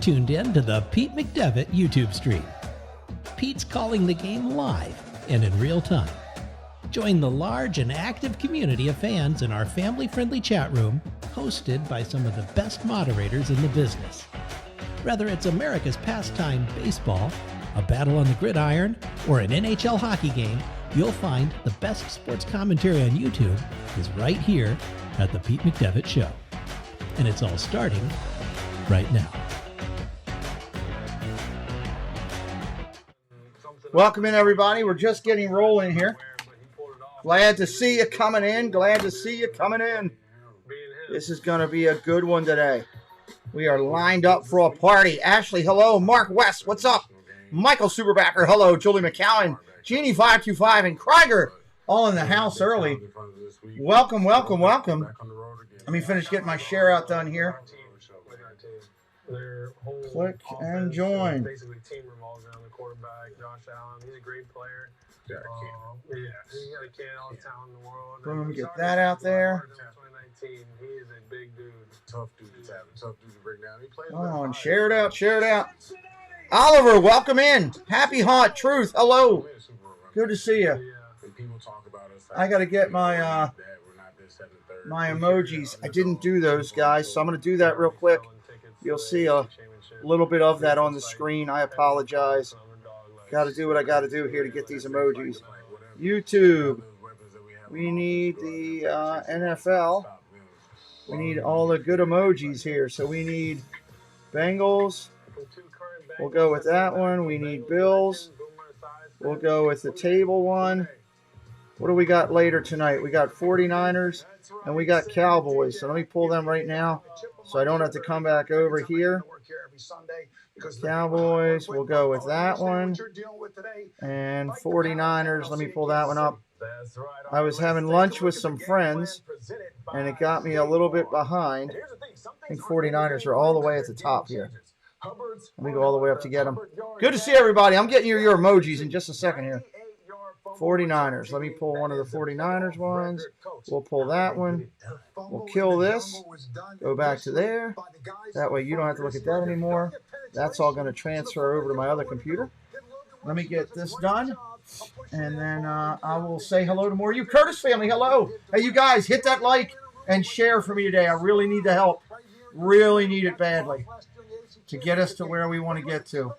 tuned in to the Pete McDevitt YouTube stream. Pete's calling the game live and in real time. Join the large and active community of fans in our family-friendly chat room, hosted by some of the best moderators in the business. Whether it's America's pastime baseball, a battle on the gridiron, or an NHL hockey game, you'll find the best sports commentary on YouTube is right here at the Pete McDevitt Show. And it's all starting right now. Welcome in, everybody. We're just getting rolling here. Glad to see you coming in. Glad to see you coming in. This is going to be a good one today. We are lined up for a party. Ashley, hello. Mark West, what's up? Michael Superbacker, hello. Julie McCowan, Jeannie525, and Krieger, all in the house early. Welcome, welcome, welcome. Let me finish getting my share out done here. Click and join. Basically, team revolves around the quarterback, Josh Allen. He's a great player. Yeah, he got a can, all the talent in the world. Boom, get that out there. 2019, he is a big dude. Tough dude to tap, tough dude to bring down. He plays. Come on, share it out, share it out. Oliver, welcome in. Happy Haunt Truth, hello. Good to see you. I got to get my my emojis. I didn't do those, guys, so I'm going to do that real quick. You'll see a little bit of that on the screen. I apologize. Got to do what I got to do here to get these emojis. YouTube. We need the NFL. We need all the good emojis here. So we need Bengals. We'll go with that one. We need Bills. We'll go with the table one. What do we got later tonight? We got 49ers and we got Cowboys. So let me pull them right now so I don't have to come back over here. Cowboys, we'll go with that one. And 49ers, let me pull that one up. I was having lunch with some friends, and it got me a little bit behind. I think 49ers are all the way at the top here. Let me go all the way up to get them. Good to see everybody. I'm getting your emojis in just a second here. 49ers. Let me pull one of the 49ers ones. We'll pull that one. We'll kill this. Go back to there. That way you don't have to look at that anymore. That's all going to transfer over to my other computer. Let me get this done. And then I will say hello to more of you. Curtis family, hello. Hey, you guys, hit that like and share for me today. I really need the help. Really need it badly to get us to where we want to get to.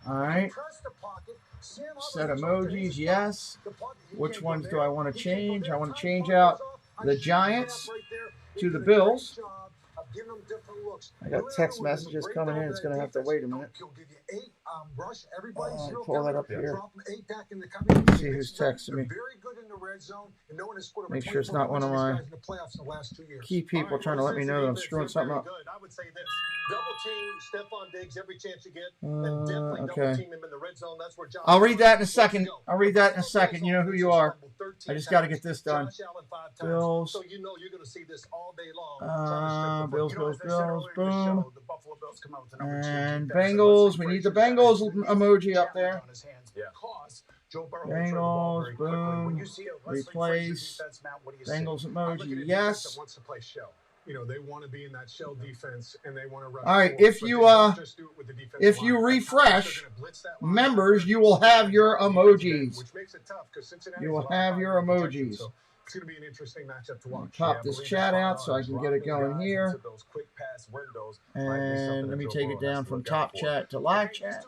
All right. Set emojis, yes. Which ones do I want to change? I want to change out the Giants to the Bills. I got text messages coming in. It's going to have to wait a minute. Pull that up here. Let's see who's texting me. Make sure it's not one of my key people trying to let me know that I'm screwing something up. Okay. I'll read that in a second. I'll read that in a second. You know who you are. I just got to get this done. Bills. Bills. Boom. And Bengals. We need the Bengals emoji up there. Bengals. Boom. Replace. Bengals emoji. Yes. You know, they want to be in that shell defense and they want to run. All right, if you refresh members, you will have your emojis. Which makes it tough because Cincinnati. You will have your emojis. So it's going to be an interesting matchup to watch. Pop this chat out so I can get it going here. And let me take it down from top chat to live chat.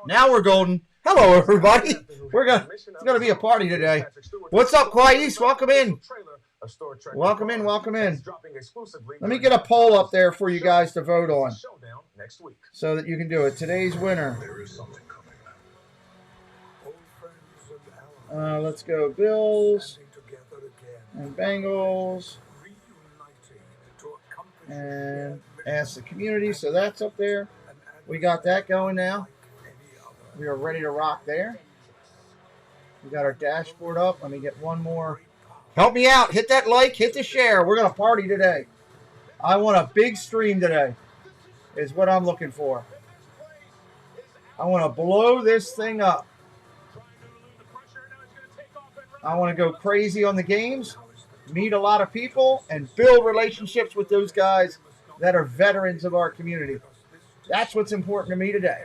Now we're golden. Hello, everybody. It's gonna be a party today. What's up, Quais? Welcome in. Welcome in, welcome in. Let me get a poll up there for you guys to vote on so that you can do it. Today's winner. Let's go Bills and Bengals and ask the community. So that's up there. We got that going now. We are ready to rock there. We got our dashboard up. Let me get one more. Help me out. Hit that like. Hit the share. We're going to party today. I want a big stream today is what I'm looking for. I want to blow this thing up. I want to go crazy on the games, meet a lot of people, and build relationships with those guys that are veterans of our community. That's what's important to me today.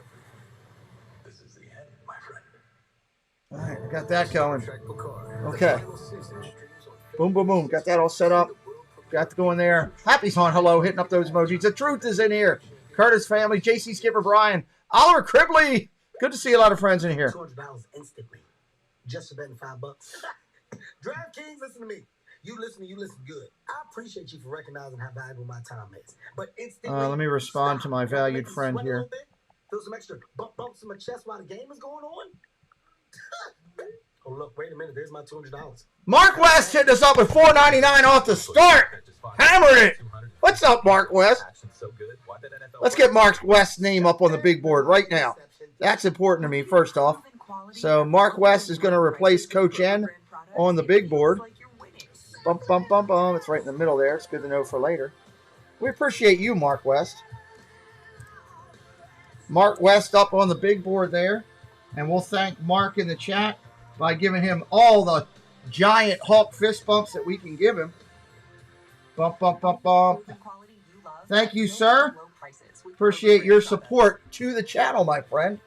This is the end, my friend. All right, I got that going. Okay. Boom, boom, boom. Got that all set up. Got to go in there. Happy's on hello, hitting up those emojis. The truth is in here. Curtis family, JC Skipper Brian, Oliver Cribley. Good to see a lot of friends in here. $200 instantly. Just for betting $5. DraftKings, listen to me. You listen good. I appreciate you for recognizing how valuable my time is. But instantly, Let me respond to my valued friend here. Feel some extra bumps in my chest while the game is going on. Oh, look, wait a minute. There's my $200. Mark West hitting us up with $4.99 off the start. Hammered it. What's up, Mark West? Let's get Mark West's name up on the big board right now. That's important to me, first off. So Mark West is going to replace Coach N on the big board. Bump, bump, bump, bump. It's right in the middle there. It's good to know for later. We appreciate you, Mark West. Mark West up on the big board there. And we'll thank Mark in the chat by giving him all the giant Hulk fist bumps that we can give him. Bump, bump, bump, bump. Thank you, sir. Appreciate your support to the channel, my friend.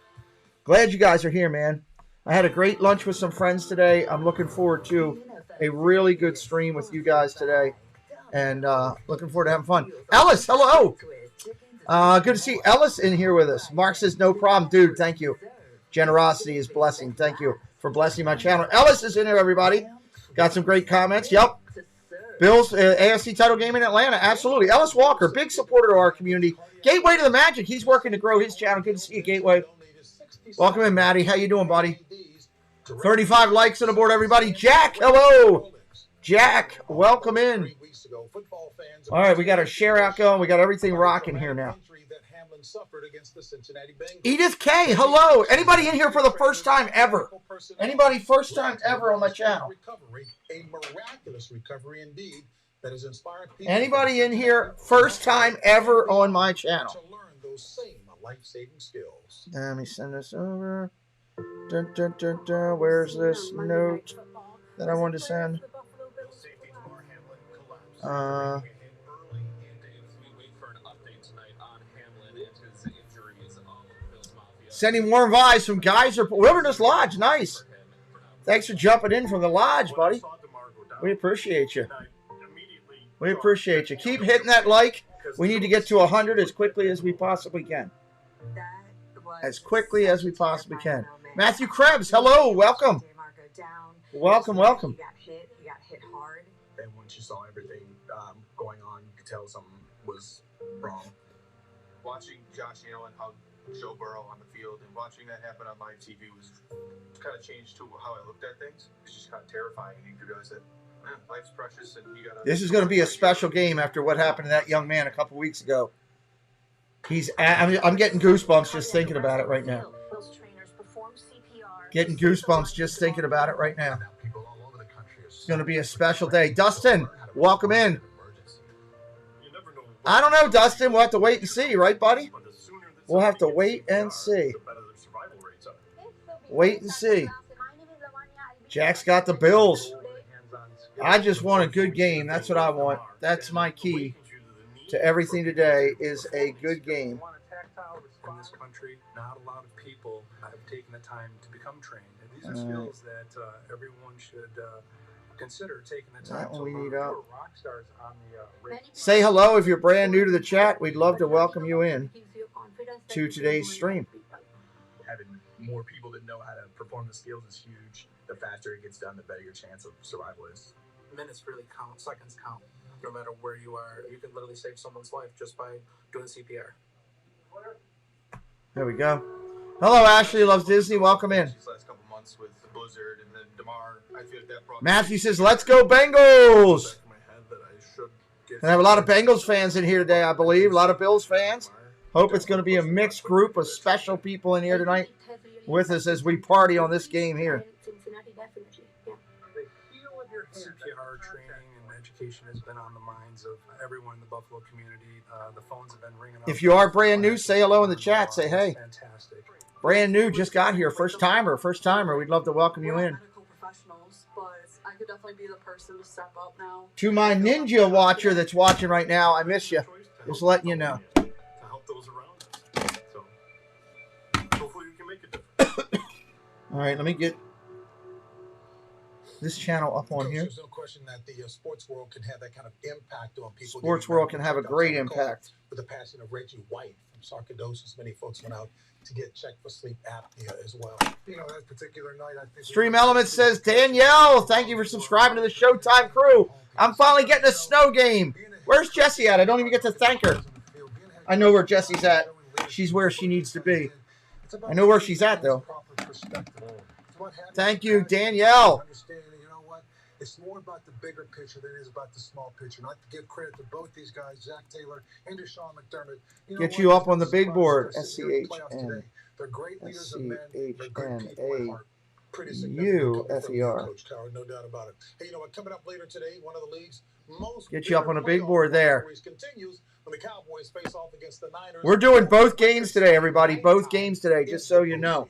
Glad you guys are here, man. I had a great lunch with some friends today. I'm looking forward to a really good stream with you guys today. And looking forward to having fun. Ellis, hello. Good to see Ellis in here with us. Mark says, no problem, dude. Thank you. Generosity is blessing. Thank you for blessing my channel. Ellis is in here, everybody. Got some great comments. Yep. Bills AFC title game in Atlanta. Absolutely. Ellis Walker, big supporter of our community. Gateway to the Magic. He's working to grow his channel. Good to see you, Gateway. Welcome in, Maddie. How you doing, buddy? 35 likes on the board, everybody. Jack, hello. Jack, welcome in. All right, we got our share out going. We got everything rocking here now. Edith K, hello. Anybody in here for the first time ever? Anybody first time ever on my channel? A miraculous recovery indeed that has inspired people. Anybody in here first time ever on my channel? To learn those same life-saving skills. Let me send this over. Dun, dun, dun, dun. Where's this note that I wanted to send? Sending warm vibes from Geyser Wilderness Lodge. Nice. Thanks for jumping in from the lodge, buddy. We appreciate you. We appreciate you. Keep hitting that like. We need to get to 100 as quickly as we possibly can. As quickly as we possibly can. Matthew Krebs, hello. Welcome. Welcome, welcome. And once you saw everything going on, you could tell something was wrong. Watching Josh Allen hug Joe Burrow on the field and watching that happen on live TV was kind of changed to how I looked at things. It's just kind of terrifying. You could realize that life's precious and you got to. This is going to be a special game after what happened to that young man a couple weeks ago. I'm getting goosebumps just thinking about it right now. Getting goosebumps just thinking about it right now. It's going to be a special day. Dustin, welcome in. I don't know, Dustin. We'll have to wait and see, right, buddy? We'll have to wait and see. Wait and see. Jack's got the Bills. I just want a good game. That's what I want. That's my key to everything today is a good game. In this country, not a lot of people have taken the time to become trained. And these are skills that everyone should consider taking the time to learn. Rock stars on the Say hello if you're brand new to the chat. We'd love to welcome you in to today's stream. Having more people that know how to perform the skills is huge. The faster it gets done, the better your chance of survival is. Minutes really count. Seconds count. No matter where you are, you can literally save someone's life just by doing CPR. There we go. Hello, Ashley loves Disney. Welcome in. Last couple months with the blizzard and then DeMar, I feel like that brought Matthew says, "Let's go Bengals." And I have a lot of Bengals fans in here today, I believe. A lot of Bills fans. Hope it's going to be a mixed group of special people in here tonight with us as we party on this game here. Cincinnati, definitely. Yeah. CPR training and education has been on the minds of everyone in the Buffalo community. The phones have been ringing up. If you are brand new, say hello in the chat. Say hey. Fantastic. Brand new, just got here. First timer. We'd love to welcome you in. Medical professionals, but I could definitely be the person to step up now. To my ninja watcher that's watching right now, I miss you. Just letting you know. to help those around us. All right, let me get this channel up on Coach, here. there's no question that the sports world can have that kind of impact on people. Sports world can have a great impact. With the passing of Reggie White from sarcoidosis, many folks went out to get checked for sleep apnea as well. You know, that particular night, I think Stream Elements says, Danielle, thank you for subscribing to the Showtime crew. I'm finally getting a snow game. Where's Jessie at? I don't even get to thank her. I know where Jessie's at. She's where she needs to be. I know where she's at, though. Thank you, Danielle. You know what? It's more about the bigger picture than it is about the small picture. Not to give credit to both these guys, Zach Taylor and Deshaun McDermott. Get you up on the big board. SCHN. They're great leaders of men. SCHNAUFER. No doubt about it. Hey, you know what? Coming up later today, one of the league's most get you up on a big board there. Continues when the Cowboys face off against the Niners. We're doing both games today, everybody. Both games today, just so you know.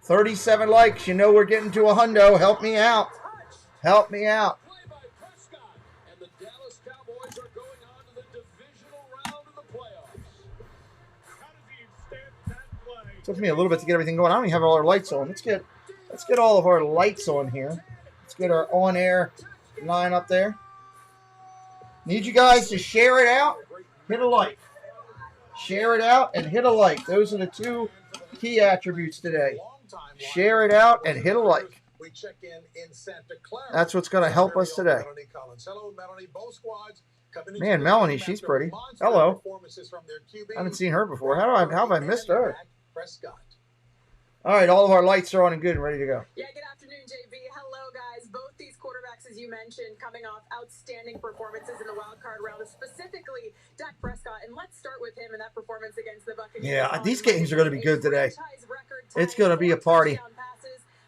37 likes. You know we're getting to a hundo. Help me out. Help me out. And the Dallas Cowboys are going on to the divisional round of the playoffs. How does he stand that play? Took me a little bit to get everything going. I don't even have all our lights on. Let's get all of our lights on here. Let's get our on-air line up there. Need you guys to share it out. Hit a like. Share it out and hit a like. Those are the two key attributes today. Share it out and hit a like. That's what's going to help us today. Man, Melanie, she's pretty. Hello. I haven't seen her before. How have I missed her? All right, all of our lights are on and good and ready to go. Yeah, good afternoon, JB. Hello, guys. Both these quarterbacks, as you mentioned, coming off outstanding performances in the wild card round, specifically Dak Prescott. And let's start with him in that performance against the Buccaneers. Yeah, these games are going to be good today. It's going to be a party.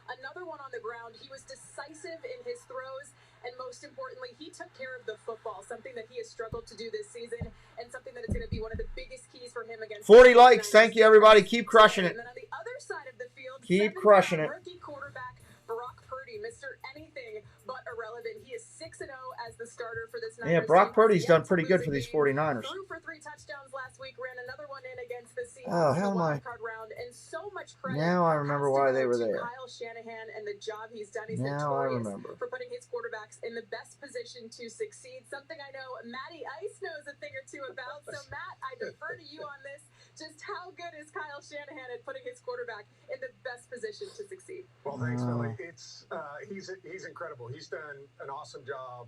Another one on the ground. He was decisive in his throws. And most importantly, he took care of the football, something that he has struggled to do this season and something that is going to be one of the biggest keys for him against 40 likes. Thank you, everybody. Keep crushing it. And then on the other side of the field, keep crushing it. Rookie quarterback Brock Purdy, Mr. Anything but irrelevant. He is 6-0 as the starter for this Niners. Yeah, Brock Purdy's done pretty good for these 49ers. Threw for 3 touchdowns last week, ran another one in against the Seahawks. Oh, how am I? Round, and so much credit now I remember why they were there. Kyle Shanahan and the job he's done. He's now I remember. For putting his quarterbacks in the best position to succeed. Something I know Matty Ice knows a thing or two about. So, Matt, I defer to you on this. Just how good is Kyle Shanahan at putting his quarterback in the best position to succeed? Well, thanks, Millie. He's incredible. He's done an awesome job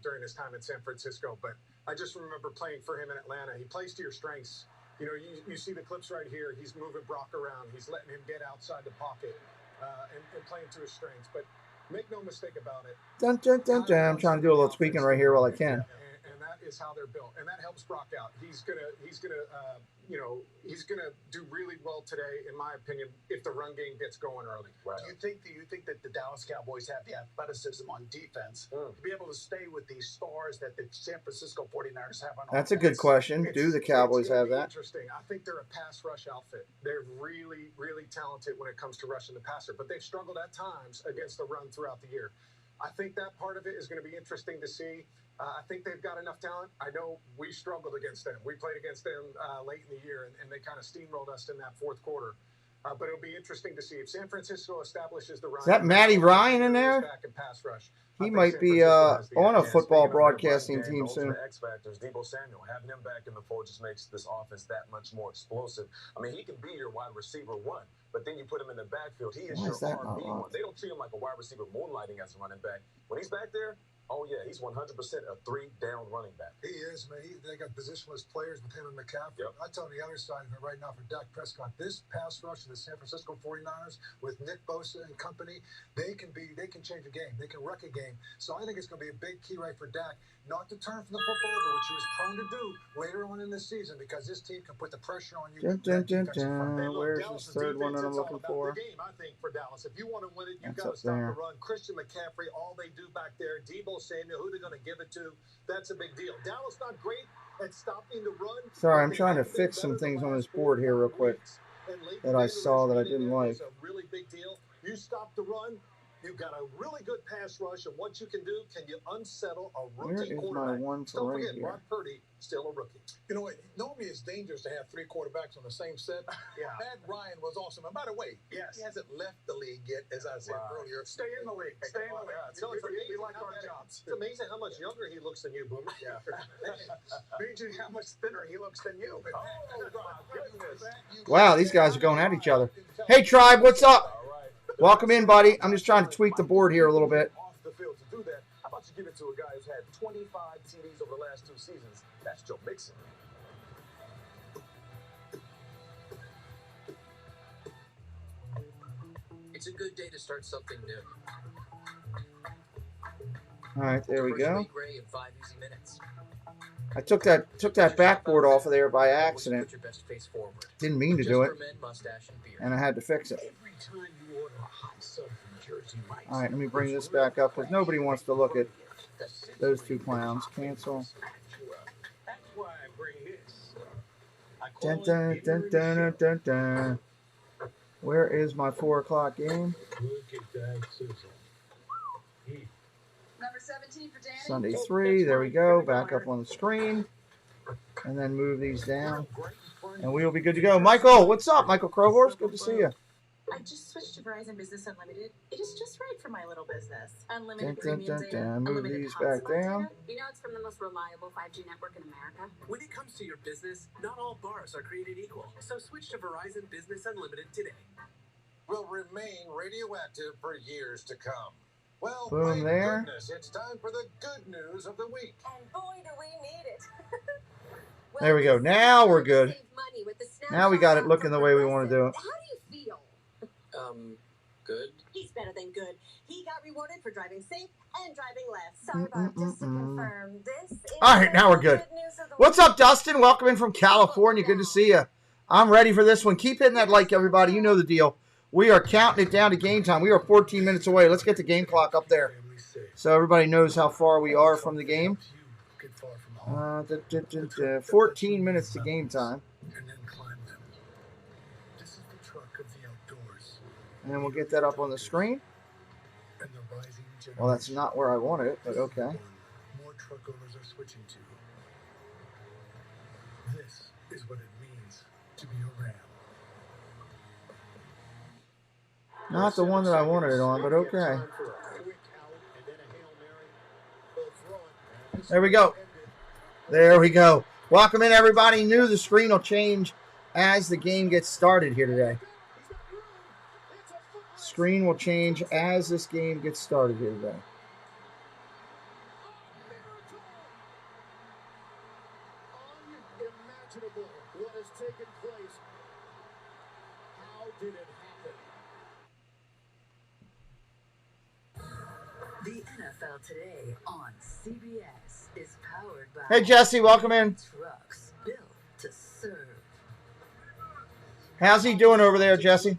during his time in San Francisco. But I just remember playing for him in Atlanta. He plays to your strengths. You know, you see the clips right here. He's moving Brock around. He's letting him get outside the pocket and playing to his strengths. But make no mistake about it. Dun, dun, dun, dun. I'm trying to do a little tweaking right here while I can. And that is how they're built, and that helps Brock out. He's gonna do really well today, in my opinion, if the run game gets going early. Right. Do you think that the Dallas Cowboys have the athleticism on defense to be able to stay with these stars that the San Francisco 49ers have on offense? That's a good question. Do the Cowboys have that? Interesting. I think they're a pass rush outfit. They're really, really talented when it comes to rushing the passer, but they've struggled at times against the run throughout the year. I think that part of it is going to be interesting to see. I think they've got enough talent. I know we struggled against them. We played against them late in the year, and they kind of steamrolled us in that fourth quarter. But it'll be interesting to see if San Francisco establishes the run. Is that Matty Ryan in there? He might be on a football broadcasting team soon. X factors, Deebo Samuel, having him back in the fold just makes this offense that much more explosive. I mean, he can be your wide receiver one, but then you put him in the backfield. He is your RB one. They don't treat him like a wide receiver moonlighting as a running back. When he's back there, oh, yeah, he's 100% a 3-down running back. He is, man. They got positionless players with him and McCaffrey. Yep. I tell you the other side of it right now for Dak Prescott. This pass rush of the San Francisco 49ers with Nick Bosa and company, they can change a game. They can wreck a game. So I think it's going to be a big key right for Dak not to turn from the football over, which he was prone to do later on in the season, because this team can put the pressure on you. Where's this third one that I'm looking for? Game, I think, for Dallas. If you want to win it, you've got to stop the run. Christian McCaffrey, all they do back there, Deebo Samuel, who they're going to give it to, that's a big deal. Dallas not great at stopping the run. Sorry, I'm trying to fix some things on this board here real quick that I saw that I didn't like. It's a really big deal. You stop the run, You've got a really good pass rush, and what you can do, can you unsettle a Where rookie is quarterback? my one for Don't right forget, here? Brock Purdy, still a rookie. You know what? Normally it's dangerous to have 3 quarterbacks on the same set. Yeah. Matt Ryan was awesome. And by the way, Yes. he hasn't left the league yet, as I said earlier. Stay in the league. Stay in the league. You know, it's amazing we like how our that- jobs. It's amazing how much younger he looks than you, Boomer. Yeah. Amazing how much thinner he looks than you. Oh, God, goodness. Wow, these guys are going at each other. Hey, Tribe, what's up? Welcome in, buddy. I'm just trying to tweak the board here a little bit. Off the field to do that. How about you give it to a guy who's had 25 TDs over the last 2 seasons? That's Joe Mixon. It's a good day to start something new. All right, there we go. Gray in 5 easy minutes. I took that backboard off of there by accident. Put your best face forward. Didn't mean to Just do for it, men, mustache, and beard. and I had to fix it. Every time you order a hot sub from Jersey Mike's. All right, let me bring this back up because nobody wants to look at those 2 clowns. Cancel. That's why I bring this. I Dun, call dun, it dun, dun, dun, dun. Where is my 4 o'clock game? Look at that sizzle. Number 17 for Danny. Sunday 3. There we go. Back up on the screen. And then move these down. And we will be good to go. Michael, what's up? Michael Crowhorse, good to see you. I just switched to Verizon Business Unlimited. It is just right for my little business. Dun, Unlimited dun, premium dun, data, dun. Move unlimited these back hotspot down. data. You know it's from the most reliable 5G network in America. When it comes to your business, not all bars are created equal. So switch to Verizon Business Unlimited today. Will remain radioactive for years to come. Well, Boom thank there. goodness, it's time for the good news of the week. And boy, do we need it. There we go. Now we're good. Now we got it looking the way we want to do it. How do you feel? Good. He's better than good. He got rewarded for driving safe and driving less. Sorry, Bob, just to confirm, this is All right, now we're good. news of the What's up, Dustin? Welcome in from California. Good to see you. I'm ready for this one. Keep hitting that like, everybody. You know the deal. We are counting it down to game time. We are 14 minutes away. Let's get the game clock up there so everybody knows how far we are from the game. 14 minutes to game time. And then climb them. This is the truck of the outdoors. And then we'll get that up on the screen. And the rising generation. Well, that's not where I wanted it, but okay. More truck owners are switching to. This is what it means to be a Ram. Not the one that I wanted it on, but okay. There we go. There we go. Welcome in, everybody. New, the screen will change as the game gets started here today. Screen will change as this game gets started here today. Unimaginable what has taken place. How did it happen? The NFL Today on CBS is powered by Hey, Jesse, welcome in. trucks built to serve. How's he doing over there, Jesse?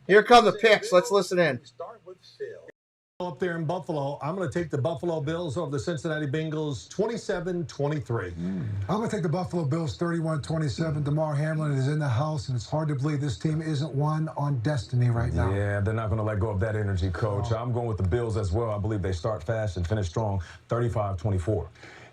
Here come the picks. Let's listen in. Up there in Buffalo, I'm going to take the Buffalo Bills over the Cincinnati Bengals 27-23. I'm going to take the Buffalo Bills 31-27. DeMar Hamlin is in the house, and it's hard to believe this team isn't one on destiny right now. Yeah, they're not going to let go of that energy, Coach. I'm going with the Bills as well. I believe they start fast and finish strong, 35-24.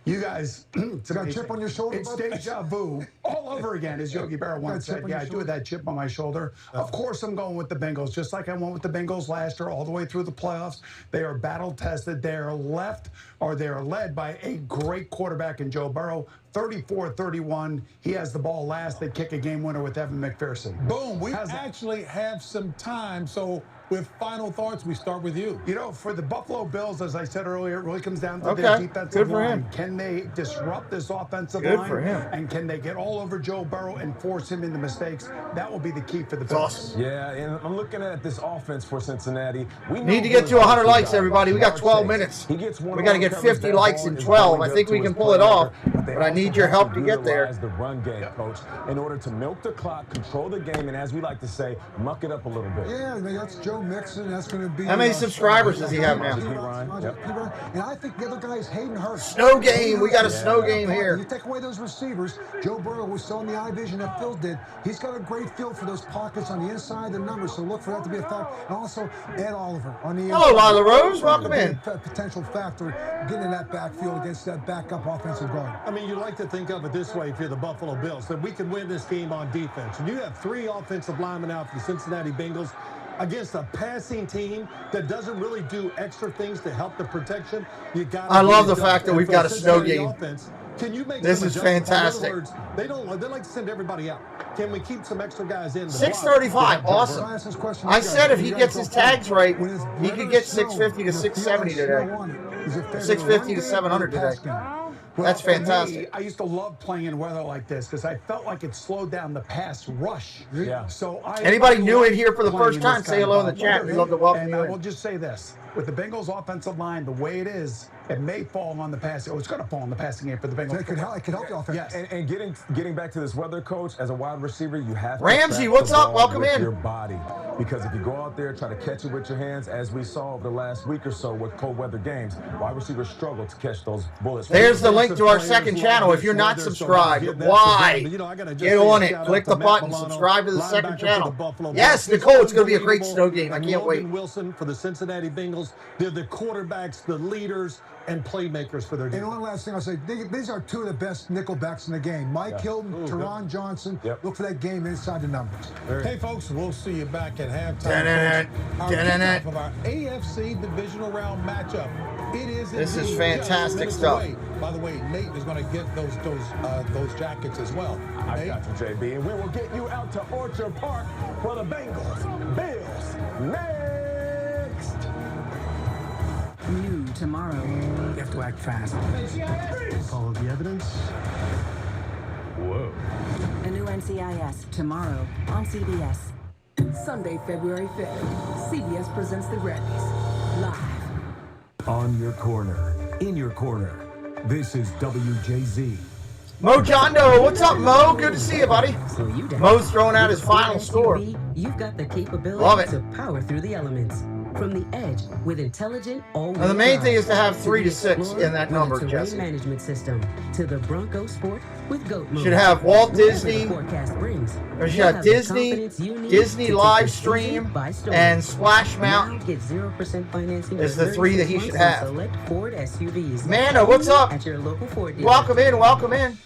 You guys, it's got a chip on your shoulder, It's bud? deja vu all over again, as Yogi Berra once Got a chip said. on Yeah, your I do shoulder? have that chip on my shoulder. Of course, I'm going with the Bengals, just like I went with the Bengals last year, all the way through the playoffs. They are battle-tested. They are led by a great quarterback in Joe Burrow. 34-31. He has the ball last. They kick a game winner with Evan McPherson. Boom. We actually have some time. So with final thoughts, we start with you. You know, for the Buffalo Bills, as I said earlier, it really comes down to Okay. their defensive Good for line. him. Can they disrupt this offensive Good line? for him. And can they get all over Joe Burrow and force him into mistakes? That will be the key for the Bills. Yeah, and I'm looking at this offense for Cincinnati. We Need to get to 100 likes, everybody. We got 12 minutes. He gets We got to get 50 likes in 12. I think we can pull it off, but I need your help to get there. The run game, Coach, in order to milk the clock, control the game, and as we like to say, muck it up a little bit. Yeah, I mean, that's Joe Mixon. That's going to be... How many subscribers does he have now? And I think the other guy is Hayden Hurst. Snow game. We got a snow game here. You take away those receivers, Joe Burrow we saw in the eye vision that Phil did, he's got a great feel for those pockets on the inside of the numbers, so look for that to be a factor. And also, Ed Oliver on the inside. Hello, Lila Rose. Welcome in. Potential factor getting in that backfield against that backup offensive guard. I mean, you like to think of it this way if you're the Buffalo Bills, that we can win this game on defense. And you have 3 offensive linemen out for the Cincinnati Bengals against a passing team that doesn't really do extra things to help the protection. You got. I love the fact that we've got a snow game. Offense, can you make this is fantastic. In other words, they like to send everybody out. Can we keep some extra guys in? 635, awesome. I said if he gets his tags right, he could get 650 to 670 today. 650 to 700 today. That's fantastic. Me, I used to love playing in weather like this because I felt like it slowed down the pass rush. Yeah. So anybody new in here for the first time, say hello in the chat. We'd love to welcome you. And I will just say this. With the Bengals offensive line, the way it is, it may fall on the passing. It's going to fall on the passing game for the Bengals. It could help the offense. Yes. And getting back to this weather, coach, as a wide receiver, you have to Ramsey, what's up? Welcome in. Your body, because if you go out there try to catch it with your hands, as we saw over the last week or so with cold weather games, wide receivers struggle to catch those bullets. There's the link to our second channel. If you're not subscribed, why? Get on it. Click the button. Subscribe to the second channel. Yes, Nicole, it's going to be a great snow game. I can't wait. Wilson for the Cincinnati Bengals. They're the quarterbacks, the leaders, and playmakers for their team. And one last thing I'll say, these are 2 of the best nickelbacks in the game. Mike Hilton, Teron Johnson. Look for that game inside the numbers. Hey, folks, we'll see you back at halftime. Our kickoff of our AFC Divisional Round matchup. It is. This is fantastic stuff. Away. By the way, Nate is going to get those jackets as well. I got you, JB, and we will get you out to Orchard Park for the Bengals. Bills next. New tomorrow. You have to act fast. Follow the evidence. Whoa. A new NCIS tomorrow on CBS. Sunday, February 5th. CBS presents the Grammys. Live. On your corner. In your corner. This is WJZ. Mo Jondo, what's up, Mo? Good to see you, buddy. Mo's throwing out his final score. You've got the capability Love it. to power through the elements. From the edge with intelligent all-wheel Now, the main thing is to have drive, 3 to 6 in that number, with a Jesse. terrain management system to the Bronco Sport with Goat Mode. Should have Walt Disney, or should have Disney live stream, and Splash Mountain get 0% financing is the 3 that he should have. Select Ford SUVs. Mano, what's up? At your local Ford dealer. Welcome in, welcome in.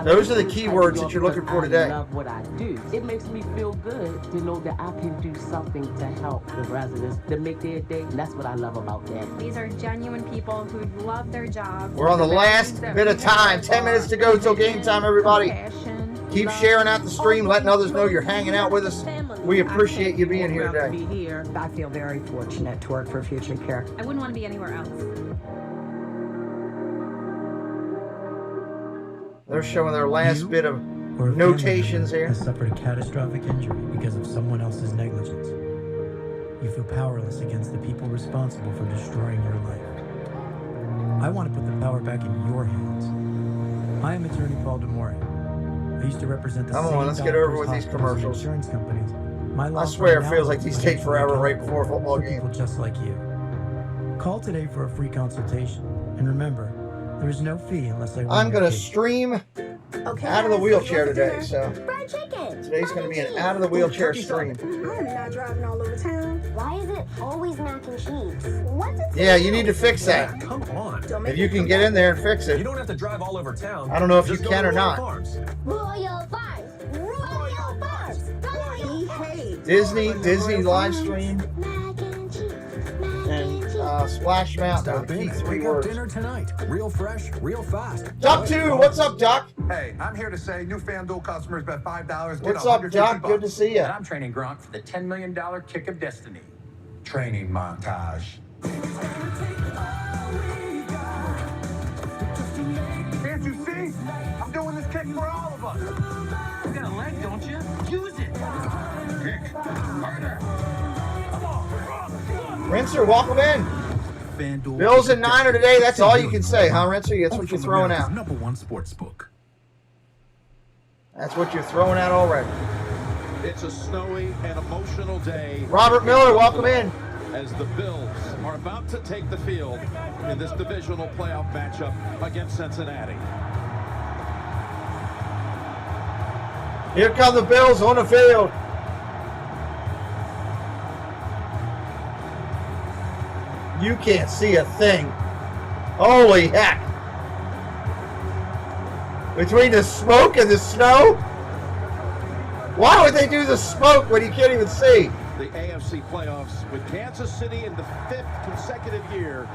Those are the keywords that you're looking for today. I love what I do. It makes me feel good to know that I can do something to help the residents to make their day. That's what I love about that. These are genuine people who love their jobs. We're on the last bit of time. 10 minutes to go till game time, everybody. Keep sharing out the stream, letting others know you're hanging out with us. We appreciate you being here today. I feel very fortunate to work for Future Care. I wouldn't want to be anywhere else. They're showing their last bit of notations here. Has suffered a catastrophic injury because of someone else's negligence. You feel powerless against the people responsible for destroying your life. I want to put the power back in your hands. I am attorney Paul DeMore. I used to represent the Come on, let's get over with these commercials. Insurance companies. My I swear it feels like these take forever right before a football game. People just like you. Call today for a free consultation. And remember, there is no fee unless I I'm going to stream out of the wheelchair today, so Fried chicken. today's going to be an out of the wheelchair stream. I'm not driving all over town. Why is it always mac and cheese? What's it? Yeah, you need to fix that. Come on. If you can get in there and fix it. You don't have to drive all over town. I don't know if you Just go can to or not. Royal Farms. Royal Farms. Disney live stream and Splash Mountain. Stop in and pick up dinner tonight. Real fresh, real fast. Duck 2, what's up, Duck? Hey, I'm here to say new FanDuel customers bet $5. What's up, Duck? Good to see you. And I'm training Gronk for the $10 million kick of destiny. Training montage. Can't you see? I'm doing this kick for all of us. You got a leg, don't you? Use it. Kick harder. Come on. Rinser, welcome in. Bills and Niner today. That's all you can say, huh, Rinser? That's what you're throwing out. #1 sportsbook. That's what you're throwing out already. It's a snowy and emotional day. Robert Miller, welcome in. As the Bills are about to take the field in this divisional playoff matchup against Cincinnati. Here come the Bills on the field. You can't see a thing. Holy heck. Between the smoke and the snow? Why would they do the smoke when you can't even see? The AFC playoffs with Kansas City in the 5th consecutive year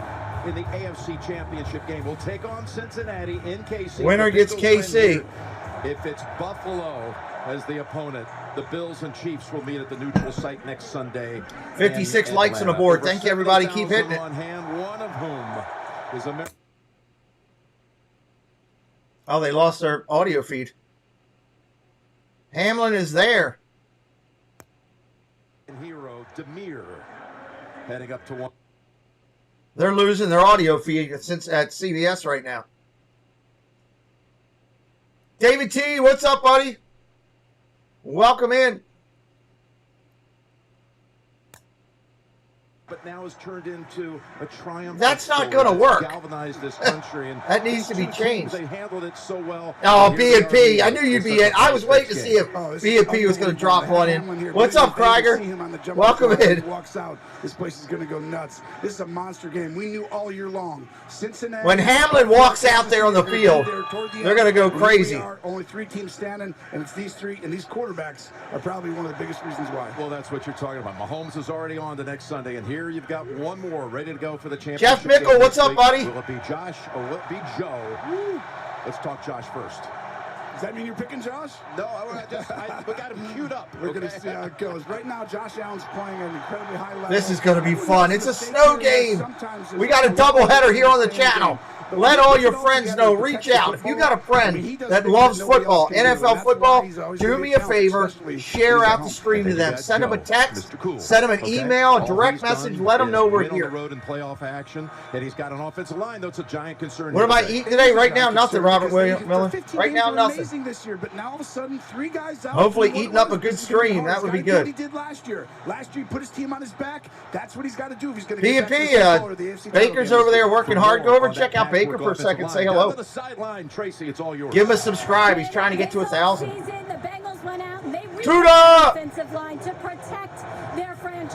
in the AFC Championship game. We'll take on Cincinnati in KC. Winner gets KC. If it's Buffalo as the opponent, the Bills and Chiefs will meet at the neutral site next Sunday. 56 likes on the board. Thank you, everybody. Keep hitting it. On hand, one of whom is a... Oh, they lost their audio feed. Hamlin is there. Hero Demir heading up to one. They're losing their audio feed since at CBS right now. David T, what's up, buddy? Welcome in. But now has turned into a triumph. That's not going to work. Galvanized this country, and that needs to be changed. They handled it so well. Oh, B&P. I knew you'd be in. I was waiting to see if B&P was going to drop one in. What's up, Krieger? Welcome in. Walks out. This place is going to go nuts. This is a monster game. We knew all year long. Cincinnati. When Hamlin walks out there on the field, they're going to go crazy. Only 3 teams standing, and it's these 3, and these quarterbacks are probably one of the biggest reasons why. Well, that's what you're talking about. Mahomes is already on the next Sunday, and here you've got one more ready to go for the championship. Jeff Mickle, what's up, buddy? Will it be Josh or will it be Joe? Woo. Let's talk Josh first. Does that mean you're picking Josh? No, we got him queued up. We're going to see how it goes. Right now, Josh Allen's playing at an incredibly high level. This is going to be fun. It's a snow game. We got a doubleheader here on the channel. Let all your friends know. Reach out. If you got a friend that loves football, NFL football, do me a favor. Share out the stream to them. Send them a text. Send them an email, a direct message. Let them know we're here. On the road in playoff action, and he's got an offensive line. That's a giant concern. What am I eating today? Right now, nothing, Robert Miller. Right now, nothing. This year, but now all of a sudden, 3 guys out. Hopefully, eating up a good stream. That would be good. What he did last year. Last year, he put his team on his back. That's what he's got to do if he's going to get back to the Baker's over there working hard. Go over and check out Baker for a second. Say hello. Tracy, it's all yours. Give him a subscribe. He's trying to get to 1,000. Tuda!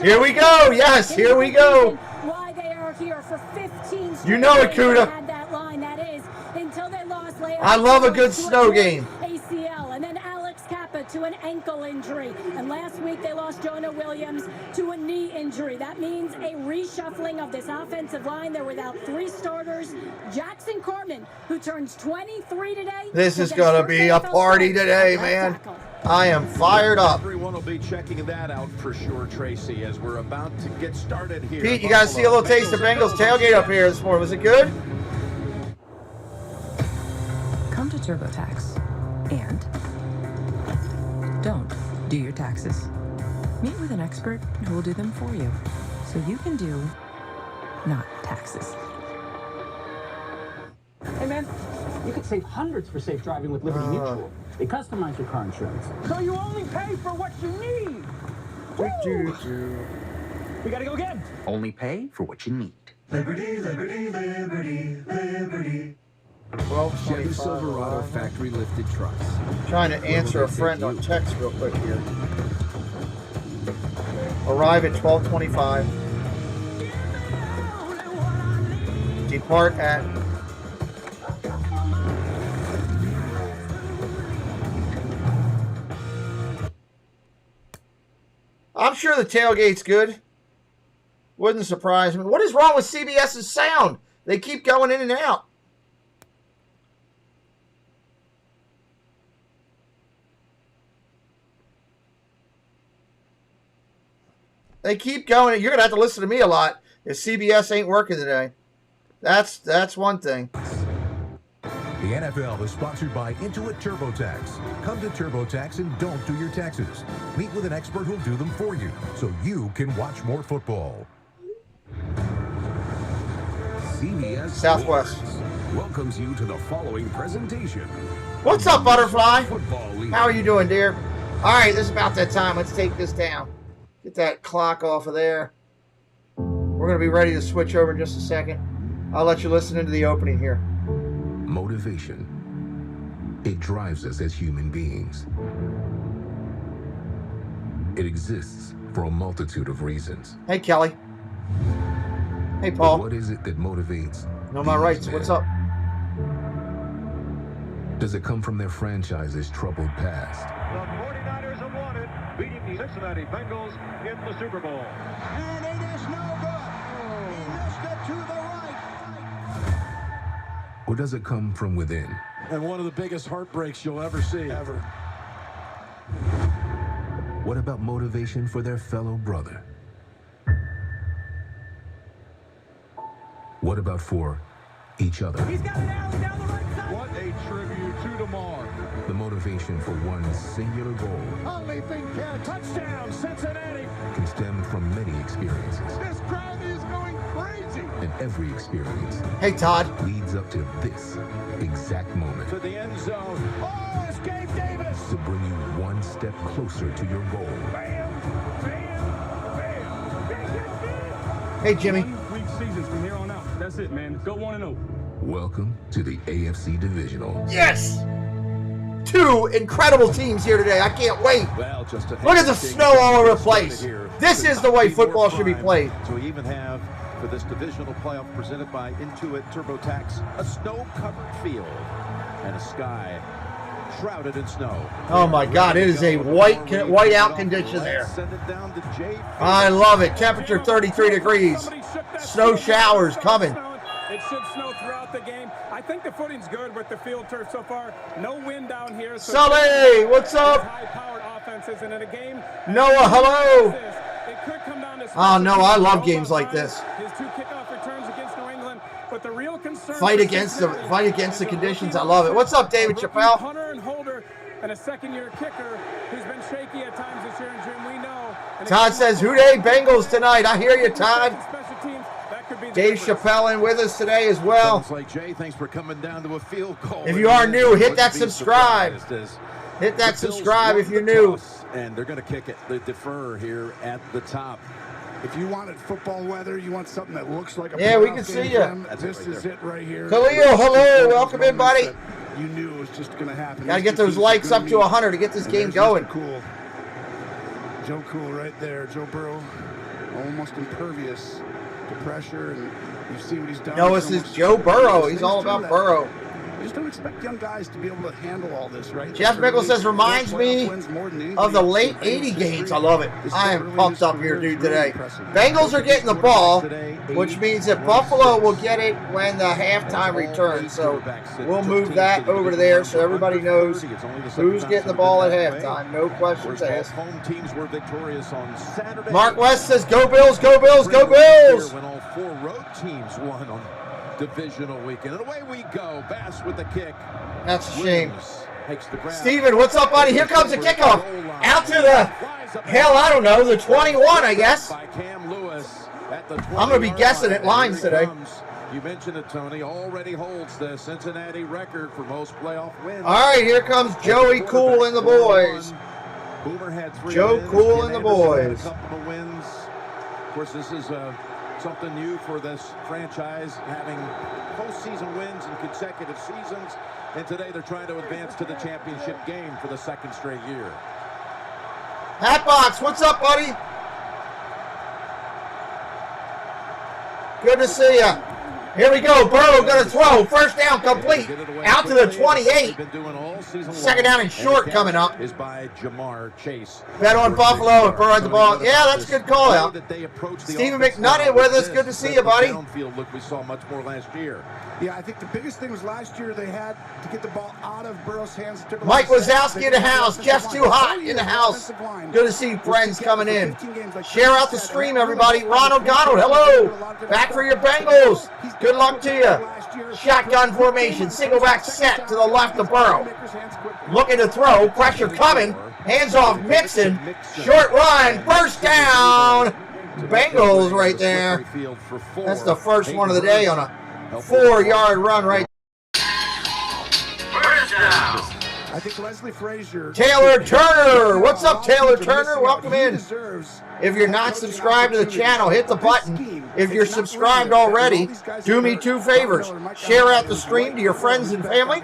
Here we go. Yes, here we go. Why they are here for 15 you know it, Kuda. I love a good snow game. ACL, and then Alex Kappa to an ankle injury. And last week they lost Jonah Williams to a knee injury. That means a reshuffling of this offensive line. They're without 3 starters. Jackson Carman, who turns 23 today. This is going to be a party today, man. I am fired up. Everyone will be checking that out for sure, Tracy, as we're about to get started here. Pete, you got to see a little taste of Bengals tailgate up here this morning. Was it good? Come to TurboTax and don't do your taxes. Meet with an expert who will do them for you, so you can do not taxes. Hey man, you could save hundreds for safe driving with Liberty Mutual. They customize your car insurance, so you only pay for what you need. We gotta go again. Only pay for what you need. Liberty, liberty, liberty, liberty. Chevy Silverado factory lifted trucks. Trying to answer a friend on text real quick here. Arrive at 12:25. Depart at I'm sure the tailgate's good. Wouldn't surprise me. What is wrong with CBS's sound? They keep going in and out. They keep going. You're going to have to listen to me a lot if CBS ain't working today. That's one thing. The NFL is sponsored by Intuit TurboTax. Come to TurboTax and don't do your taxes. Meet with an expert who'll do them for you so you can watch more football. CBS Southwest Sports welcomes you to the following presentation. What's up, Butterfly? How are you doing, dear? All right, this is about that time. Let's take this down. Get that clock off of there. We're going to be ready to switch over in just a second. I'll let you listen into the opening here. Motivation. It drives us as human beings. It exists for a multitude of reasons. Hey, Kelly. Hey, Paul. What is it that motivates? Know my rights. men? What's up? Does it come from their franchise's troubled past? The 49ers have won it, beating the Cincinnati Bengals in the Super Bowl. And it is no good. He missed it to the right. Or does it come from within? And one of the biggest heartbreaks you'll ever see. Ever. What about motivation for their fellow brother? What about for each other? He's got an alley down the right side. What a tribute to DeMar. The motivation for one singular goal Only thing can touchdown, Cincinnati. can stem from many experiences. This crowd is going crazy. And every experience Hey, Todd. leads up to this exact moment To the end zone. Oh, it's Gabe Davis. to bring you one step closer to your goal. Bam, bam, bam. Hey, Jimmy. 1 week seasons from here on out. That's it, man. Go 1-0. Welcome to the AFC Divisional. Yes! 2 incredible teams here today. I can't wait. Well, just Look at the snow all over the place. This is the way football should be played. So we even have, for this divisional playoff presented by Intuit TurboTax, a snow-covered field and a sky shrouded in snow. Oh my God, it is a white out condition there. Send it down to Jay. I love it. Temperature 33 degrees. Snow showers coming. It should snow throughout the game. I think the footing's good with the field turf so far. No wind down here. So Sully, what's up? high-powered offenses, and in a game. Noah, hello. It could come down to Oh no, I love games like this. his 2 kickoff returns against New England, but the real concern Fight against the conditions. I love it. What's up, David Chappelle? Hunter and Holder, and a second-year kicker who's been shaky at times this year, and Jim, we know. Todd says, "Who dey Bengals tonight?" I hear you, Todd. Dave Chappelle in with us today as well. Sounds like Jay, thanks for coming down to a field goal. If you are new, hit that subscribe. Hit that subscribe if you're new. And they're going to kick it. They defer here at the top. If you wanted football weather, you want something that looks like a Yeah, we playoff can see game, ya. Jim, This is it right here. Khalil, hello. Welcome in, buddy. You knew it was just going to happen. Got to get those likes up to 100 to get this game going. Cool. Joe Cool right there. Joe Burrow, almost impervious to pressure, and you see what he's done. No, this is Joe Burrow. He's all about Burrow. You just don't expect young guys to be able to handle all this, right? Jeff Mickle says, reminds me of the late 80 games. I love it. I am pumped up here, dude, today. Bengals are getting the ball, which means that Buffalo will get it when the halftime returns. So we'll move that over to there so everybody knows who's getting the ball at halftime. No questions asked. Home teams were victorious on Saturday. Mark West says, go Bills, go Bills, go Bills. When all 4 road teams won on divisional weekend. And away we go. Bass with the kick. That's a shame. Takes the grab. Steven, what's up, buddy? Here comes the kickoff. Out to the, hell, I don't know, the 21, I guess. By Cam Lewis at the 20. I'm going to be guessing at lines today. You mentioned it, Tony. Already holds the Cincinnati record for most playoff wins. All right, here comes Joey Cool and the boys. Boomer had 3 Joe wins. Cool Ken and the Anderson had boys. a couple of wins. Of course, this is something new for this franchise, having postseason wins in consecutive seasons. And today they're trying to advance to the championship game for the 2nd straight year. Hatbox, what's up, buddy? Good to see ya. Here we go. Burrow got a throw. First down complete. Out to the 28. Second down and short coming up. Is by Jamar Chase. Bet on Buffalo if Burrow had the ball. Yeah, that's a good call out. Stephen McNutt with us. Good to see you, buddy. Downfield look we saw much more last year. Yeah, I think the biggest thing was last year they had to get the ball out of Burrow's hands. Mike Wazowski in the house. Jeff's too hot in the house. Good to see friends coming in. Share out the stream, everybody. Ronald Donald, hello. Back for your Bengals. Good luck to you. Shotgun formation. Single back set to the left of Burrow. Looking to throw. Pressure coming. Hands off Mixon. Short run. First down. Bengals right there. That's the first one of the day on a 4-yard run right there. I think Leslie Frazier. Taylor Turner. What's up, Taylor Turner? Welcome in. If you're not subscribed to the channel, hit the button. If you're subscribed already, do me 2 favors. Share out the stream to your friends and family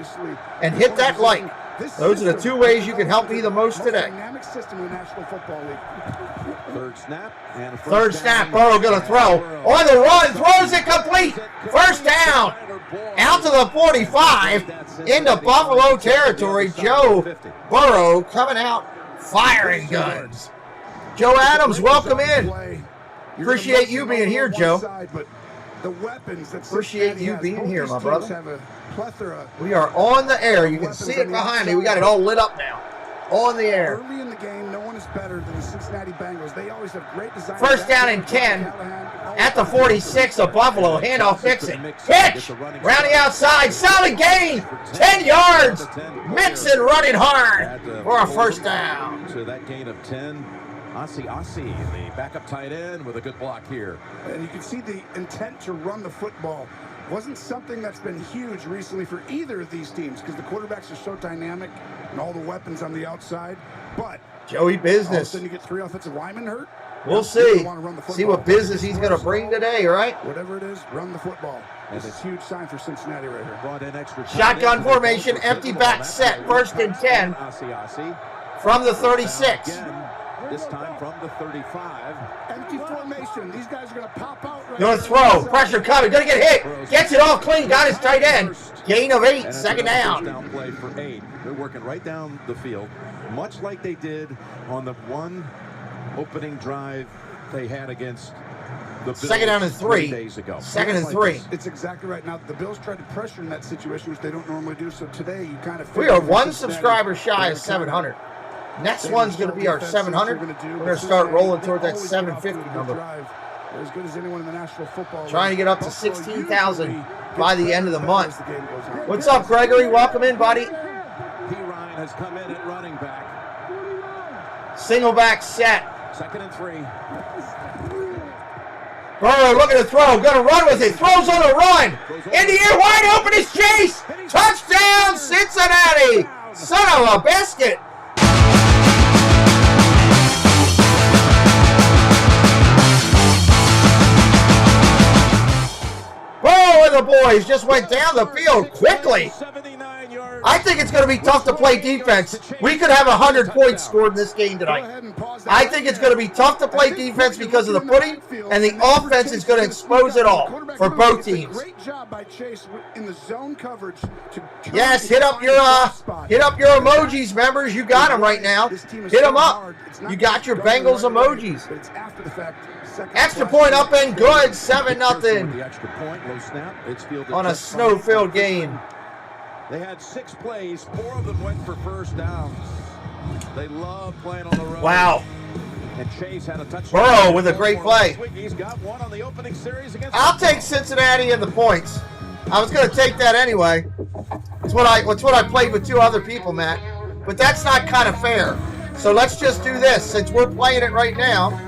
and hit that like. Those are the 2 ways you can help me the most today. big system in the National Football League. Third snap. And third snap. Burrow going to throw. On the run. Throws it complete. First down. Out to the 45. Into Buffalo territory. Joe Burrow coming out firing guns. Joe Adams, welcome in. Appreciate you being here, Joe. The weapons that appreciate you being here, my brother. Have a plethora. We are on the air. You can see it behind me. We got it all lit up now. On the air. Early in the game, no one is better than the Cincinnati Bengals. They always have great design. First down and 10 at the 46 of Buffalo. Handoff Mixon. Pitch. Round the outside. Solid gain. 10 yards. Mixon running hard for a first down. So that gain of 10. Ossie, the backup tight end with a good block here. And you can see the intent to run the football wasn't something that's been huge recently for either of these teams because the quarterbacks are so dynamic and all the weapons on the outside. But Joey Business. All of a sudden you get 3 offensive linemen hurt. We'll see. See what business he's going to bring today, right? Whatever it is, run the football. It's a huge sign for Cincinnati right here. Brought in extra shotgun formation, empty back set, first and 10 from the 36. This time from the 35. Empty formation. These guys are going to pop out right Going to throw. Pressure coming. Going to get hit. Gets it all clean. Got his tight end. Gain of 8. Second down. Down play for 8. They're working right down the field, much like they did on the one opening drive they had against the Bills. Second down and 3 days ago. Second and 3. It's exactly right. Now, the Bills tried to pressure in that situation, which they don't normally do. So today, you kind of... We are 1 subscriber shy of 700. Next one's going to be our 700. We're going to start rolling toward that 750 number. As good as anyone in the National Football Trying to get up to 16,000 by the end of the month. What's up, Gregory? Welcome in, buddy. P. Ryan has come in at running back. Single back set. Second and 3. Burrow looking to throw. Going to run with it. Throws on a run. In the air, wide open is Chase. Touchdown, Cincinnati. Son of a biscuit. Burrow and the boys just went down the field quickly. I think it's going to be tough to play defense. We could have 100 points scored in this game tonight. I think it's going to be tough to play defense because of the pudding, and the offense is going to expose it all for both teams. Great job by Chase in the zone coverage. Yes, hit up your emojis, members. You got them right now. Hit them up. You got your Bengals emojis. It's after the fact. Extra point up and good, 7-0 The extra point, low snap. It's fielded on a snow-filled game. They had 6 plays. 4 of them went for first downs. They love playing on the road. Wow. And Chase had a touchdown. Burrow with a great play. He's got one on the opening series against. I'll take Cincinnati and the points. I was going to take that anyway. It's what I played with 2 other people, Matt. But that's not kind of fair. So let's just do this since we're playing it right now.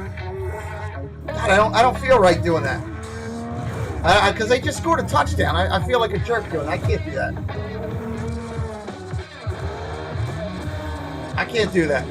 God, I don't feel right doing that. Because they just scored a touchdown. I feel like a jerk doing it. I can't do that. I can't do that.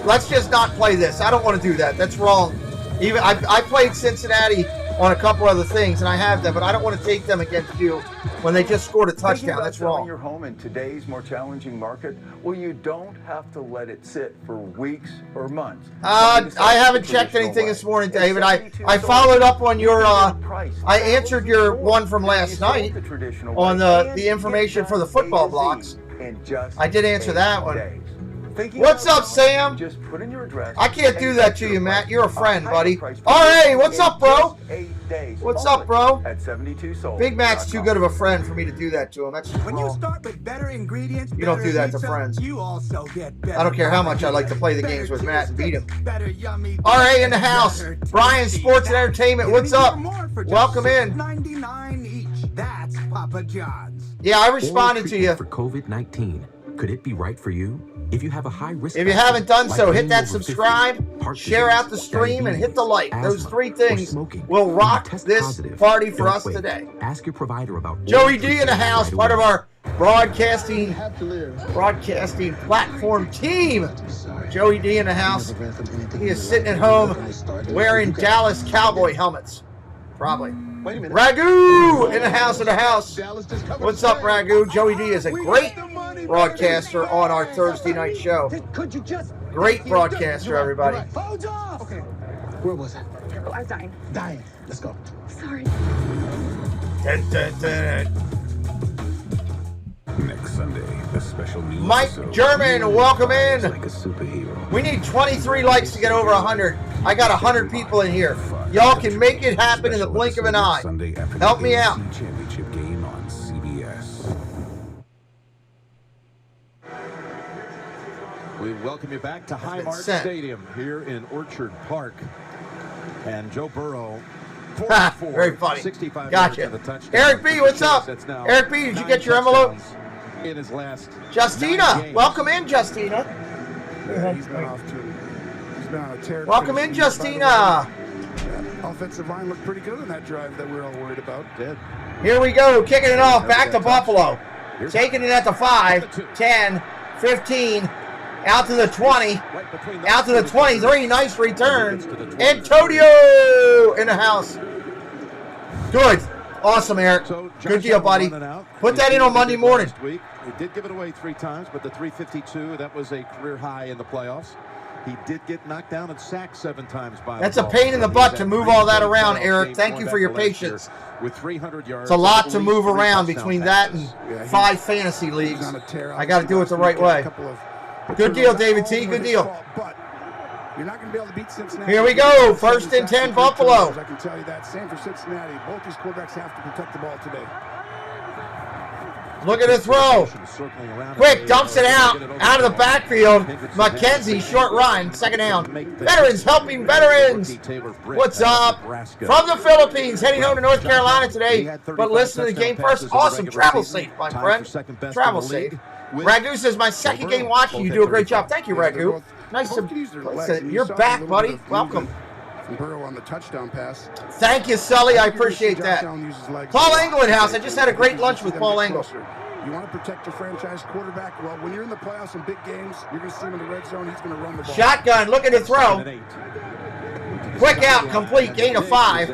Let's just not play this. I don't want to do that. That's wrong. Even I played Cincinnati on a couple other things, and I have them, but I don't want to take them against you when they just scored a touchdown. That's wrong. Your home in today's more challenging market, well, you don't have to let it sit for weeks or months. I haven't checked anything this morning, David. I followed up on your. I answered your one from last night on the information for the football blocks. I did answer that one. What's up, Sam? Just put in your address. I can't do that to you, Matt. You're a friend, buddy. R.A., what's up, bro? What's up, bro? At 72 sold. Big Matt's too good of a friend for me to do that to him. That's when you start with better ingredients. You don't do that to friends. You also get better. I don't care how much I like to play the games with Matt and beat him. R.A. in the house. Brian Sports and Entertainment. What's up? Welcome in. $9.99 each. That's Papa John's. Yeah, I responded to you. For COVID-19, could it be right for you? If you have a high risk. If you haven't done so, hit that subscribe, share out the stream, and hit the like. Those 3 things will rock this party for us today. Ask your provider about Joey D in the house, part of our broadcasting platform team. Joey D in the house. He is sitting at home wearing Dallas Cowboy helmets. Probably. Ragu in the house of the house. What's up, Ragu? Joey D is a great broadcaster on our Thursday night show. Could you just Great broadcaster, everybody. Hold off! Okay, where was I? Oh, I'm dying. Dying. Let's go. Sorry. Next Sunday, a special news Mike episode. German, welcome in. Like a superhero. We need 23 likes to get over 100. I got 100 people in here. Y'all can make it happen in the blink of an eye. Sunday after Help the me out. AFC Championship game on CBS. We welcome you back to Highmark sent. Stadium here in Orchard Park. And Joe Burrow, 4 Very funny. 65 Gotcha. yards of the touchdown. Eric B, what's up? Eric B, did you get your envelope? In his last Justina, welcome in, Justina. Yeah, he's been on a tear. Welcome in, Justina. Offensive line looked pretty good on that drive that we're all worried about. Did. Here we go, kicking it off, back to Buffalo. Taking it at the 5, 10, 15, out to the 20, out to the 23, nice return. Antonio in the house. Good, awesome, Eric. Good deal, buddy. Put that in on Monday morning. He did give it away 3 times, but the 352, that was a career high in the playoffs. He did get knocked down and sacked 7 times by That's a pain in the butt to move all that around, Eric. Thank you for your patience. With 300 yards. It's a lot to move around between that and 5 fantasy leagues. I got to do it the right way. Good deal, David T. Good deal. You're not going to be able to beat Cincinnati. Here we go. 1st and 10, Buffalo. I can tell you that. Same for Cincinnati. Both these quarterbacks have to protect the ball today. Look at the throw. Quick, dumps it out of the backfield. McKenzie, short run, 2nd down. Veterans helping veterans. What's up? From the Philippines, heading home to North Carolina today, but listen to the game first. Awesome. Travel safe, my friend. Travel safe. Ragu says, my 2nd game watching. You do a great job. Thank you, Ragu. Nice to listen. You're back, buddy. Welcome. Burrow on the touchdown pass. Thank you, Sully. I appreciate that. Paul England house. I just had a great lunch with Paul England. You want to protect your franchise quarterback? Well, when you're in the playoffs and big games, you're going to see him in the red zone. He's going to run the ball. Shotgun. Look at the throw. Quick out, complete, gain of 5.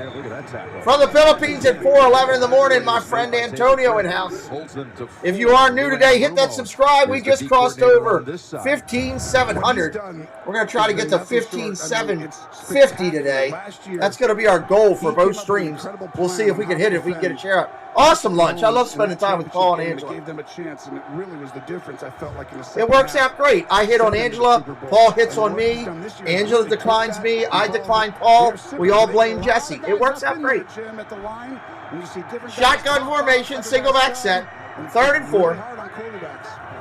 From the Philippines at 4:11 in the morning, my friend Antonio in house. If you are new today, hit that subscribe. We just crossed over 15,700. We're going to try to get to 15,750 today. That's going to be our goal for both streams. We'll see if we can hit it, if we can get a share out. Awesome lunch. I love spending time with Paul and Angela. Gave them a chance, and it really was the difference. I felt like in the it works out great. I hit on Angela. Paul hits on me. Angela declines me. I decline Paul. We all blame Jesse. It works out great. Shotgun formation, single back set. 3rd and 4.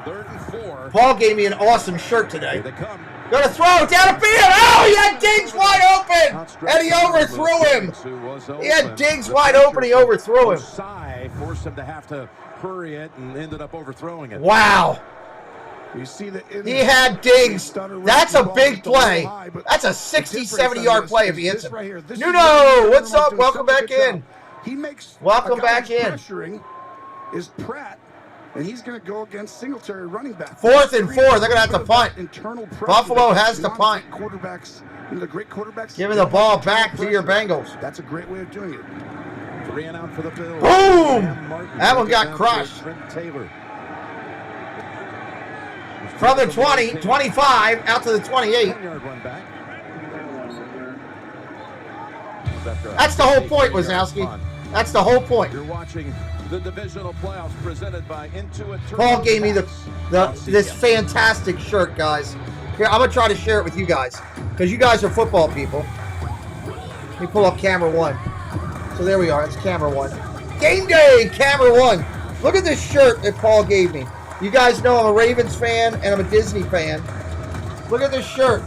3rd and 4. Paul gave me an awesome shirt today. Gonna throw it down the field. Oh, he had Diggs wide open, and he overthrew him. He had Diggs wide open. He overthrew him. Forced him to have to hurry it and ended up overthrowing it. Wow. You see that he had Diggs. That's a big play. That's a 60, 70-yard play if he hits him. Nuno, what's up? Welcome back in. Welcome back in. Is Pratt, and he's going to go against Singletary running back. 4th and 4. They're going to have to punt. Buffalo has to punt. Quarterbacks, the great quarterbacks. Giving the ball back to your Bengals. That's a great way of doing it. 3 and out for the Bills. Boom! That one got crushed. From the 20, 25, out to the 28. That's the whole point, Wazowski. That's the whole point. You're watching the divisional playoffs presented by Intuit. Paul gave me this fantastic shirt, guys. Here, I'm going to try to share it with you guys, because you guys are football people. Let me pull up camera 1. So there we are. It's camera 1. Game day, camera 1. Look at this shirt that Paul gave me. You guys know I'm a Ravens fan and I'm a Disney fan. Look at this shirt.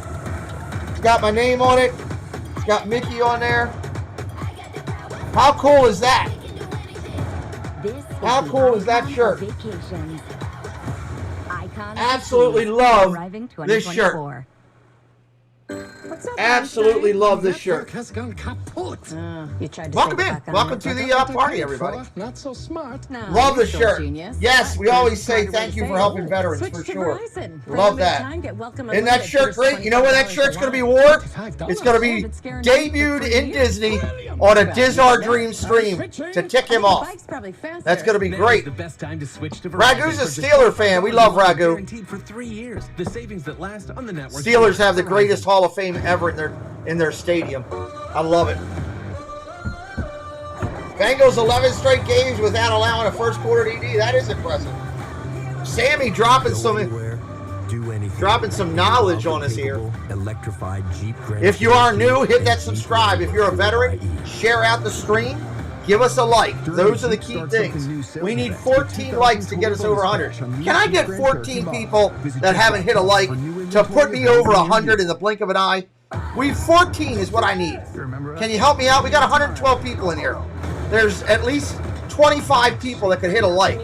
It's got my name on it. It's got Mickey on there. How cool is that? How cool is that shirt? Absolutely love this shirt. Absolutely love this shirt. Welcome in. Welcome to the party, everybody. Not so smart. Love the shirt. Yes, we always say thank you for helping veterans, for sure. Love that. Isn't that shirt great? You know where that shirt's going to be worn? It's going to be debuted in Disney on a Dizdar Dream stream to tick him off. That's going to be great. Ragu's a Steeler fan. We love Ragu. Steelers have the greatest Hall of Fame ever in their stadium. I love it. Bengals 11 straight games without allowing a first quarter DD. That is impressive. Sammy dropping some knowledge on us here. If you are new, hit that subscribe. If you're a veteran, share out the stream. Give us a like. Those are the key things. We need 14 likes to get us over 100. Can I get 14 people that haven't hit a like to put me over 100 in the blink of an eye? 14 is what I need. Can you help me out? We got 112 people in here. There's at least 25 people that could hit a like.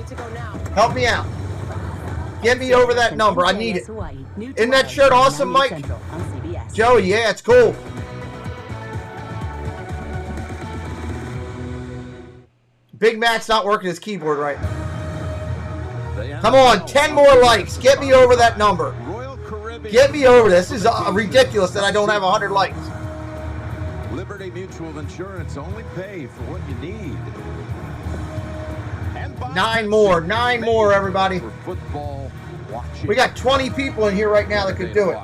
Help me out. Get me over that number. I need it. Isn't that shirt awesome, Mike? Joey, yeah, it's cool. Big Matt's not working his keyboard right. Come on, 10 more likes. Get me over that number. Get me over this. This is ridiculous that I don't have 100 likes. Liberty Mutual Insurance, only pay for what you need. Nine more, everybody. Football watching. We got 20 people in here right now that could do it.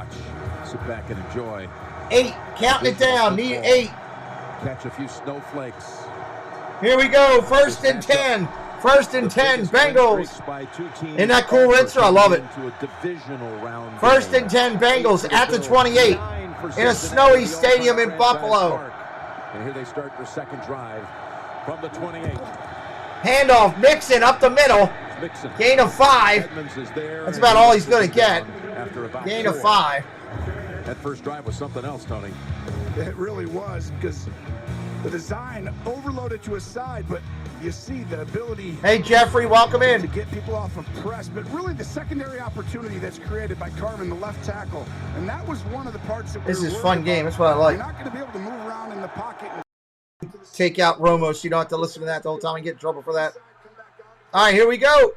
Sit back and enjoy. 8, counting it down. Need 8. Catch a few snowflakes. Here we go. First and 10. First and 10. Bengals. Isn't that cool, Ritzer? I love it. First and 10. Bengals at the 28 in a snowy stadium in Buffalo. And here they start their second drive from the 28. Handoff, Mixon up the middle. Gain of 5. That's about all he's going to get. Gain of 5. That first drive was something else, Tony. It really was, because the design overloaded to his side, but you see the ability. Hey, Jeffrey, welcome in. To get people off of press, but really the secondary opportunity that's created by Carvin, the left tackle, and that was one of the parts that this is a fun game. That's what I like. You're not going to be able to move around in the pocket. Take out Romo so you don't have to listen to that the whole time and get in trouble for that. All right, here we go.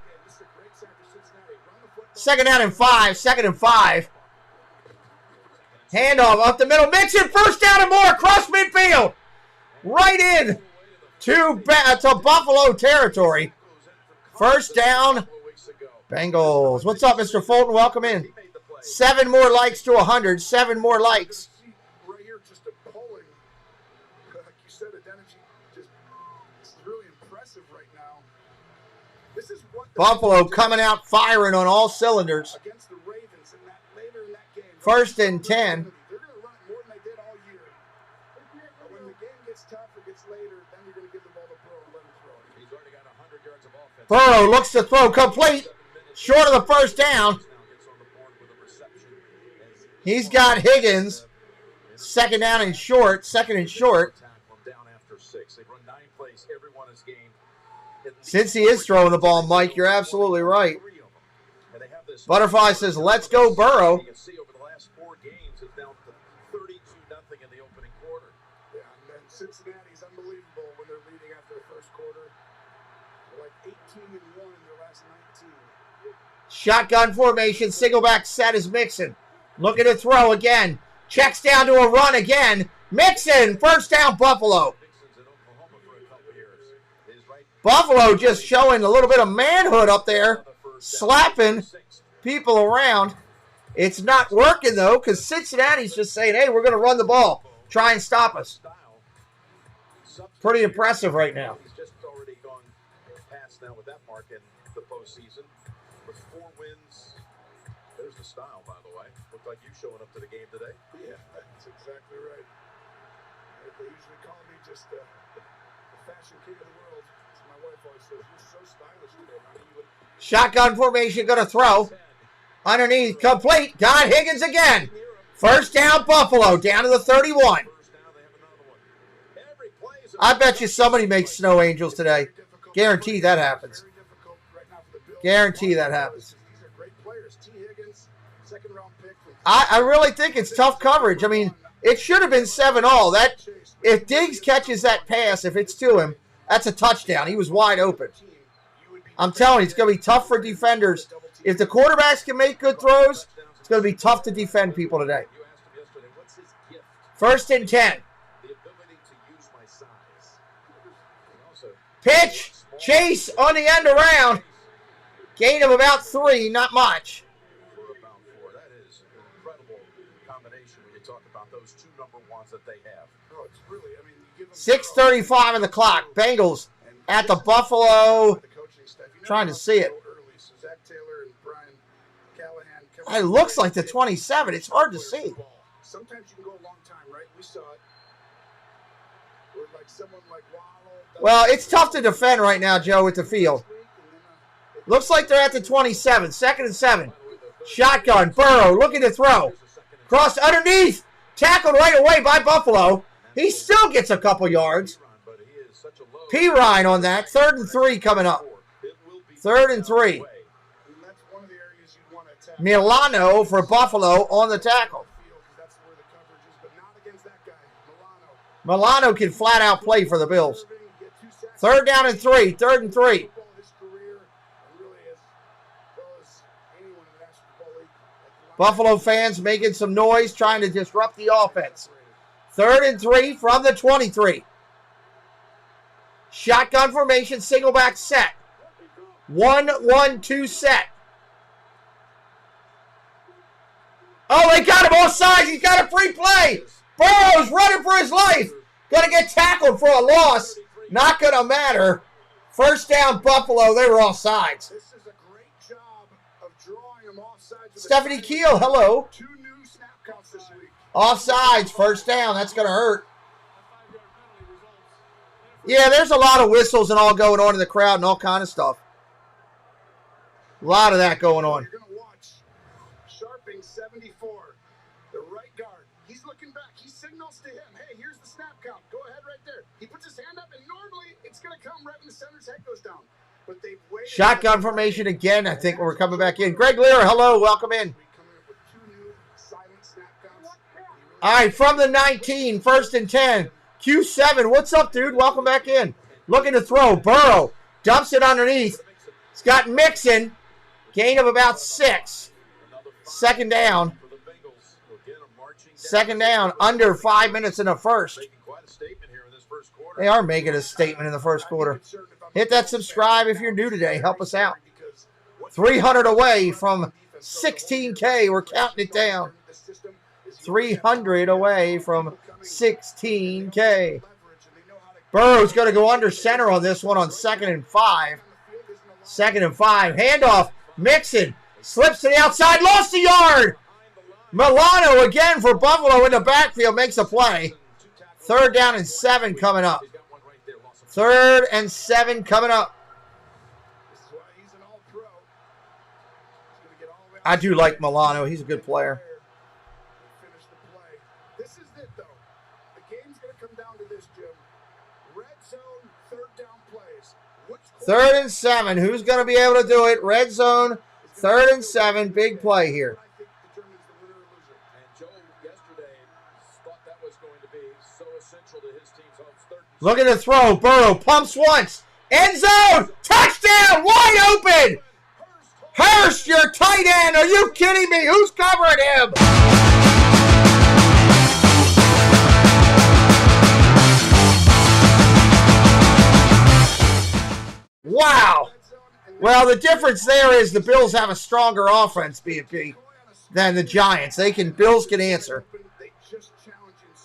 Second down and 5. Second and 5. Handoff up the middle. Mixon, first down and more. Across midfield. Right in to Buffalo territory. First down. Bengals. What's up, Mr. Fulton? Welcome in. 7 more likes to 100. 7 more likes. Buffalo coming out firing on all cylinders. First and 10. Burrow looks to throw complete. Short of the first down. He's got Higgins. Second down and short. Second and short. Since he is throwing the ball, Mike, you're absolutely right. Butterfly says, let's go Burrow. You can see over the last 4 games, it's down to 32-0 in the opening quarter. Yeah, and then Cincinnati's unbelievable when they're leading after the first quarter. They're like 18-1 in their last 19. Shotgun formation, single back set is Mixon. Looking to throw again. Checks down to a run again. Mixon, first down Buffalo. Buffalo just showing a little bit of manhood up there, slapping people around. It's not working, though, because Cincinnati's just saying, hey, we're going to run the ball. Try and stop us. Pretty impressive right now. He's just already gone past now with that mark in the postseason. With 4 wins, there's the style, by the way. Looked like you showing up to the game today. Yeah, that's exactly right. They usually call me just the fashion king of the world. My wife always says, you're so stylish today, honey. Shotgun formation, going to throw. Underneath, complete. Got Higgins again. First down, Buffalo, down to the 31. I bet you somebody makes snow angels today. Guarantee that happens. Guarantee that happens. I really think it's tough coverage. I mean, it should have been 7-all. That if Diggs catches that pass, if it's to him, that's a touchdown. He was wide open. I'm telling you, it's going to be tough for defenders. If the quarterbacks can make good throws, it's going to be tough to defend people today. First and 10. Pitch. Chase on the end around. Gain of about 3, not much. For about 4. That is an incredible combination when you talk about those 2 number 1s that they have. Oh, it's really, I mean, you give them 6:35 on the clock. Bengals at the Buffalo. Trying to see it. Zach Taylor and Brian Callahan. It looks like the 27. It's hard to see. Sometimes you can go a long time, right? We saw it. Or like someone like Waddle. Well, it's tough to defend right now, Joe, with the field. Looks like they're at the 27. 2nd and 7. Shotgun. Burrow looking to throw. Cross underneath. Tackled right away by Buffalo. He still gets a couple yards. Pirine on that. 3rd and 3 coming up. 3rd and 3. Milano for Buffalo on the tackle. Milano can flat out play for the Bills. 3rd down and 3. 3rd and 3. Buffalo fans making some noise, trying to disrupt the offense. 3rd and 3 from the 23. Shotgun formation, single back set. 1-1-2 set. Oh, they got him all sides. He's got a free play. Burrow's running for his life. Going to get tackled for a loss. Not going to matter. 1st down, Buffalo. They were all sides. This is a great job of drawing them off sides. Stephanie Keel, hello. 2 new snap counts this week. Offsides, 1st down. That's going to hurt. Yeah, there's a lot of whistles and all going on in the crowd and all kind of stuff. A lot of that going on. You're going to watch Sharping 74, the right guard. He's looking back. He signals to him, hey, here's the snap count. Go ahead right there. He puts his hand up, and normally it's going to come right when the center's head goes down. But they've waited. Shotgun formation again. I think we're coming back in. Greg Lear, hello. Welcome in. All right, from the 19, 1st and 10. Q7, what's up, dude? Welcome back in. Looking to throw. Burrow dumps it underneath. It's got Mixon. Gain of about 6. 2nd down. 2nd down. Under 5 minutes in the 1st. They are making a statement in the 1st quarter. Hit that subscribe if you're new today. Help us out. 300 away from 16K. We're counting it down. 300 away from 16K. Burrow's going to go under center on this one on 2nd and 5. 2nd and 5. Handoff. Mixon slips to the outside. Lost a yard. Milano again for Buffalo in the backfield. Makes a play. 3rd down and 7 coming up. 3rd and 7 coming up. I do like Milano. He's a good player. This is it, though. The game's going to come down to this, Jim. Red zone, 3rd down plays. 3rd and 7. Who's going to be able to do it? Red zone, 3rd and 7. Big play here. And Joe yesterday thought that was going to be so essential to his team's home. 3rd and 7. Looking to throw. Burrow pumps once. End zone. Touchdown. Wide open. Hurst, your tight end. Are you kidding me? Who's covering him? Wow. Well, the difference there is the Bills have a stronger offense, BFP, than the Giants. Bills can answer.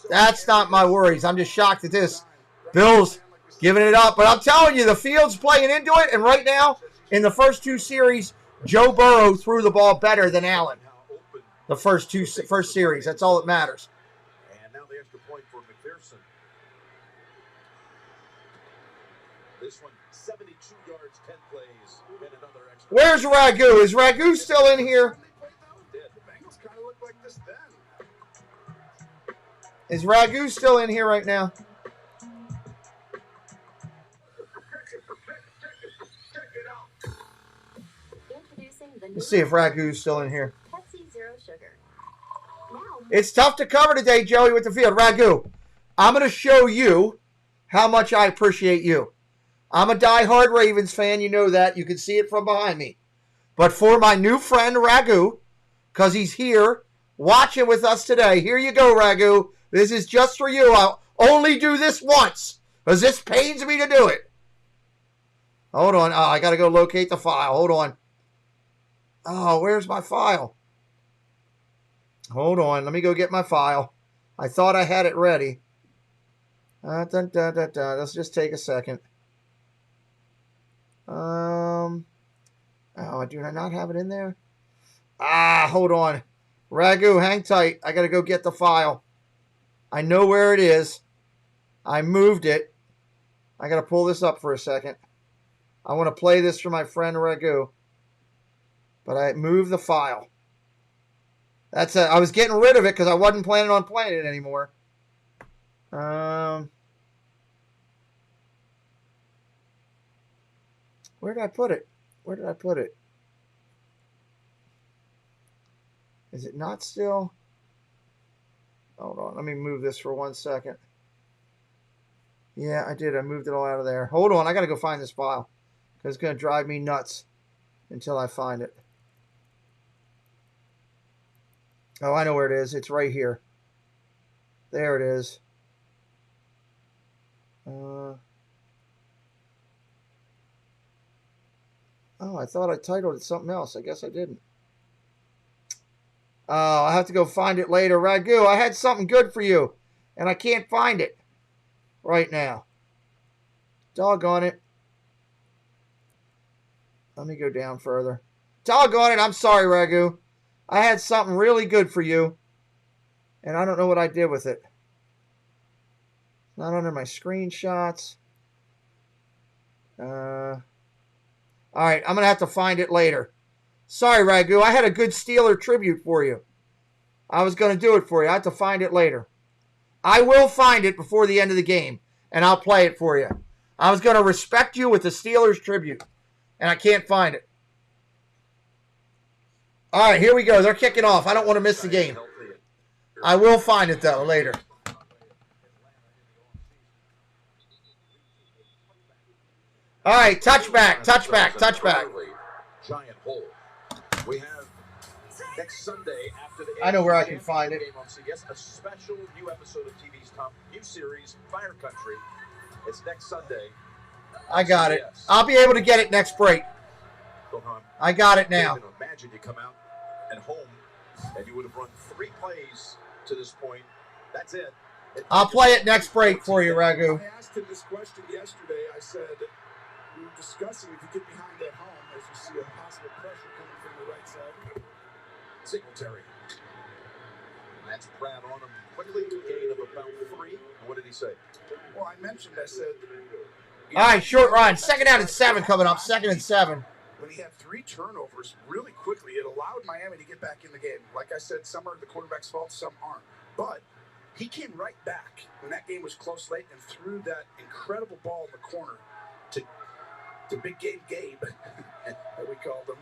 That's not my worries. I'm just shocked at this. Bills giving it up. But I'm telling you, the field's playing into it. And right now, in the first 2 series, Joe Burrow threw the ball better than Allen. The first series. That's all that matters. And now the extra point for McPherson. This one, 72 yards, 10 plays, and another extra. Where's Ragu? Is Ragu still in here? Is Ragu still in here right now? Let's see if Ragu's still in here. It's tough to cover today, Joey, with the field. Ragu, I'm going to show you how much I appreciate you. I'm a diehard Ravens fan. You know that. You can see it from behind me. But for my new friend, Ragu, because he's here watching with us today, here you go, Ragu. This is just for you. I'll only do this once, because this pains me to do it. Hold on. Oh, I got to go locate the file. Hold on. Oh, where's my file? Hold on. Let me go get my file. I thought I had it ready. Let's just take a second. Oh, do I not have it in there? Hold on. Ragu, hang tight. I got to go get the file. I know where it is. I moved it. I got to pull this up for a second. I want to play this for my friend Ragu. But I moved the file. That's it. I was getting rid of it because I wasn't planning on playing it anymore. Where did I put it? Where did I put it? Is it not still? Hold on. Let me move this for 1 second. Yeah, I did. I moved it all out of there. Hold on. I got to go find this file because it's going to drive me nuts until I find it. Oh, I know where it is. It's right here. There it is. Oh, I thought I titled it something else. I guess I didn't. Oh, I'll have to go find it later. Ragu, I had something good for you, and I can't find it right now. Doggone it. Let me go down further. Doggone it. I'm sorry, Ragu. I had something really good for you, and I don't know what I did with it. Not under my screenshots. All right, I'm going to have to find it later. Sorry, Ragu. I had a good Steeler tribute for you. I was going to do it for you. I have to find it later. I will find it before the end of the game, and I'll play it for you. I was going to respect you with the Steelers tribute, and I can't find it. All right, here we go. They're kicking off. I don't want to miss the game. I will find it, though, later. All right, touchback. Giant hole. We have next Sunday after the I know where I can find it. Game on CBS, a special new episode of TV's top new series, Fire Country. It's next Sunday. I got it. I'll be able to get it next break. I got it now. Imagine you come out at home and you would have run 3 plays to this point. That's it. I'll play it next break for you, Ragu. I asked him this question yesterday. I said, we were discussing if you get behind at home as you see a possible pressure coming from the right side. Singletary. That's Pratt on him quickly. Gain of about 3. What did he say? Well, I mentioned, I said. All right, short run. 2nd down and 7 coming up. 2nd and 7. When he had 3 turnovers really quickly, it allowed Miami to get back in the game. Like I said, some are the quarterback's fault, some aren't. But he came right back when that game was close late and threw that incredible ball in the corner to Big Game Gabe, that we called him.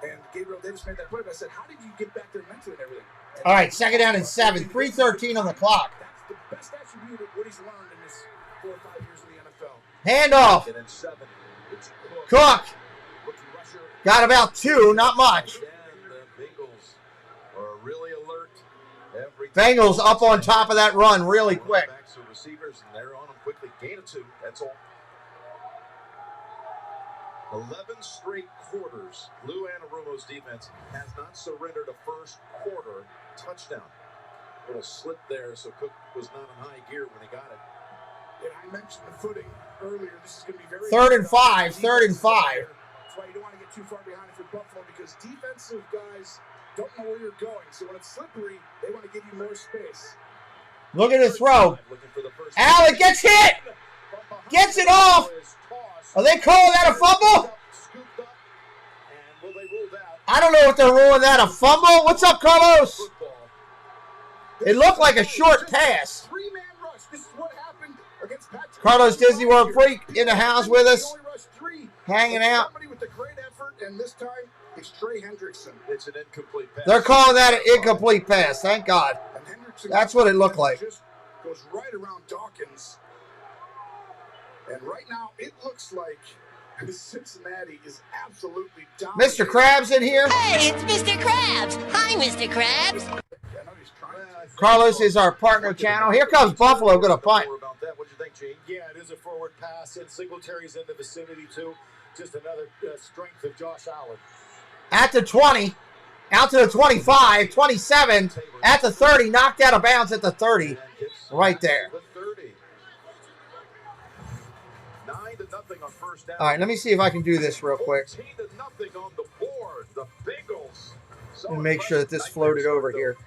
And Gabriel Davis made that play. But I said, how did you get back there mentally and everything? And all right, 2nd down and 7. 3:13 on the clock. That's the best attribute of what he's learned in his 4 or 5 years in the NFL. Handoff. And then 7. It's Cook. Got about 2, not much. And the Bengals are really alert. Bengals up on top of that run really quick. Backs or receivers, and they're on them quickly. Gain of 2. That's all. 11 straight quarters. Lou Anarumo's defense has not surrendered a first quarter touchdown. Little slip there, so Cook was not in high gear when he got it. And I mentioned the footing earlier. This is going to be very 3rd and 5. 3rd and 5. That's why you don't want to get too far behind it for Buffalo, because defensive guys don't know where you're going. So when it's slippery, they want to give you more space. Look at his throw. Allen gets hit. Gets it off. Are they calling that a fumble? I don't know if they're ruling that a fumble. What's up, Carlos? It looked like a short pass. 3-man rush. This is what happened against Patrick. Carlos Disney World Freak in the house with us. Hanging out. Somebody with a great effort, and this time it's Trey Hendrickson. It's an incomplete pass. They're calling that an incomplete pass. Thank God. That's what it looked like. Just goes right around Dawkins. And right now, it looks like Cincinnati is absolutely dominating. Mr. Krabs in here. Hey, it's Mr. Krabs. Hi, Mr. Krabs. Carlos is our partner channel. Here comes Buffalo going to punt. Gene. Yeah, it is a forward pass, and Singletary's in the vicinity, too. Just another strength of Josh Allen. At the 20. Out to the 25. 27. At the 30. Knocked out of bounds at the 30. Right there. The 30. 9-0 on first down. All right, let me see if I can do this real quick. 14-0 on the board. The Bengals. And make sure that this floated over here.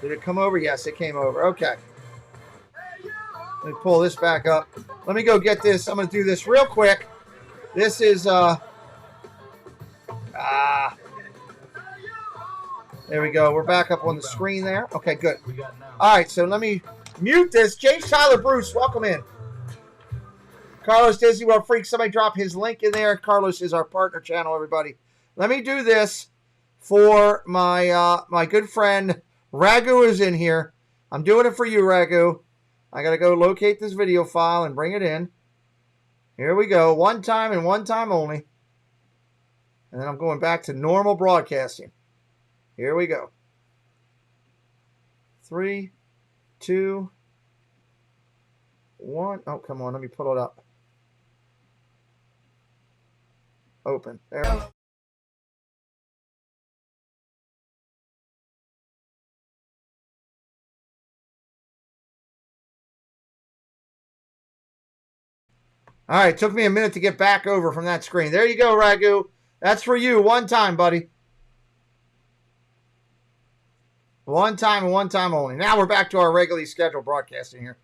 Did it come over? Yes, it came over. Okay. Let me pull this back up. Let me go get this. I'm going to do this real quick. This is, there we go. We're back up on the screen there. Okay, good. All right, so let me mute this. James Tyler Bruce, welcome in. Carlos Disney World Freak. Somebody drop his link in there. Carlos is our partner channel, everybody. Let me do this for my my good friend Ragu is in here. I'm doing it for you, Ragu. I got to go locate this video file and bring it in. Here we go. One time and one time only. And then I'm going back to normal broadcasting. Here we go. 3, 2, 1. Oh, come on. Let me pull it up. Open. There. All right, took me a minute to get back over from that screen. There you go, Ragu. That's for you. One time, buddy. One time and one time only. Now we're back to our regularly scheduled broadcasting here.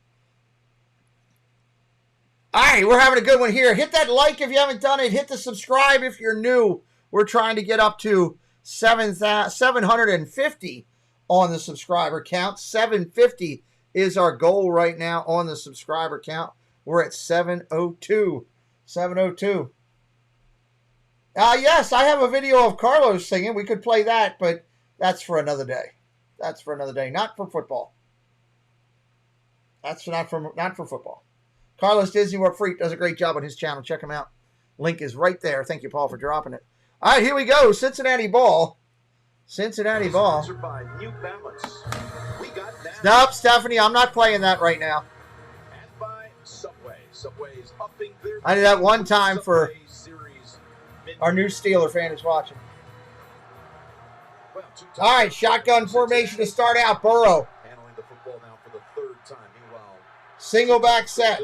All right, we're having a good one here. Hit that like if you haven't done it. Hit the subscribe if you're new. We're trying to get up to 750 on the subscriber count. 750 is our goal right now on the subscriber count. We're at 702. 702. Yes, I have a video of Carlos singing. We could play that, but that's for another day. That's for another day. Not for football. That's not for football. Carlos Disney World Freak does a great job on his channel. Check him out. Link is right there. Thank you, Paul, for dropping it. All right, here we go. Cincinnati ball. Cincinnati ball. Nope, Stephanie, I'm not playing that right now. I did that one time for our new Steeler fan who's watching. All right, shotgun formation to start out. Burrow. Handling the football now for the third time. Meanwhile, single back set.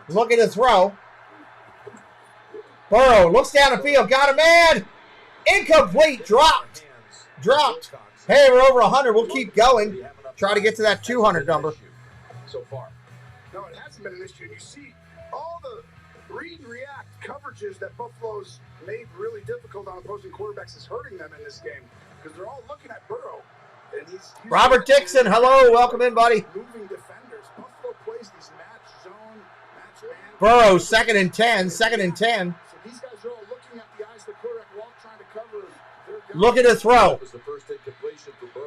Look at the throw. Burrow looks down the field. Got a man. Incomplete. Dropped. Dropped. Hey, we're over 100. We'll keep going. Try to get to that 200 number. So far. No, it hasn't been an issue. You see all the read and react coverages that Buffalo's made really difficult on opposing quarterbacks is hurting them in this game because they're all looking at Burrow. And he's Robert Dixon, hello. Welcome in, buddy. Moving defenders. Buffalo plays these match zone, match man. Burrow, 2nd and 10. 2nd and 10. So these guys are all looking at the eyes of the quarterback while trying to cover. Look at the throw.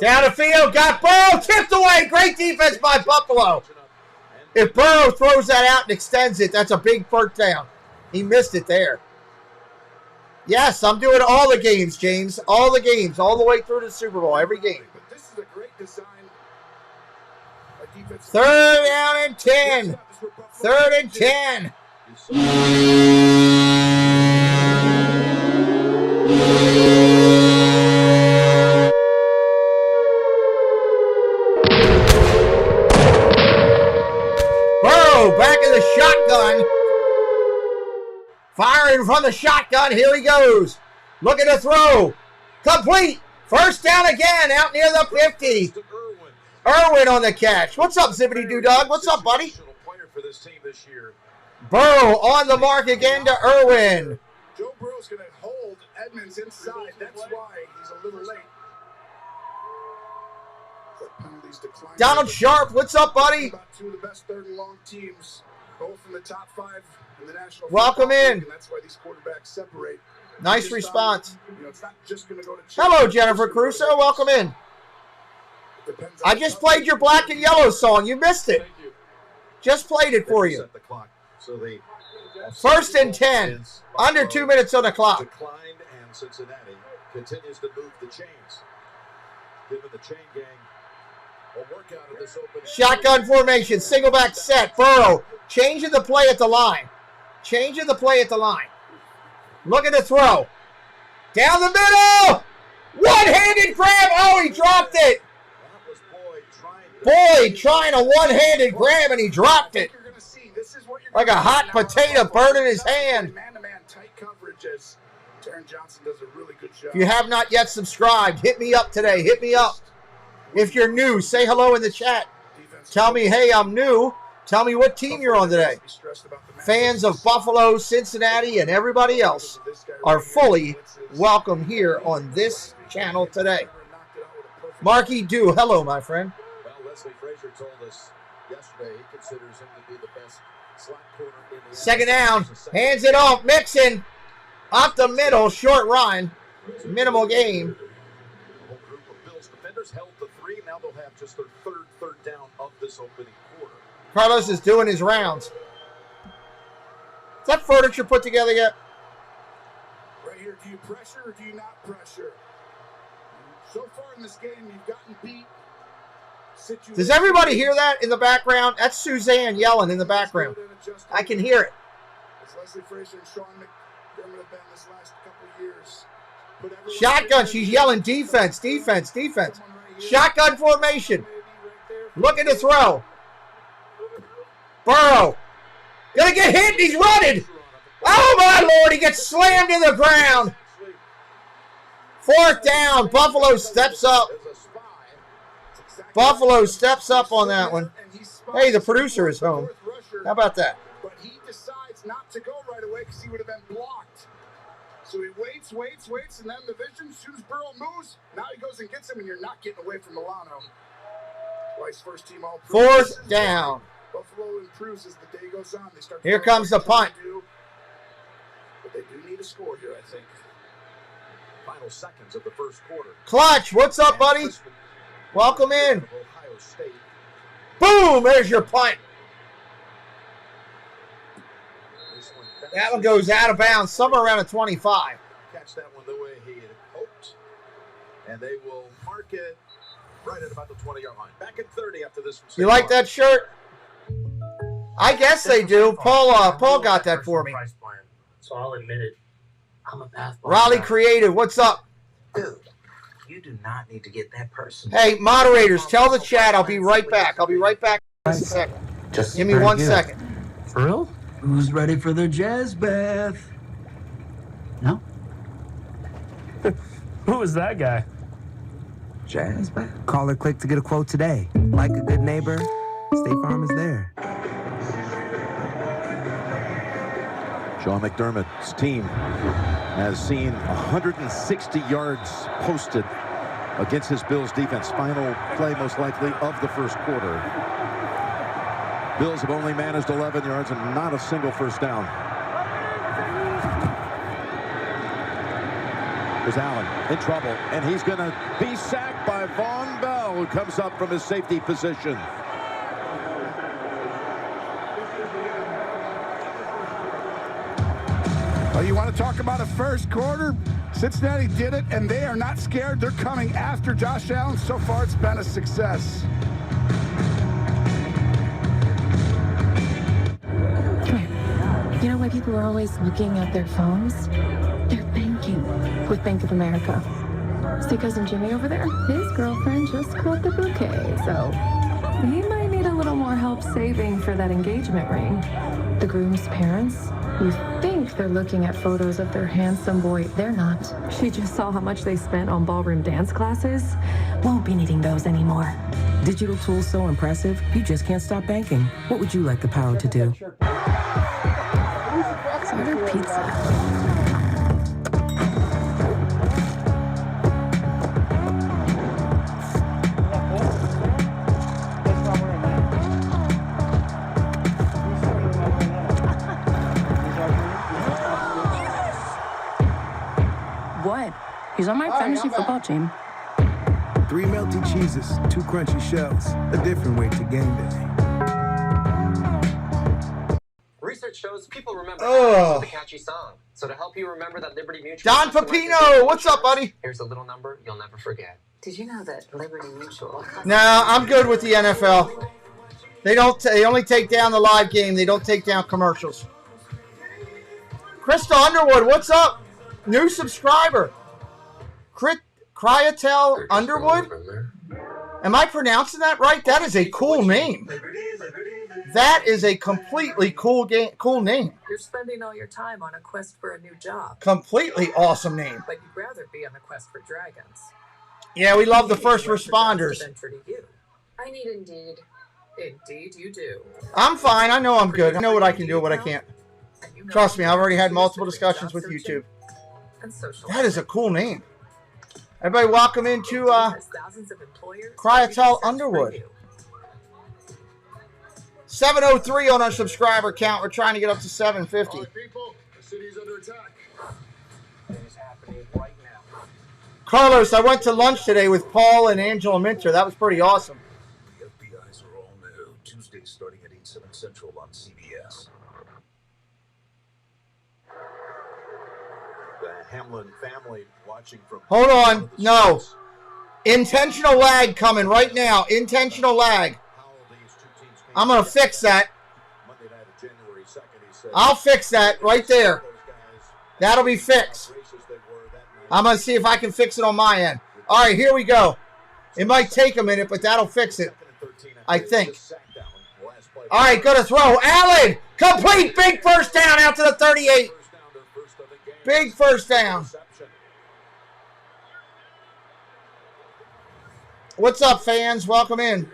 Down the field. Got Burrow. Tipped away. Great defense by Buffalo. If Burrow throws that out and extends it, that's a big first down. He missed it there. Yes, I'm doing all the games, James. All the games, all the way through the Super Bowl, every game. But this is a great design. 3rd down and 10. 3rd and 10. Back in the shotgun. Firing from the shotgun. Here he goes. Look at the throw. Complete. First down again. Out near the 50. Irwin on the catch. What's up, Zippity Doo Dog? What's up, buddy? Burrow on the mark again to Irwin. Joe Burrow's going to hold Edmonds inside. That's why he's a little late. Donald Sharp, what's up, buddy? About two of the best 3rd and long teams, both in the top 5 in the National Welcome in. League, and that's why these quarterbacks separate. Nice response. It's not just going to go to hello, Jennifer Crusoe. Welcome in. I just played your black and yellow song. You missed it. Just played it for you. 1st and 10. Under 2 minutes on the clock. Declined, and Cincinnati continues to move the chains. Given the chain gang Shotgun formation, single back set. Burrow changing the play at the line. Changing the play at the line. Look at the throw. Down the middle. One-handed grab. Oh, he dropped it. Boyd trying a one-handed grab, and he dropped it. Like a hot potato burning his hand. Man-to-man tight coverage as Taron Johnson does a really good job. If you have not yet subscribed, hit me up today. Hit me up. If you're new, say hello in the chat. Tell me, hey, I'm new. Tell me what team you're on today. Fans of Buffalo, Cincinnati, and everybody else are fully welcome here on this channel today. Marky Do, hello, my friend. Well, Leslie Frazier told us yesterday he considers him to be the best slot corner in the Second down, hands it off, Mixon. Up the middle, short run. Minimal game. whole group of Bills defenders held the 3. Now they'll have just their third down of this opening quarter. Carlos is doing his rounds. Is that furniture put together yet? Right here, do you pressure or do you not pressure? So far in this game, you've gotten beat. Does everybody hear that in the background? That's Suzanne yelling in the background. I can hear it. As Leslie Frazier and Sean McDermott have been this last couple of years. Shotgun, she's yelling defense, defense, defense. Shotgun formation. Looking to throw. Burrow. Gonna get hit, and he's running. Oh my Lord, he gets slammed to the ground. Fourth down, Buffalo steps up. Buffalo steps up on that one. Hey, the producer is home. How about that? But he decides not to go right away because he would have been blocked. So he waits, and then the vision, as soon as Burrow moves, now he goes and gets him, and you're not getting away from Milano. Twice first team all. Fourth down. Buffalo improves as the day goes on. They start. Here comes the punt. But they do need a score here, I think. Final seconds of the first quarter. Clutch, what's up, buddy? Welcome in. Ohio State. Boom, there's your punt. That one goes out of bounds, somewhere around a 25. Catch that one the way he had hoped. And they will mark it right at about the 20-yard line. Back at 30 after this. You like that shirt? I guess they do. Paul got that for me. So I'll admit it. I'm a basketball Raleigh guy. Creative, what's up? Dude, you do not need to get that person. Hey, moderators, tell the chat I'll be right back. I'll be right back in just a second. Just Give me 1 second. For real? Who's ready for their jazz bath? No? Who is that guy? Jazz bath? Call or click to get a quote today. Like a good neighbor, State Farm is there. Sean McDermott's team has seen 160 yards posted against his Bills defense. Final play, most likely, of the first quarter. Bills have only managed 11 yards and not a single first down. There's Allen in trouble, and he's going to be sacked by Von Bell, who comes up from his safety position. Well, you want to talk about a first quarter? Cincinnati did it, and they are not scared. They're coming after Josh Allen. So far, it's been a success. You know why people are always looking at their phones? They're banking with Bank of America. See cousin Jimmy over there? His girlfriend just caught the bouquet, so he might need a little more help saving for that engagement ring. The groom's parents, you think they're looking at photos of their handsome boy. They're not. She just saw how much they spent on ballroom dance classes. Won't be needing those anymore. Digital tools so impressive, you just can't stop banking. What would you like the power to do? Order pizza. What? He's on my fantasy football team. 3 melty cheeses, 2 crunchy shells. A different way to game day. Research shows people remember the catchy song. So to help you remember that Liberty Mutual... Don Pepino, what's up, buddy? Here's a little number you'll never forget. Did you know that Liberty Mutual? No, I'm good with the NFL. They only take down the live game. They don't take down commercials. Crystal Underwood, what's up? New subscriber. Cryatel Underwood? Am I pronouncing that right? That is a cool name. That is a completely cool name. You're spending all your time on a quest for a new job. Completely awesome name. But you'd rather be on the quest for dragons. Yeah, we love the first responders. I need Indeed. Indeed you do. I'm fine. I know I'm good. I know what I can do and what I can't. Trust me, I've already had multiple discussions with YouTube. That is a cool name. Everybody welcome into Cryatel Underwood. 703 on our subscriber count. We're trying to get up to 750. People, the city's under attack. It's happening right now. Carlos, I went to lunch today with Paul and Angela Minter. That was pretty awesome. The FBI's are all new. Tuesday starting at 8/7 Central on CBS. The Hamlin family watching from... Hold on. No. Intentional lag coming right now. Intentional lag. I'm going to fix that. I'll fix that right there. That'll be fixed. I'm going to see if I can fix it on my end. All right, here we go. It might take a minute, but that'll fix it, I think. All right, good to throw. Allen, complete, big first down out to the 38. Big first down. What's up, fans? Welcome in.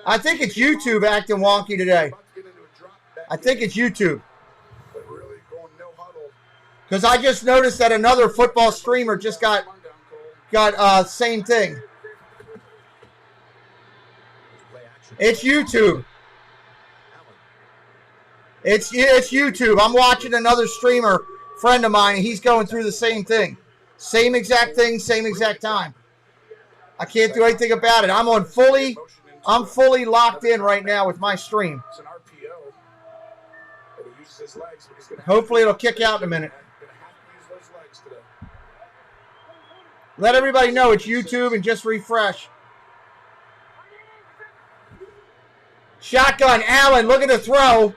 I think it's YouTube acting wonky today. I think it's YouTube. Because I just noticed that another football streamer just got same thing. It's YouTube. It's YouTube. I'm watching another streamer, friend of mine, and he's going through the same thing. Same exact thing, same exact time. I can't do anything about it. I'm fully locked in right now with my stream. Hopefully it'll kick out in a minute. Let everybody know it's YouTube and just refresh. Shotgun, Allen, look at the throw.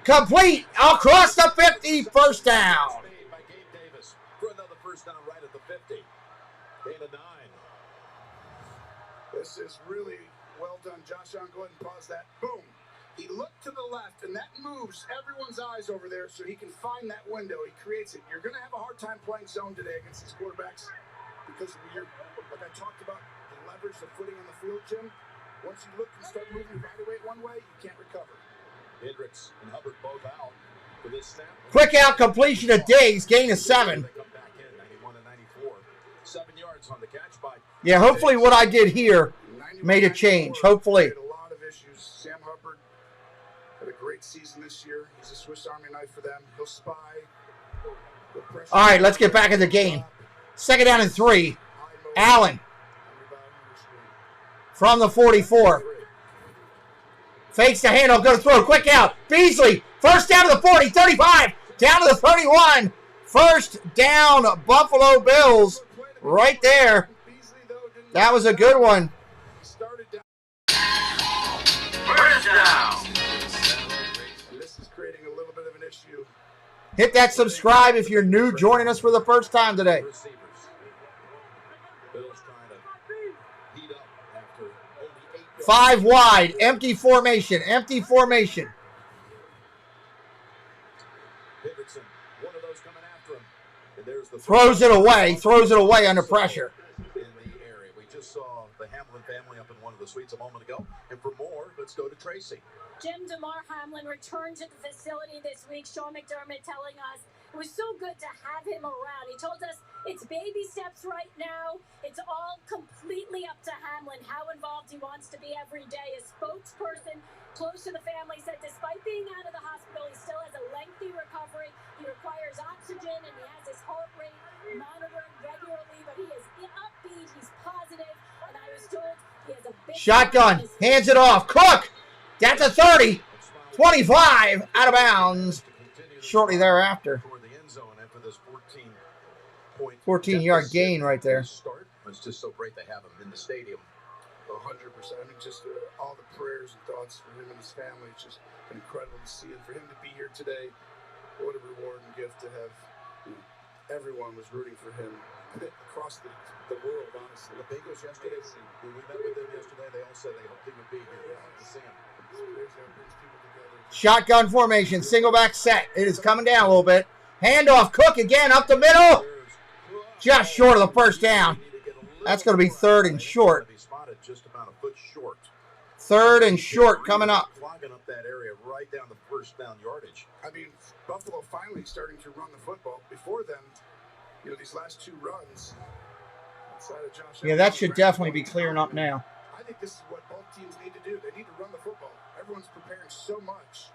Complete, across the 50, first down. This is really well done, Josh. Go ahead and pause that. Boom. He looked to the left, and that moves everyone's eyes over there so he can find that window. He creates it. You're going to have a hard time playing zone today against these quarterbacks because of like I talked about, the leverage, the footing on the field, Jim. Once you look and start moving your body weight one way, you can't recover. Hendricks and Hubbard both out for this snap. Quick out completion of Diggs, gain of 7. They come back in, 91 to 94. 7 yards on the catch by... Yeah, hopefully what I did here made a change. Hopefully. A lot of issues. Sam Hubbard had a great season this year. He's a Swiss Army knife for them. He'll spy. All right, let's get back in the game. 2nd down and 3. Allen from the 44. Fakes the handle, go to throw, quick out. Beasley, first down to the 40, 35, down to the 31. First down, Buffalo Bills, right there. That was a good one. First down. This is creating a little bit of an issue. Hit that subscribe if you're new, joining us for the first time today. 5 wide, empty formation, empty formation. Throws it away under pressure. In the area. We just saw the Hamlin family up in one of the suites a moment ago. And for more, let's go to Tracy. Jim DeMar Hamlin returned to the facility this week. Sean McDermott telling us it was so good to have him around. He told us it's baby steps right now. It's all completely up to Hamlin, how involved he wants to be every day. A spokesperson close to the family said despite being out of the hospital, he still has a lengthy recovery. He requires oxygen and he has his heart rate monitored regularly, but he is upbeat, he's positive, and I was told he has a big shotgun, hands it off. Cook! That's a 30. 25 out of bounds shortly thereafter. point. 14-yard gain right there. Start. It's just so great they have him in the stadium. 100%. I mean, just all the prayers and thoughts for him and his family. It's just incredible to see. And for him to be here today, what a reward and gift to have. Everyone was rooting for him across the world, honestly. The Bengals yesterday, when we met with them yesterday, they all said they hoped he would be here to see him. Shotgun formation, single back set. It is coming down a little bit. Handoff, Cook again, up the middle. Just short of the first down. That's going to be 3rd and short. Just about a foot short. 3rd and short coming up. Clogging up that area right down the first down yardage. I mean, Buffalo finally starting to run the football. Before then, these last 2 runs. Yeah, that should definitely be clearing up now. I think this is what both teams need to do. They need to run the football. Everyone's preparing so much.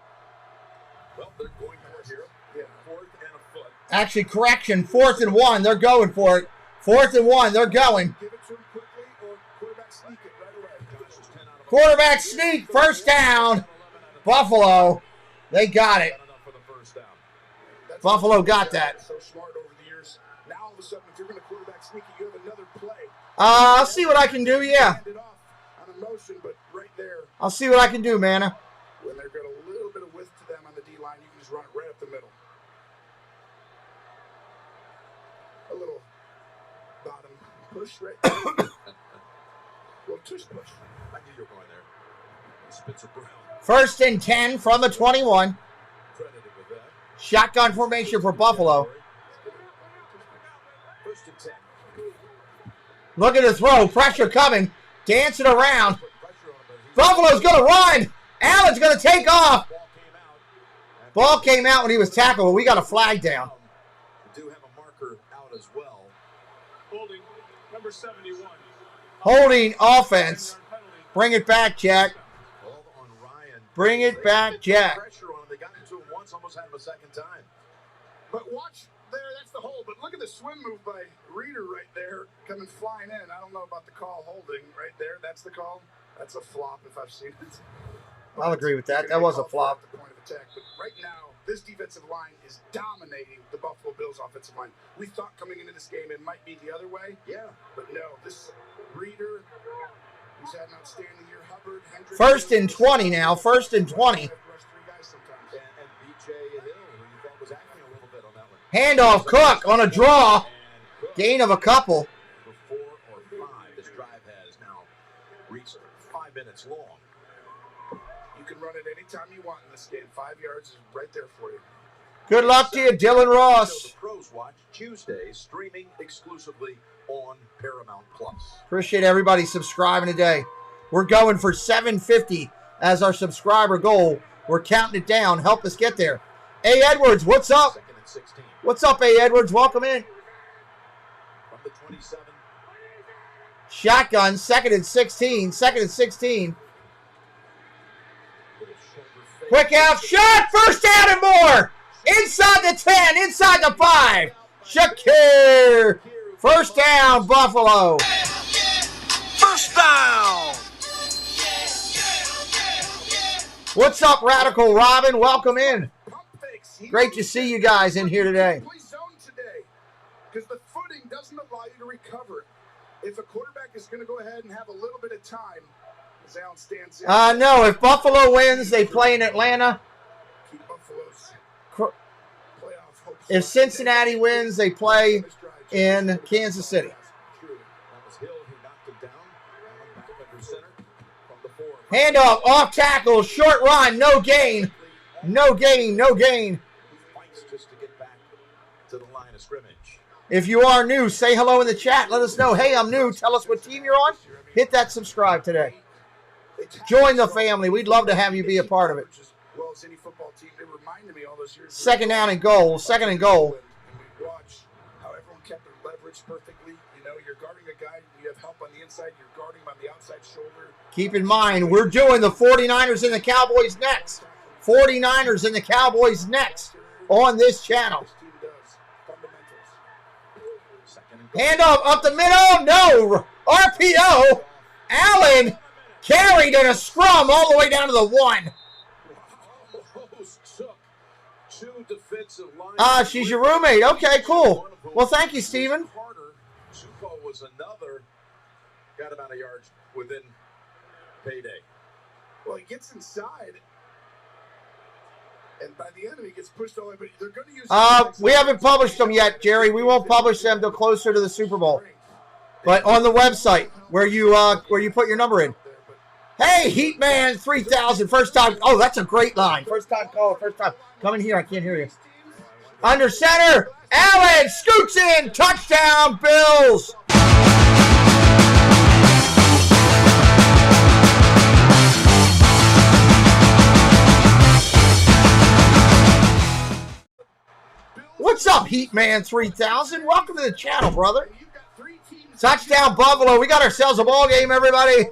Well, they're going for it here. Yeah, 4th and a foot. Actually, correction, 4th and 1. They're going for it. 4th and 1. They're going. Give it to him quickly or quarterback sneak it right away. Quarterback sneak. First down. Buffalo. They got it. Buffalo got that. So smart over the years. Now all of a sudden, if you're going to quarterback sneak it, you have another play. I'll see what I can do, yeah. On a motion, but right there. I'll see what I can do, Manna. When they've got a little bit of width to them on the D-line, you can just run it right up the middle. A little bottom push right there. Little tush push. I knew you were going there. Spencer Brown. 1st and 10 from the 21. Credited with that. Shotgun formation for Buffalo. 1st and 10. Look at the throw. Pressure coming. Dancing around. Buffalo's going to run. Allen's going to take off. Ball came out when he was tackled, but we got a flag down. We do have a marker out as well. Holding number 71. Holding offense. Bring it back, Jack. Bring it back, Jack. Pressure on him. They got into him once, almost had him a second time. But watch there, that's the hold. But look at the swim move by Reeder right there, coming flying in. I don't know about the call holding right there. That's the call. That's a flop if I've seen it. I'll agree with that. That was a flop. The point of attack. But right now, this defensive line is dominating the Buffalo Bills offensive line. We thought coming into this game it might be the other way. Yeah. But no, this Reeder, who's had an outstanding year. Hubbard, Hendricks. 1st and 20 now. 1st and 20. And B.J. Hill, who you thought was acting a little bit on that one. Handoff, Cook on a draw. Gain of a couple. For 4 or 5, this drive has now reached 5 minutes long. You can run it anytime you want in this game. 5 yards is right there for you. Good luck to you, Dylan Ross. The Pros Watch Tuesday, streaming exclusively on Paramount Plus. Appreciate everybody subscribing today. We're going for 750 as our subscriber goal. We're counting it down. Help us get there. A. Edwards, what's up? 2nd and 16. What's up, A. Edwards? Welcome in. From the 27. Shotgun, 2nd and 16. 2nd and 16. Quick out shot. First down and more. Inside the 10. Inside the 5. Shakir. First down, Buffalo. First down. What's up, Radical Robin? Welcome in. Great to see you guys in here today. Because the footing doesn't allow you to recover. If a quarterback is going to go ahead and have a little bit of time, as Allen stands in. No, if Buffalo wins, they play in Atlanta. Keep Buffalo's playoff hopes. If Cincinnati wins, they play in Kansas City. That was Hill who knocked him down. Allen back under center from the 4. Handoff, off tackle, short run, no gain. No gain, no gain. Fights just to get back to the line of scrimmage. If you are new, say hello in the chat. Let us know, hey, I'm new. Tell us what team you're on. Hit that subscribe today. Join the family. We'd love to have you be a part of it. Well as any football team, they reminded me all those years. 2nd down and goal. 2nd and goal. And we watch how everyone kept their leverage perfectly. You know, you're guarding a guy, you have help on the inside, you're guarding him on the outside shoulder. Keep in mind, we're doing the 49ers and the Cowboys next. 49ers and the Cowboys next on this channel. Handoff up the middle. No. RPO. Allen carried in a scrum all the way down to the 1. Took 2 2 defensive line. Ah, she's your roommate. Okay, cool. Well, thank you, Steven. Zuko was another. Got about a yard within payday. Well, he gets inside. And by the end of it, he gets pushed away. But they're going to use. We haven't published them yet, Jerry. We won't publish them till closer to the Super Bowl. But on the website where you put your number in. Hey, Heatman 3000, first time. Oh, that's a great line. First time caller, first time. Come in here. I can't hear you. Under center, Allen scoots in. Touchdown, Bills. What's up, Heatman 3000? Welcome to the channel, brother. Touchdown, Buffalo. We got ourselves a ball game, everybody.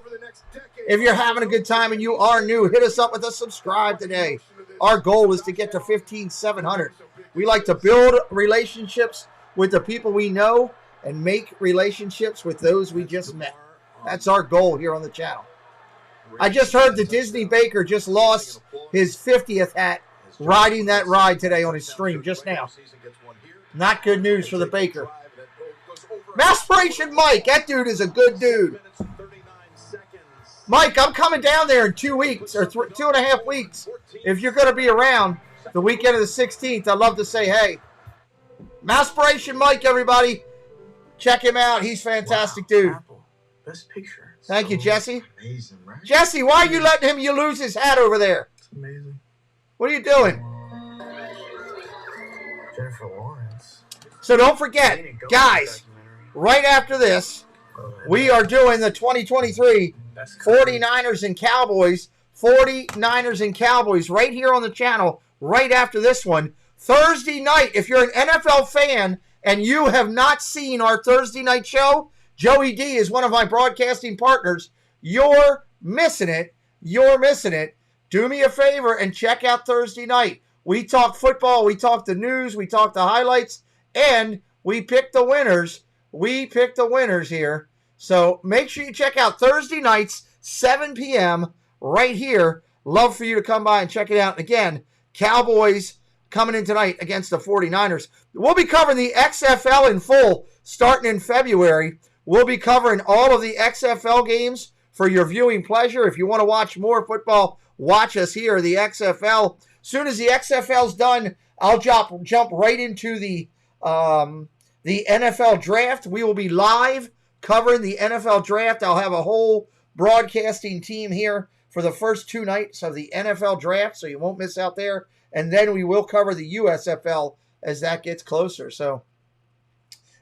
If you're having a good time and you are new, hit us up with a subscribe today. Our goal is to get to 15,700. We like to build relationships with the people we know and make relationships with those we just met. That's our goal here on the channel. I just heard the Disney Baker just lost his 50th hat riding that ride today on his stream just now. Not good news for the Baker. Maspiration Mike, that dude is a good dude. Mike, I'm coming down there in 2 weeks, or 2.5 weeks. If you're going to be around the weekend of the 16th, I'd love to say hey. Maspiration Mike, everybody. Check him out. He's fantastic, dude. Best picture. Thank you, Jesse. Amazing, right? Jesse, why are you letting him lose his hat over there? It's amazing. What are you doing? Jennifer Lawrence. So don't forget, guys, right after this, we are doing the 2023 49ers and Cowboys. 49ers and Cowboys right here on the channel right after this one. Thursday night, if you're an NFL fan and you have not seen our Thursday night show, Joey D is one of my broadcasting partners. You're missing it. You're missing it. Do me a favor and check out Thursday night. We talk football, we talk the news, we talk the highlights, and we pick the winners. We pick the winners here. So make sure you check out Thursday nights, 7 p.m. right here. Love for you to come by and check it out. Again, Cowboys coming in tonight against the 49ers. We'll be covering the XFL in full starting in February. We'll be covering all of the XFL games for your viewing pleasure. If you want to watch more football, watch us here, the XFL. As soon as the XFL's done, I'll jump right into the NFL draft. We will be live covering the NFL draft. I'll have a whole broadcasting team here for the first 2 nights of the NFL draft, so you won't miss out there. And then we will cover the USFL as that gets closer. So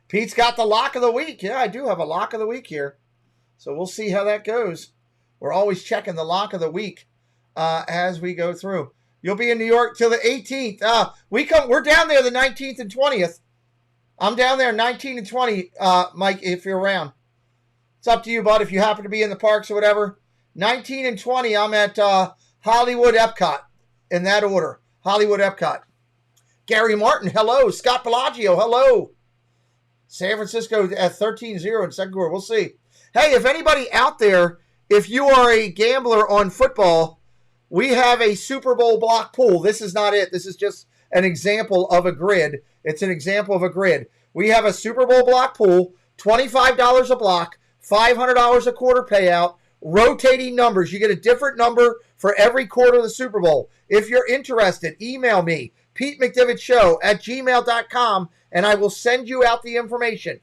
Pete's got the lock of the week. Yeah, I do have a lock of the week here. So we'll see how that goes. We're always checking the lock of the week as we go through. You'll be in New York till the 18th. We're down there the 19th and 20th. I'm down there 19 and 20, Mike, if you're around. It's up to you, bud, if you happen to be in the parks or whatever. 19 and 20, I'm at Hollywood Epcot, in that order. Hollywood Epcot. Gary Martin, hello. Scott Bellagio, hello. San Francisco at 13-0 in second quarter. We'll see. Hey, if anybody out there, if you are a gambler on football, we have a Super Bowl block pool. This is not it. This is just an example of a grid. It's an example of a grid. We have a Super Bowl block pool, $25 a block, $500 a quarter payout, rotating numbers. You get a different number for every quarter of the Super Bowl. If you're interested, email me, PeteMcDivittShow@gmail.com, and I will send you out the information.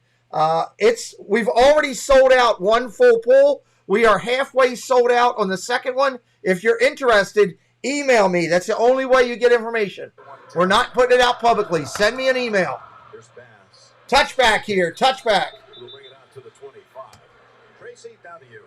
We've already sold out one full pool. We are halfway sold out on the second one. If you're interested, email me. That's the only way you get information. We're not putting it out publicly. Send me an email. Touchback here. Touchback. We'll bring it out to the 25. Tracy, down to you.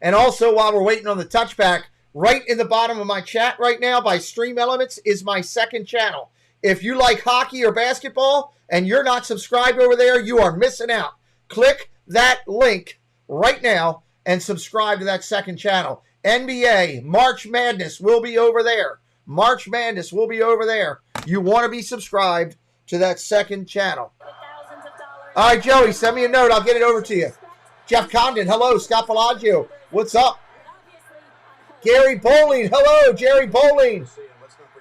And also, while we're waiting on the touchback, right in the bottom of my chat right now by Stream Elements is my second channel. If you like hockey or basketball and you're not subscribed over there, you are missing out. Click that link right now and subscribe to that second channel. NBA, March Madness will be over there. March Madness will be over there. You want to be subscribed to that second channel. All right, Joey, send me a note. I'll get it over to you. Jeff Condon, hello. Scott Bellagio, what's up? Gary Bowling, hello. Jerry Bowling,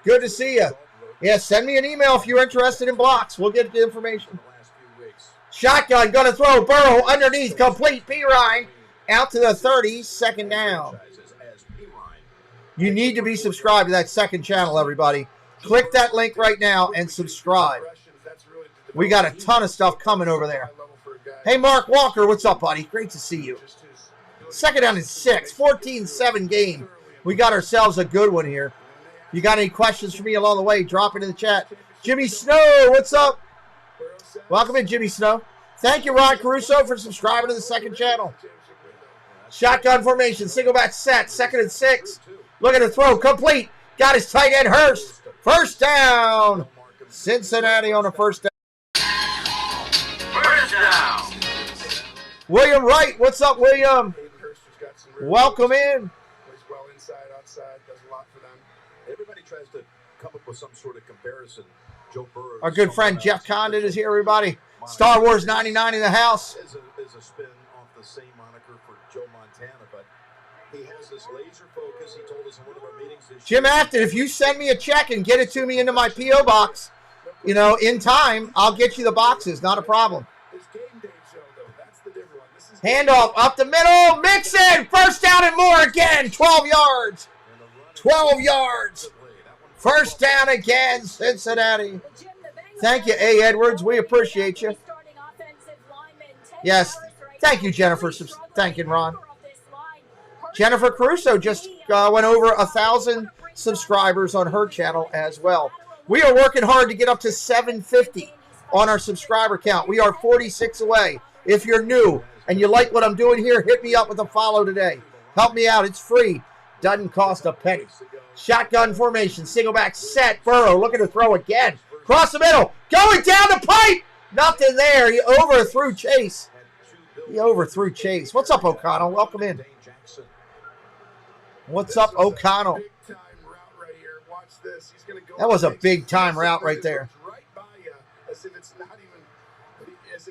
good to see you. Yeah, send me an email if you're interested in blocks. We'll get the information. Shotgun, going to throw. Burrow underneath, complete. Pirine out to the 30, second down. You need to be subscribed to that second channel, everybody. Click that link right now and subscribe. We got a ton of stuff coming over there. Hey, Mark Walker, what's up, buddy? Great to see you. Second down and 6, 14-7 game. We got ourselves a good one here. You got any questions for me along the way, drop it in the chat. Jimmy Snow, what's up? Welcome in, Jimmy Snow. Thank you, Ron Caruso, for subscribing to the second channel. Shotgun formation, single back set, second and 6. Looking to throw, complete. Got his tight end, Hurst. First down. Cincinnati on the first down. First down. William Wright, what's up, William? Welcome in. Well inside, outside, does a lot for them. Everybody tries to come up with some sort of comparison. Joe Burrow. Our good friend Jeff Condon is here, everybody. Star Wars 99 in the house. Is a spin off the same moniker for Joe Montana, but he has this laser focus. He told us in one of our meetings this Jim Afton, if you send me a check and get it to me into my P.O. box, you know, in time, I'll get you the boxes. Not a problem. Handoff up the middle. Mixon. First down and more again. 12 yards. 12 yards. First down again, Cincinnati. Thank you, A. Edwards. We appreciate you. Yes. Thank you, Jennifer. Thanking Ron. Jennifer Caruso just went over 1,000 subscribers on her channel as well. We are working hard to get up to 750 on our subscriber count. We are 46 away. If you're new and you like what I'm doing here, hit me up with a follow today. Help me out. It's free. Doesn't cost a penny. Shotgun formation. Single back set. Burrow looking to throw again. Cross the middle. Going down the pipe. Nothing there. He overthrew Chase. What's up, O'Connell? Welcome in. What's up, O'Connell? That was a big time route right there. As if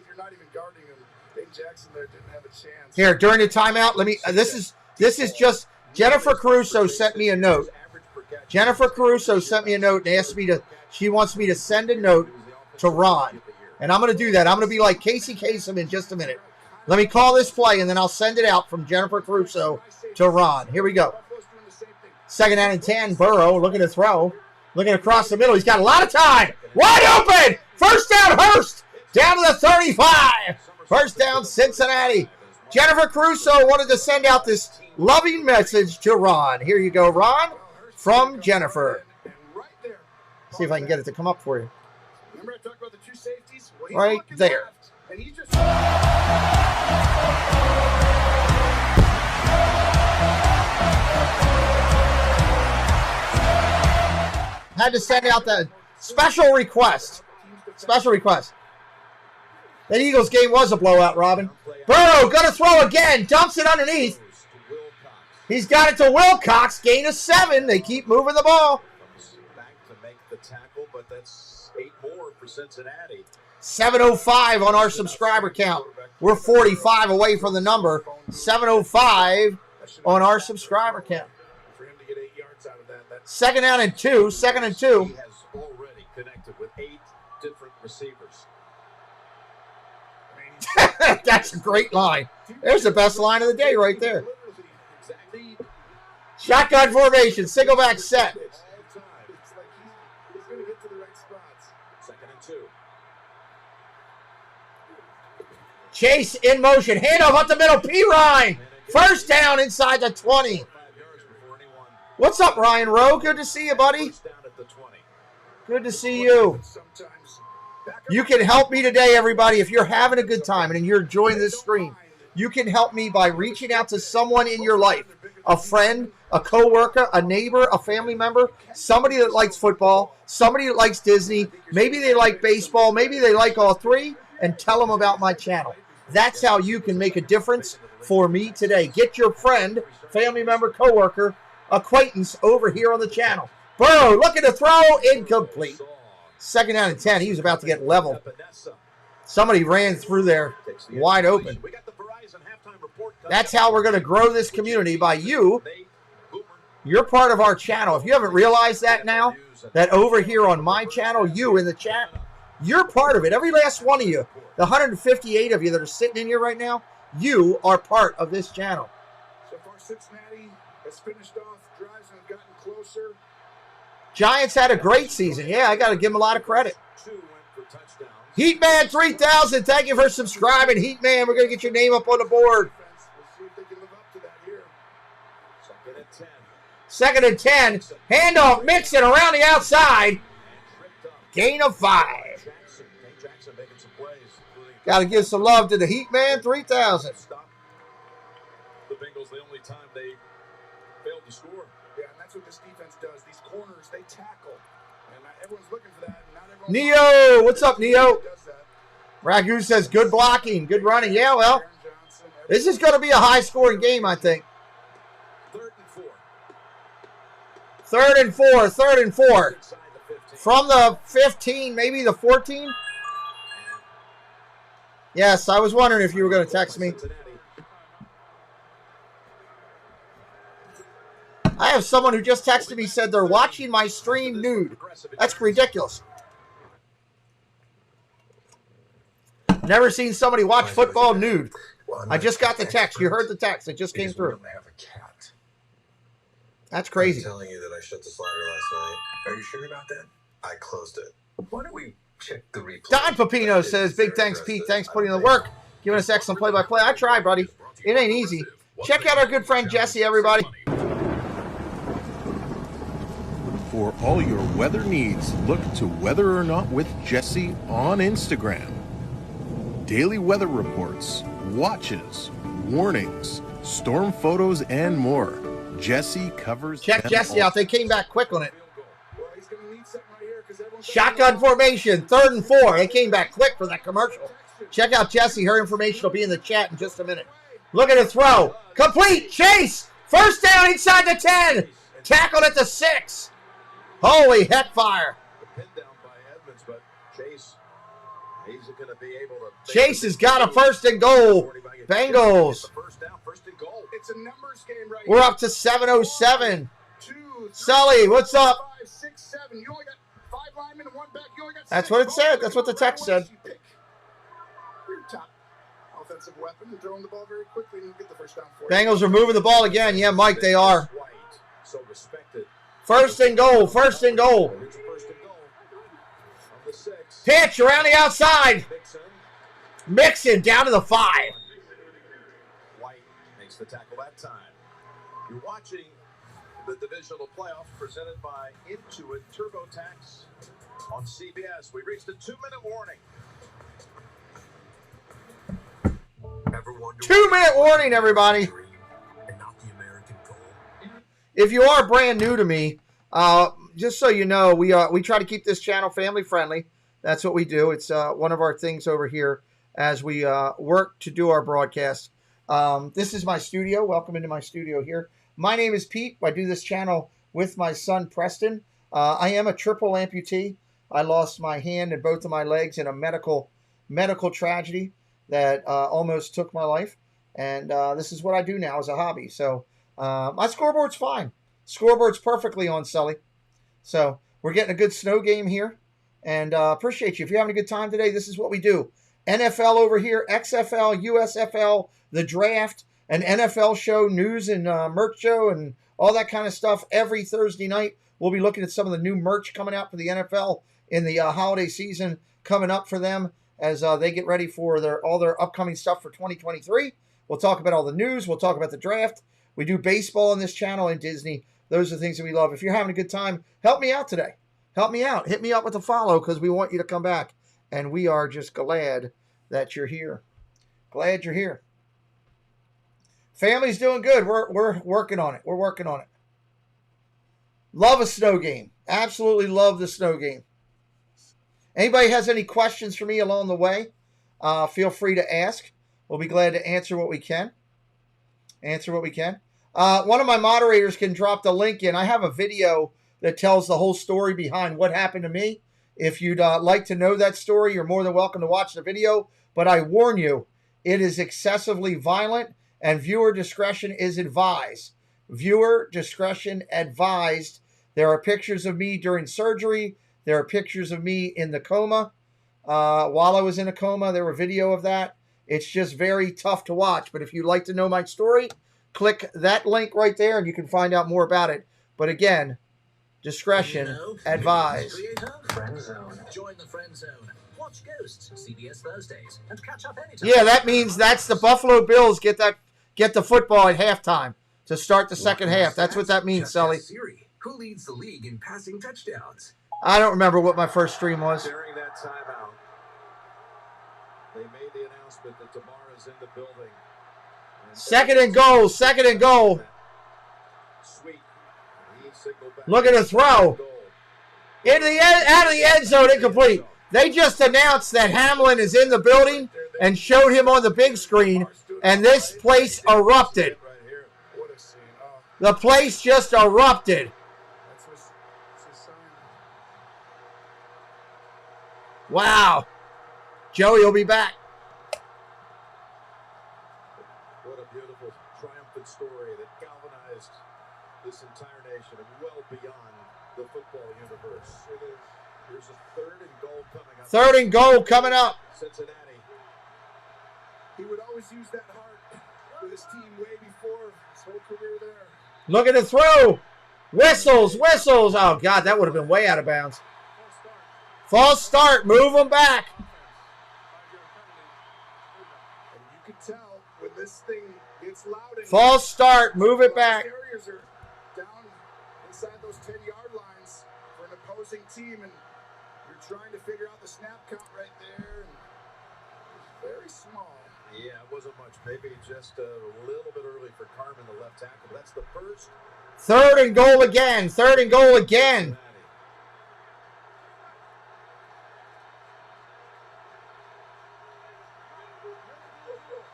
you're not even guarding him. Dave Jackson there didn't have a chance. Here, during the timeout, let me. This is just Jennifer Caruso sent me a note. Jennifer Caruso sent me a note and asked me to. She wants me to send a note to Ron, and I'm going to do that. I'm going to be like Casey Kasem in just a minute. Let me call this play, and then I'll send it out from Jennifer Caruso to Ron. Here we go. Second down and 10. Burrow looking to throw. Looking across the middle. He's got a lot of time. Wide open. First down, Hurst. Down to the 35. First down, Cincinnati. Jennifer Caruso wanted to send out this loving message to Ron. Here you go, Ron, from Jennifer. See if I can get it to come up for you. Remember I talked about the two safeties? Well, right there. Left, and he just... Had to send out the special request. Special request. That Eagles game was a blowout, Robin. Burrow going to throw again. Dumps it underneath. He's got it to Wilcox. Gain of 7. They keep moving the ball. Back to make the tackle, but that's 8 more for Cincinnati. 705 on our subscriber count. We're 45 away from the number. 705 on our subscriber count. Second down and 2. Second and 2. He has already connected with 8 different receivers. That's a great line. There's the best line of the day right there. Shotgun formation. Single back set. It's like he's going to get to the right spots. Second and 2. Chase in motion. Handoff up the middle. Pirine. First down inside the 20. What's up, Ryan Rowe? Good to see you, buddy. Good to see you. You can help me today, everybody. If you're having a good time and you're enjoying this stream, you can help me by reaching out to someone in your life, a friend, a coworker, a neighbor, a family member, somebody that likes football, somebody that likes Disney, maybe they like baseball, maybe they like all 3, and tell them about my channel. That's how you can make a difference for me today. Get your friend, family member, coworker, acquaintance over here on the channel. Burrow looking to throw, incomplete. Second down and 10. He was about to get leveled. Somebody ran through there wide open. That's how we're going to grow this community, by you You're part of our channel. If you haven't realized that now, that over here on my channel, you in the chat, you're part of it. Every last one of you, the 158 of you that are sitting in here right now, you are part of this channel. So far, Cincinnati has finished off drives and have gotten closer. Giants had a great season. Yeah, I got to give them a lot of credit. Heatman 3000, thank you for subscribing. Heatman, we're going to get your name up on the board. Second and 10. Handoff, Mixon around the outside. Gain of 5. Got to give some love to the Heatman 3000. The Bengals, the only time they failed to score. Yeah, and that's what this defense does. These corners, they tackle. And everyone's looking for that. And not everyone's Neo, what's up, Neo? Ragu says good blocking, good running. Yeah, well, this is going to be a high-scoring game, I think. 3rd and 4. 3rd and 4. From the 15, maybe the 14? Yes, I was wondering if you were going to text me. I have someone who just texted me, said they're watching my stream nude. That's ridiculous. Never seen somebody watch football nude. I just got the text. You heard the text. It just came through. That's crazy. I'm telling you that I shut the slider last night. Are you sure about that? I closed it. Why don't we check the replay? Don Pepino says, big thanks, Pete. Thanks for putting in the work. Giving us excellent play-by-play. I try, buddy. It ain't easy. Check out our good friend Jesse, everybody. For all your weather needs, look to Weather or Not with Jesse on Instagram. Daily weather reports, watches, warnings, storm photos, and more. Jesse covers. Check Jesse out. They came back quick on it. Shotgun formation, 3rd and 4. They came back quick for that commercial. Check out Jesse. Her information will be in the chat in just a minute. Look at the throw. Complete. Chase. First down inside the 10. Tackled at the 6. Holy heck fire. Chase has got a 1st and goal. Bengals. It's a numbers game right We're up to 7:07. Sully, what's up? 5, 6, 7. You only got 5 linemen and 1 back. You only got That's what it said. That's what the text said. Your top offensive weapon and throwing the ball very quickly and get the first down for you. Bengals are moving the ball again. Yeah, Mike, they are. So respected. 1st and goal. 1st and goal. Pitch around the outside. Mixon down to the 5. White makes the tackle that time. You're watching the divisional playoffs presented by Intuit TurboTax on CBS. We reached a 2-minute warning. 2-minute warning, everybody. If you are brand new to me, just so you know, we try to keep this channel family friendly. That's what we do. It's one of our things over here as we work to do our broadcast. This is my studio. Welcome into my studio here. My name is Pete. I do this channel with my son, Preston. I am a triple amputee. I lost my hand and both of my legs in a medical tragedy that almost took my life. And this is what I do now as a hobby. So my scoreboard's fine. Scoreboard's perfectly on, Sully. So we're getting a good snow game here. And appreciate you. If you're having a good time today, this is what we do. NFL over here, XFL, USFL, the draft, an NFL show, news and merch show, and all that kind of stuff every Thursday night. We'll be looking at some of the new merch coming out for the NFL in the holiday season coming up for them as they get ready for all their upcoming stuff for 2023. We'll talk about all the news. We'll talk about the draft. We do baseball on this channel and Disney. Those are the things that we love. If you're having a good time, help me out today. Help me out. Hit me up with a follow because we want you to come back. And we are just glad that you're here. Glad you're here. Family's doing good. We're working on it. We're working on it. Love a snow game. Absolutely love the snow game. Anybody has any questions for me along the way, feel free to ask. We'll be glad to answer what we can. One of my moderators can drop the link in. I have a video that tells the whole story behind what happened to me. If you'd like to know that story, you're more than welcome to watch the video. But I warn you, it is excessively violent and viewer discretion is advised. Viewer discretion advised. There are pictures of me during surgery. There are pictures of me in the coma. While I was in a coma, there were video of that. It's just very tough to watch. But if you'd like to know my story, click that link right there and you can find out more about it. But again, discretion advised. Friend Zone. Join the Friend Zone. Watch Ghosts, CBS Thursdays, and catch up anytime. Yeah, that means that's the Buffalo Bills get the football at halftime to start the second half. That's what that means, Sully. Who leads the league in passing touchdowns? I don't remember what my first stream was. During that timeout, they made the announcement that Tomorrow's in the building. Second and goal. Second and goal. Sweet. He signaled back. Look at the throw. Into the end, out of the end zone, incomplete. They just announced that Hamlin is in the building and showed him on the big screen, and this place erupted. The place just erupted. Wow. Joey will be back. What a beautiful, triumphant story that galvanized this entire nation and well beyond the football universe. It is. Here's a 3rd and goal coming up. 3rd and goal coming up. Cincinnati. He would always use that heart with his team way before his whole career there. Look at the throw. Whistles, whistles. Oh, God, that would have been way out of bounds. False start. Move them back. And you can tell when this thing gets loud. False start. Move it back. Areas are down inside those 10-yard lines for an opposing team, and you're trying to figure out the snap count right there. And it's very small. Yeah, it wasn't much. Maybe just a little bit early for Carmen, the left tackle. That's the first. 3rd and goal again. 3rd and goal again.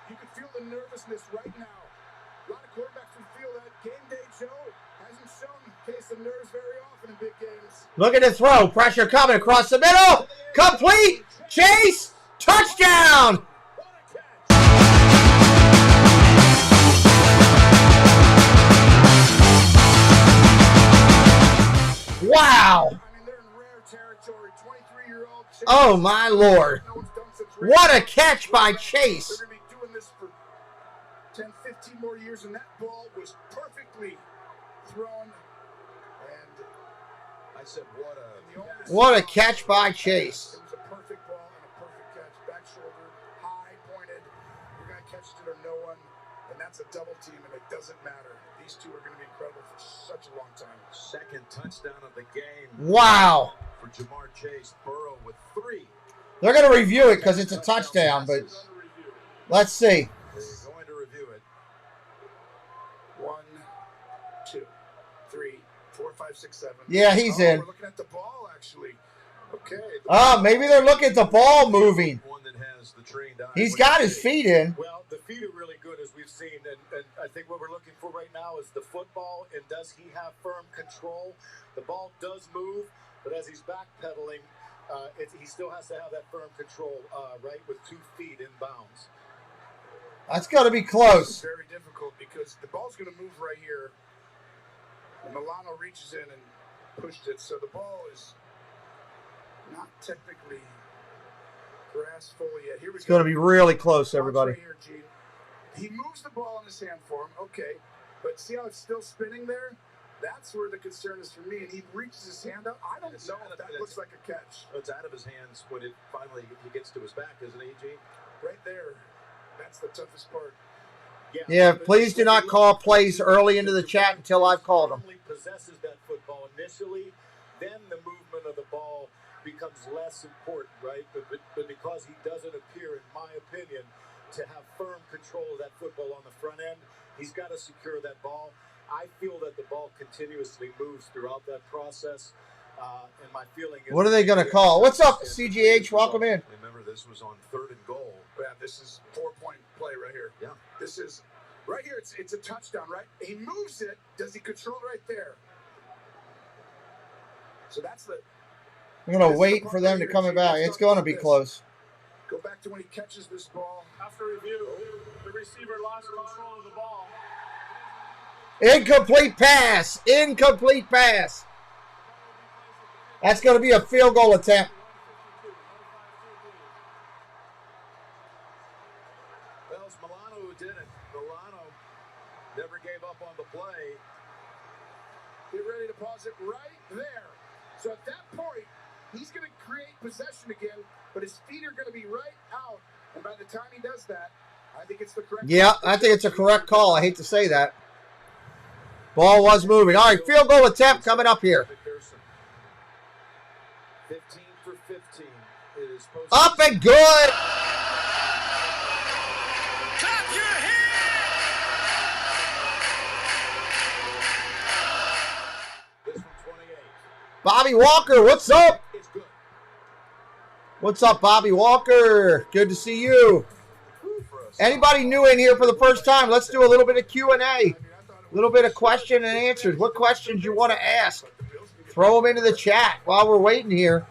You can feel the nervousness right now. A lot of quarterbacks would feel that. Game day Joe hasn't shown case of nerves very often in big games. Look at the throw. Pressure coming across the middle. Complete. Chase. Touchdown. Wow. Oh, my Lord. What a catch by Chase. They're going to be doing this for 10, 15 more years, and that ball was perfectly thrown. And I said, what a catch by Chase. it was a perfect ball and a perfect catch. Back shoulder, high, pointed. You're going to catch it or no one, and that's a double team, and it doesn't matter. These two are going to be incredible for such a long time. Second touchdown of the game. Wow. For Jamar Chase. Burrow with 3. They're going to review it because it's a touchdown, but let's see. They're going to review it. 1, 2, 3, 4, 5, 6, 7. Yeah, he's in. We're looking at the ball, actually. Okay. Maybe they're looking at the ball moving. One that has the trained eye. He's got his feet in. Well, the feet are really good, as we've seen, and I think what we're looking for right now is the football, and does he have firm control? The ball does move, but as he's backpedaling, he still has to have that firm control, right, with 2 feet in bounds. That's got to be close. It's very difficult because the ball's going to move right here. And Milano reaches in and pushed it, so the ball is not technically grasped fully yet. Here we go. It's going to be really close, everybody. Right here, Gene. He moves the ball in his hand for him, okay, but see how it's still spinning there? That's where the concern is for me, and he reaches his hand up. I don't know if that looks like a catch. It's out of his hands when it finally he gets to his back, isn't he, Gene? Right there. That's the toughest part. Yeah, please do not call plays early into the chat until I've called them. Possesses that football initially, then the movement of the ball becomes less important, right? But because he doesn't appear, in my opinion, to have firm control of that football on the front end, he's got to secure that ball. I feel that the ball continuously moves throughout that process, and my feeling is... What are they going to call? What's up, CGH? Welcome in. Remember, this was on 3rd and goal. Yeah, this is 4-point play right here. Yeah. This is... Right here, it's a touchdown, right? He moves it. Does he control it right there? So that's the... I'm going to wait for them to come back. It's going to be close. Go back to when he catches this ball. After review, the receiver lost control of the ball. Incomplete pass. Incomplete pass. That's going to be a field goal attempt. Well, it's Milano who did it. Milano never gave up on the play. Get ready to pause it right there. So at that point, he's going to create possession again, but his feet are going to be right out. And by the time he does that, I think it's the correct Yeah, I think it's a correct call. I hate to say that. Ball was moving. All right, field goal attempt coming up here. 15 for 15. It is Up and good. Clap your This one 28. Bobby Walker, what's up? What's up, Bobby Walker? Good to see you. Anybody new in here for the first time? Let's do a little bit of Q&A. A little bit of question and answers. What questions you want to ask? Throw them into the chat while we're waiting here.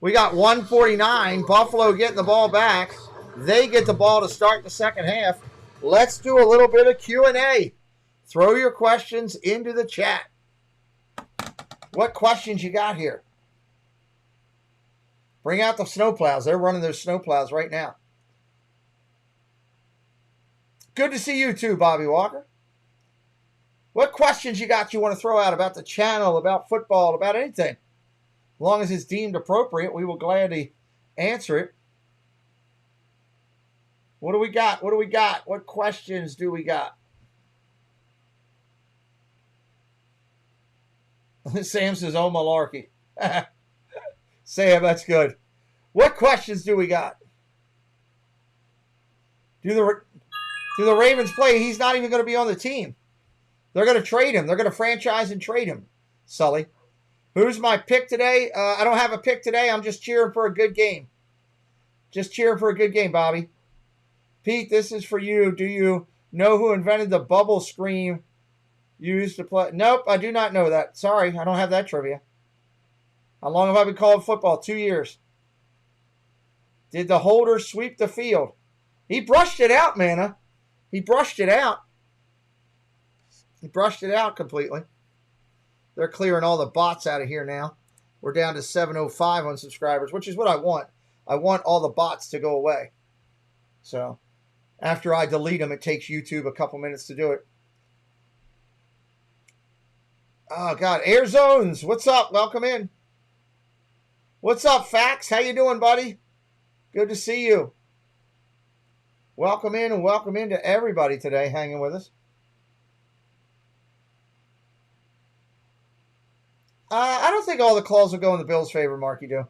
We got 1:49. Buffalo getting the ball back. They get the ball to start the second half. Let's do a little bit of Q&A. Throw your questions into the chat. What questions you got here? Bring out the snowplows. They're running those snowplows right now. Good to see you too, Bobby Walker. What questions you got you want to throw out about the channel, about football, about anything? As long as it's deemed appropriate, we will gladly answer it. What do we got? What do we got? What questions do we got? Sam says, oh, malarkey. Sam, that's good. What questions do we got? Do the Ravens play? He's not even going to be on the team. They're going to trade him. They're going to franchise and trade him, Sully. Who's my pick today? I don't have a pick today. I'm just cheering for a good game. Just cheering for a good game, Bobby. Pete, this is for you. Do you know who invented the bubble screen used to play? Nope, I do not know that. Sorry, I don't have that trivia. How long have I been calling football? 2 years. Did the holder sweep the field? He brushed it out, Manna. He brushed it out. He brushed it out completely. They're clearing all the bots out of here now. We're down to 705 on subscribers, which is what I want. I want all the bots to go away. So after I delete them, it takes YouTube a couple minutes to do it. Oh, God. Air Zones, what's up? Welcome in. What's up, Fax? How you doing, buddy? Good to see you. Welcome in and welcome in to everybody today hanging with us. I don't think all the calls will go in the Bills' favor, Marky do.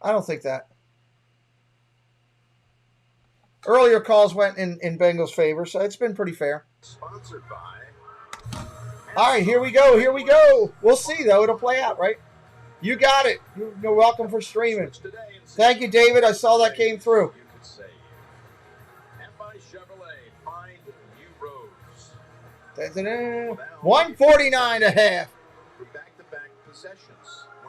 I don't think that. Earlier calls went in Bengals' favor, so it's been pretty fair. Sponsored by. All right, here we go. Here we go. We'll see, though. It'll play out, right? You got it. You're welcome for streaming. Thank you, David. I saw that came through. 149 and a half.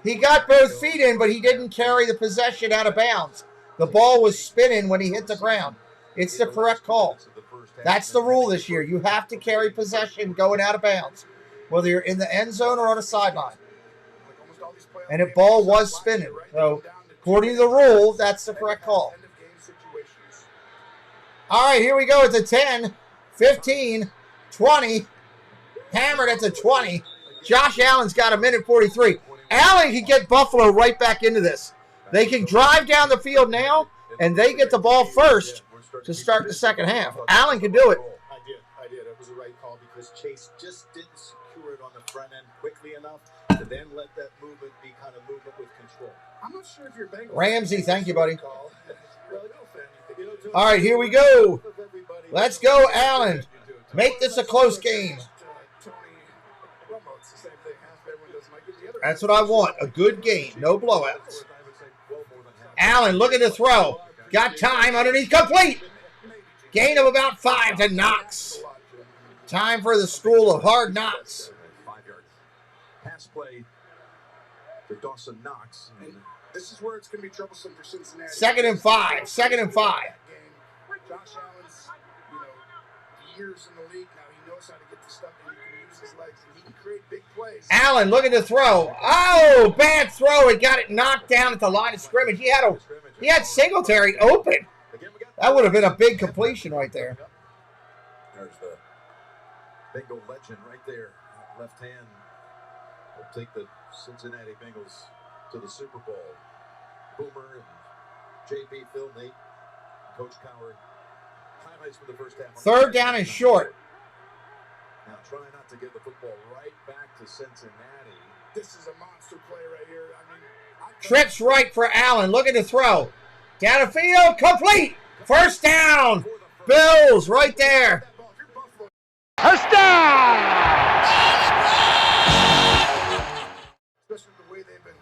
He got both feet in, but he didn't carry the possession out of bounds. The ball was spinning when he hit the ground. It's the correct call. That's the rule this year. You have to carry possession going out of bounds, whether you're in the end zone or on a sideline. And the ball was spinning. So, according to the rule, that's the correct call. All right, here we go. It's a 10, 15, 20. Hammered at the 20. Josh Allen's got a minute 43. Allen can get Buffalo right back into this. They can drive down the field now, and they get the ball first to start the second half. Allen can do it. I did. It was the right call because Chase just didn't secure it on the front end quickly enough to then let that movement be kind of movement with control. I'm not sure if you're Bengals. Ramsey, thank you, buddy. All right, here we go. Let's go, Allen. Make this a close game. That's what I want. A good game. No blowouts. Allen looking to throw. Got time underneath. Complete. Gain of about 5 to Knox. Time for the school of hard knocks. 5-yard pass play to Dawson Knox. And this is where it's going to be troublesome for Cincinnati. 2nd and 5. 2nd and 5. Josh Allen's, years in the league now. He knows how to get the stuff, and he can use his legs, and he can create big plays. Allen looking to throw. Oh, bad throw. He got it knocked down at the line of scrimmage. He had Singletary open. That would have been a big completion right there. There's the Bengal legend right there. Left hand will take the Cincinnati Bengals to the Super Bowl. Boomer and JB, Phil, Nate, Coach Coward. Highlights for the first half. Third down and short. Now try not to give the football right back to Cincinnati. This is a monster play right here. I mean, Trips right for Allen. Looking to throw. Down the field. Complete. First down. Bills right there. First down! Especially the way they've been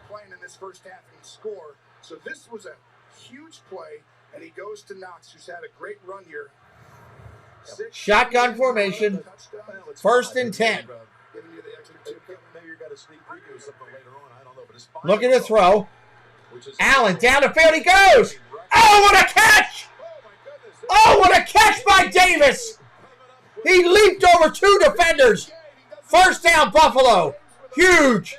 playing in this first half and score. So this was a huge play, and he goes to Knox, who's had a great run here. Shotgun formation. First and 10. Looking to throw. Allen down the field he goes. Oh, what a catch! Oh, what a catch by Davis! He leaped over 2 defenders. First down, Buffalo. Huge.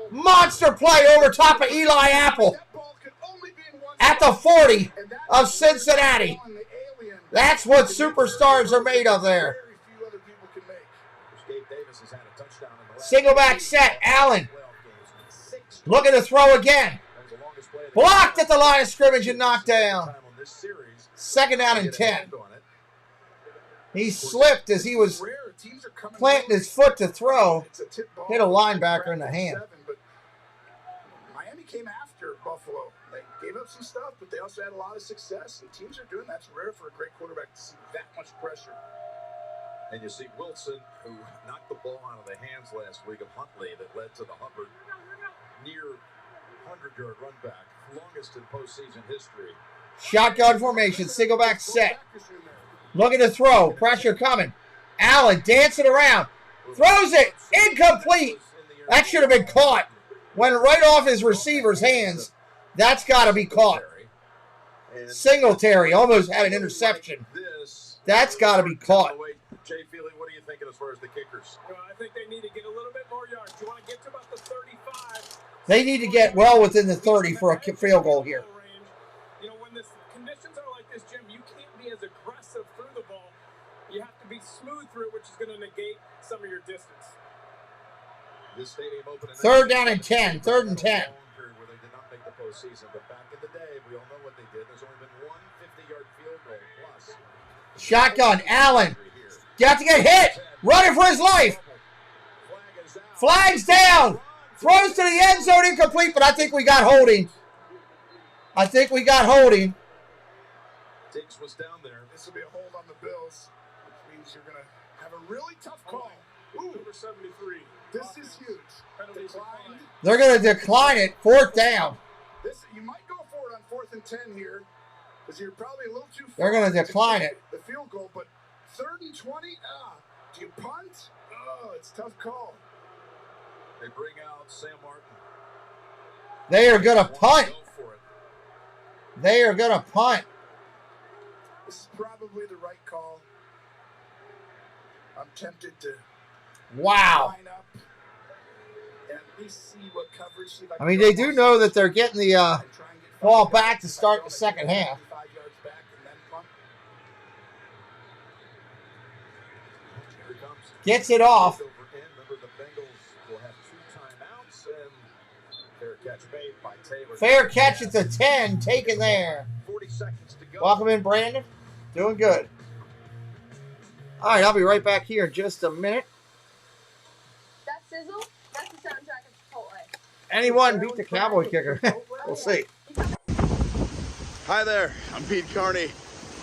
Monster play over top of Eli Apple. At the 40 of Cincinnati. That's what superstars are made of there. Single back set. Allen. Looking to throw again. Blocked at the line of scrimmage and knocked down. Second down and 10. He slipped as he was planting his foot to throw. Hit a linebacker in the hand. Miami came after Buffalo. They gave up some stuff, but they also had a lot of success. And teams are doing that's rare for a great quarterback to see that much pressure. And you see Wilson, who knocked the ball out of the hands last week of Huntley that led to the Hubbard near 100-yard run back, longest in postseason history. Shotgun formation, single back set. Looking to throw, pressure coming. Allen dancing around, throws it, incomplete. That should have been caught. Went right off his receiver's hands. That's got to be caught. Singletary almost had an interception. That's got to be caught. Jay Feely, what are you thinking as far as the kickers? I think they need to get a little bit more yards. You want to get to about the 35. They need to get well within the 30 for a field goal here. You know, when the conditions are like this, Jim, you can't be as aggressive through the ball. You have to be smooth through it, which is going to negate some of your distance. This stadium opened Third down and 10. Third and 10. Where they did not make the postseason, but back in the day, we all know what they did. There's only been one 50-yard field goal plus. Shotgun, Allen. Got to get hit. Running for his life. Flags down. Throws to the end zone, incomplete, but I think we got holding. I think we got holding. Diggs was down there. This will be a hold on the Bills, which means you're going to have a really tough call. Ooh, number 73. This is huge. Declined. They're going to decline it. Fourth down. You might go for it on 4th and 10 here, because you're probably a little too far. They're going to decline it. The field goal, but 3rd and 20. Do you punt? Oh, it's a tough call. They bring out Sam Martin. They are going to punt. They are going to punt. This is probably the right call. I'm tempted to wow. line up and at least see what coverage. See if I mean, they do know that they're getting the ball back to start the second half. Gets it off. Remember, the Bengals will have 2 timeouts and fair catch made by Taylor. Fair catch at the 10, taken there. 40 seconds to go. Welcome in, Brandon. Doing good. All right, I'll be right back here in just a minute. That sizzle, that's the soundtrack of Chipotle. Anyone beat the Cowboy kicker? We'll see. Hi there, I'm Pete Carney.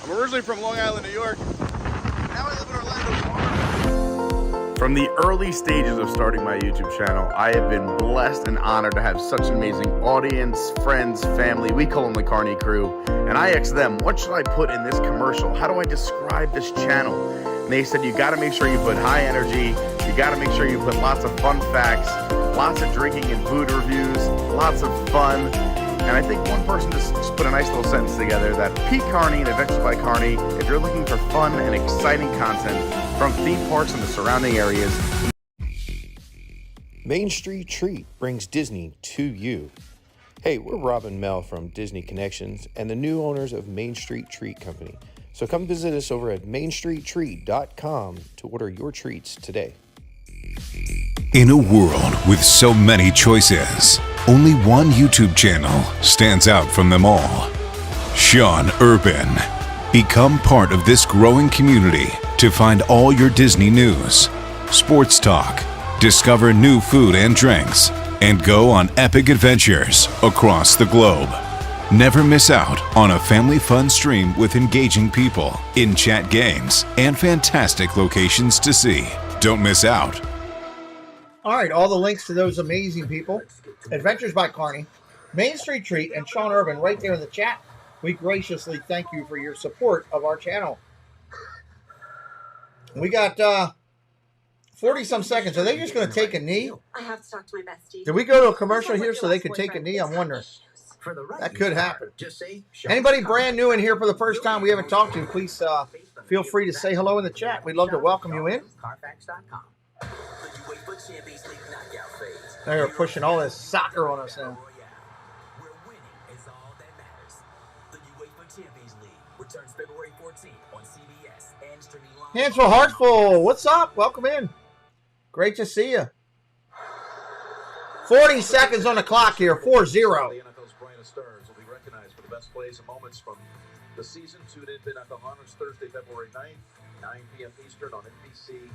I'm originally from Long Island, New York. Now I live in Orlando, Florida. From the early stages of starting my YouTube channel, I have been blessed and honored to have such an amazing audience, friends, family. We call them the Carney crew. And I asked them, what should I put in this commercial? How do I describe this channel? And they said, you got to make sure you put high energy. You got to make sure you put lots of fun facts, lots of drinking and food reviews, lots of fun. And I think one person just put a nice little sentence together that Pete Carney and Adventures by Carney, if you're looking for fun and exciting content from theme parks and the surrounding areas. Main Street Treat brings Disney to you. Hey, we're Rob and Mel from Disney Connections and the new owners of Main Street Treat Company. So come visit us over at mainstreettreat.com to order your treats today. In a world with so many choices, only one YouTube channel stands out from them all. Sean Urban. Become part of this growing community to find all your Disney news, sports talk, discover new food and drinks, and go on epic adventures across the globe. Never miss out on a family fun stream with engaging people, in-chat games, and fantastic locations to see. Don't miss out. All right, all the links to those amazing people, Adventures by Carney, Main Street Treat, and Sean Urban right there in the chat. We graciously thank you for your support of our channel. We got 40-some seconds. Are they just going to take a knee? I have to talk to my bestie. Did we go to a commercial here so they could take a knee? I'm wondering. That could happen. Anybody brand new in here for the first time we haven't talked to, please feel free to say hello in the chat. We'd love to welcome you in. They're pushing all this soccer on us now. Hands full, hearts full. What's up? Welcome in. Great to see you. 40 seconds on the clock here. 4-0. The NFL's brightest stars will be recognized for the best plays and moments from the season. Tune in to NFL Honors Thursday, February 9th, 9 p.m. Eastern on NBC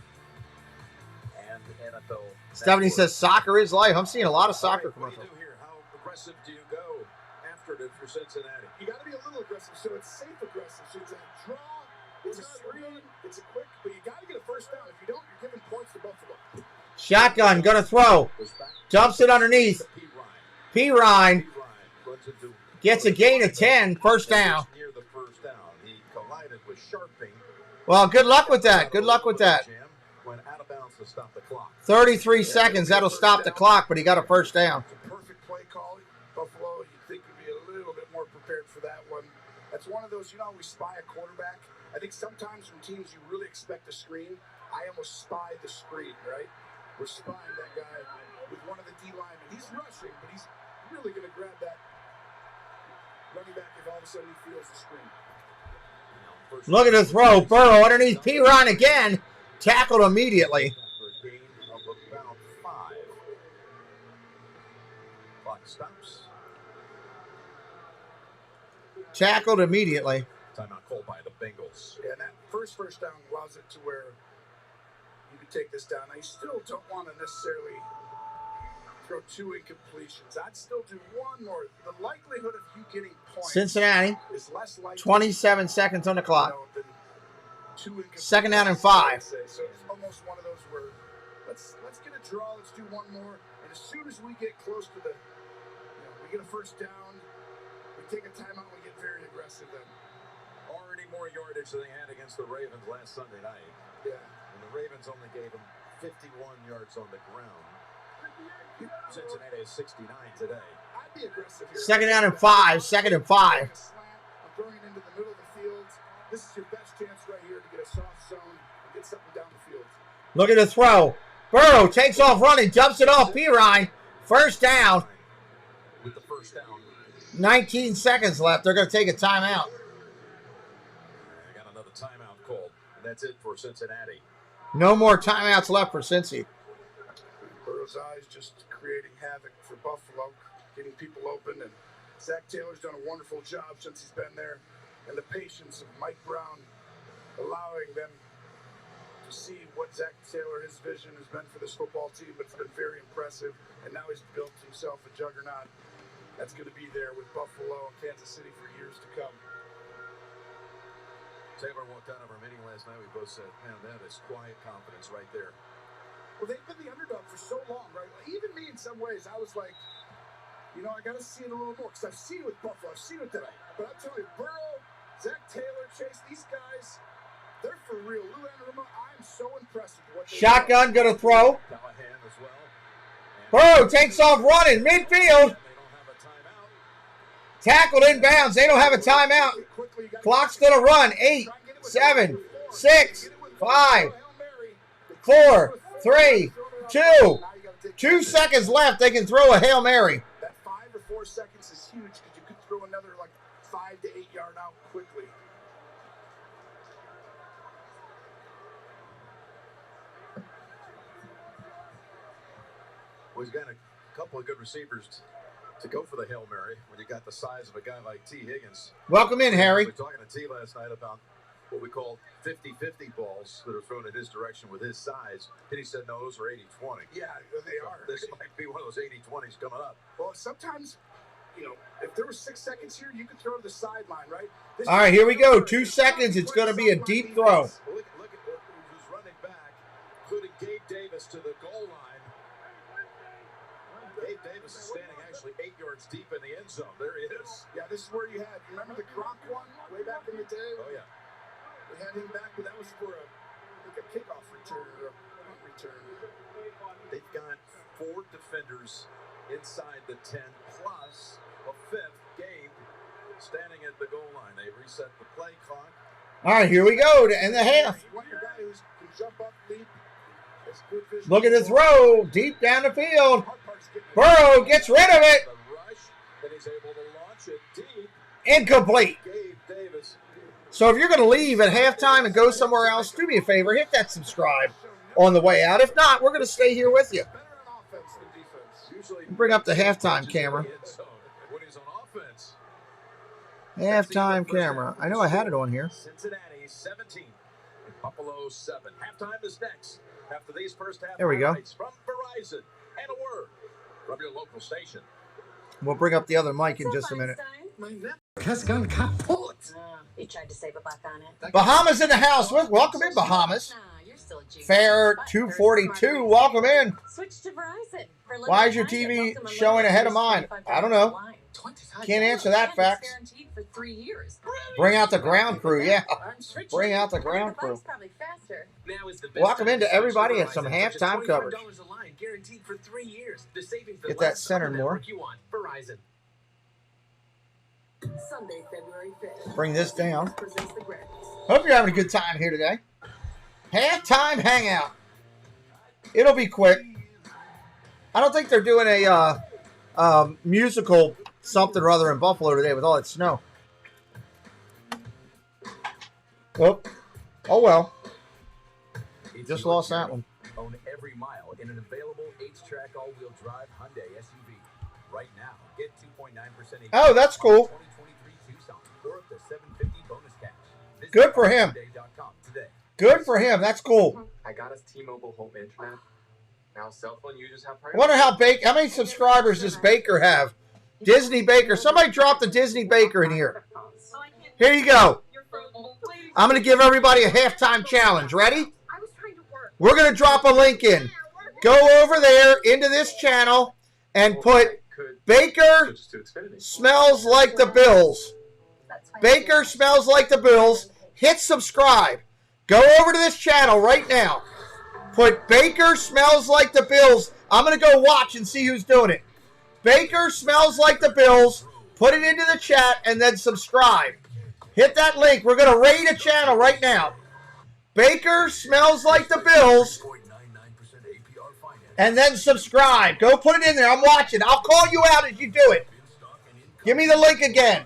and NFL. Stephanie says soccer is life. I'm seeing a lot of soccer commercials. How aggressive do you go after it for Cincinnati? You got to be a little aggressive, so it's safe aggressive. So it's a draw, it's a screen, it's a quick, but you got to get a first down. If you don't, you're giving points to Buffalo. Shotgun, gonna throw. Dumps it underneath. P. Ryan gets a gain of 10. First down. He collided with Sharping. Well, good luck with that. Good luck with that. Went out of bounds to stop the clock. 33 seconds. That'll stop the clock, but he got a first down. Perfect play call. Buffalo, you'd think would be a little bit more prepared for that one. That's one of those, you know, we spy a quarterback. I think sometimes from teams you really expect a screen. I almost spied the screen, right? We're spying that guy with one of the D linemen. He's rushing, but he's really going to grab that running back if all of a sudden he feels the screen. Look at the throw. Burrow underneath P. Ryan again. Tackled immediately. For a gain of about 5. Clock stops. Tackled immediately. Timeout called by the Bengals. Yeah, and that first down allows it to where you can take this down. Now, you still don't want to necessarily throw 2 incompletions. I'd still do one more. The likelihood of you getting points Cincinnati. is less likely. 27 seconds on the clock. Than 2 incompletions. Second down and 5. So it's almost one of those where let's get a draw. Let's do one more. And as soon as we get close to the, we get a first down, we take a timeout. We get very aggressive then. Already more yardage than they had against the Ravens last Sunday night. Yeah. And the Ravens only gave them 51 yards on the ground. Cincinnati is 69 today. I'd be aggressive here. Second down and 5. Second and 5. I'm throwing it into the middle of the field. This is your best chance right here to get a soft zone and get something down the field. Look at the throw. Burrow takes off running, dumps it off P. Ryan. First down. With the first down. 19 seconds left. They're going to take a timeout. They got another timeout called. And that's it for Cincinnati. No more timeouts left for Cincy. Burrow's eyes just creating havoc for Buffalo, getting people open, and Zach Taylor's done a wonderful job since he's been there, and the patience of Mike Brown allowing them to see what Zach Taylor, his vision has been for this football team, but it's been very impressive, and now he's built himself a juggernaut that's going to be there with Buffalo and Kansas City for years to come. Taylor walked out of our meeting last night. We both said, man, that is quiet confidence right there. Well, they've been the underdog for so long, right? Even me, in some ways, I was like, I got to see it a little more because I've seen it with Buffalo. I've seen it today. But I'm telling you, Burrow, Zach Taylor, Chase, these guys, they're for real. Lou Anarumo, I'm so impressed with what they Shotgun, going to throw. Callahan as well. Burrow takes off running, midfield. Tackled inbounds. They don't have a timeout. Clock's going to run. 8, 7, 6, 5, 4, 3, 2. 2 seconds left. They can throw a Hail Mary. That 5 or 4 seconds is huge because you could throw another like 5 to 8 yard out quickly. Well, he's got a couple of good receivers to go for the Hail Mary when you got the size of a guy like T. Higgins. Welcome in, Harry. We were talking to T last night about what we call 50-50 balls that are thrown in his direction with his size. And he said, no, those are 80-20. Yeah, they are. This might be one of those 80-20s coming up. Well, sometimes, you know, if there was 6 seconds here, you could throw to the sideline, right? All right, here we go. 2 seconds. It's going to be a deep throw. Look at who's running back, including Gabe Davis to the goal line. Gabe Davis is standing actually 8 yards deep in the end zone. There he is. Yeah, this is where you had, remember the Gronk one way back in the day? Oh, yeah. We had him back, but that was for like a kickoff return or a punt return. They've got 4 defenders inside the 10, plus a 5th, Gabe, standing at the goal line. They reset the play clock. All right, here we go to end the half. You want your guy who can jump up, leap. Look at the throw. Deep down the field. Burrow gets rid of it. Incomplete. So if you're going to leave at halftime and go somewhere else, do me a favor. Hit that subscribe on the way out. If not, we're going to stay here with you. Bring up the halftime camera. Halftime camera. I know I had it on here. Cincinnati 17 and Buffalo 7. Halftime is next. After these first half there we go. From Verizon and a word from your local station. We'll bring up the other mic in just a minute. My network has gone kaput. You tried to save a buck on it. Bahamas in the house. Welcome in, Bahamas. Fair 242. Welcome in. Switch to Verizon. Why is your TV showing ahead of mine? I don't know. Can't answer that fact. Bring out the ground crew. Yeah. Bring out the ground crew. Welcome into everybody at some halftime coverage. Get that centered more. Sunday, February 5th. Bring this down. Hope you're having a good time here today. Halftime hangout. It'll be quick. I don't think they're doing a musical something or other in Buffalo today with all that snow. Oh well. Just lost that one. Own every mile in an available H-Track all-wheel drive Hyundai SUV. Right now, get 2.9%. Oh, that's cool. 2023 Tucson or up to $750 bonus cash. Good for him. Good for him. That's cool. I got us T-Mobile home internet. Now cell phone users have I wonder how many subscribers does Baker have? Disney Baker. Somebody drop the Disney Baker in here. Here you go. I'm going to give everybody a halftime challenge. Ready? We're going to drop a link in. Go over there into this channel and put Baker smells like the Bills. Baker smells like the Bills. Hit subscribe. Go over to this channel right now. Put Baker smells like the Bills. I'm going to go watch and see who's doing it. Baker smells like the Bills. Put it into the chat and then subscribe. Hit that link. We're going to raid a channel right now. Baker smells like the Bills. And then subscribe. Go put it in there. I'm watching. I'll call you out as you do it. Give me the link again.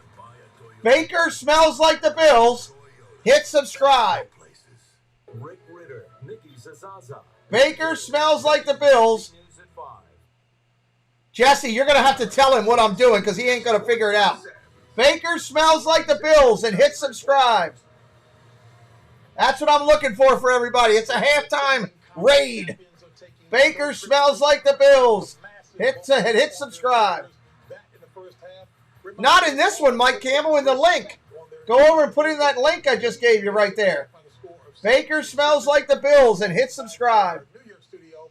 Baker smells like the Bills. Hit subscribe. Baker smells like the Bills. Jesse, you're going to have to tell him what I'm doing because he ain't going to figure it out. Baker smells like the Bills and hit subscribe. That's what I'm looking for everybody. It's a halftime raid. Baker smells like the Bills. Hit subscribe. Not in this one, Mike Campbell, in the link. Go over and put in that link I just gave you right there. Baker smells like the Bills and hit subscribe.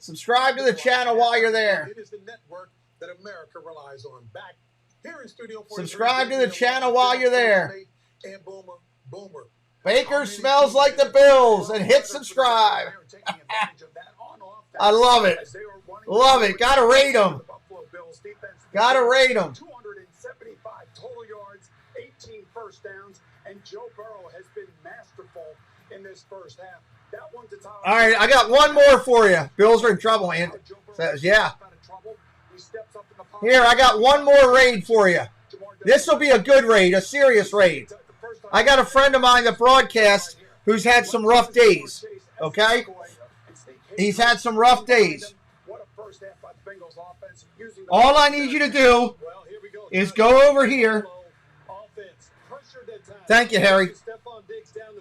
Subscribe to the channel while you're there. It is the network that America relies on. Back here in studio for subscribe to the channel while you're there. And Boomer. Baker smells like the Bills and hit subscribe. I love it. Love it. Gotta rate them. Gotta rate them. 275 total yards. And Joe Burrow has been masterful in this first half. That one to Tyler. All right, I got one more for you. Bills are in trouble, man. Says, yeah. Here, I got one more raid for you. This will be a good raid, a serious raid. I got a friend of mine that broadcasts who's had some rough days, okay? He's had some rough days. All I need you to do is go over here. Thank you, Harry.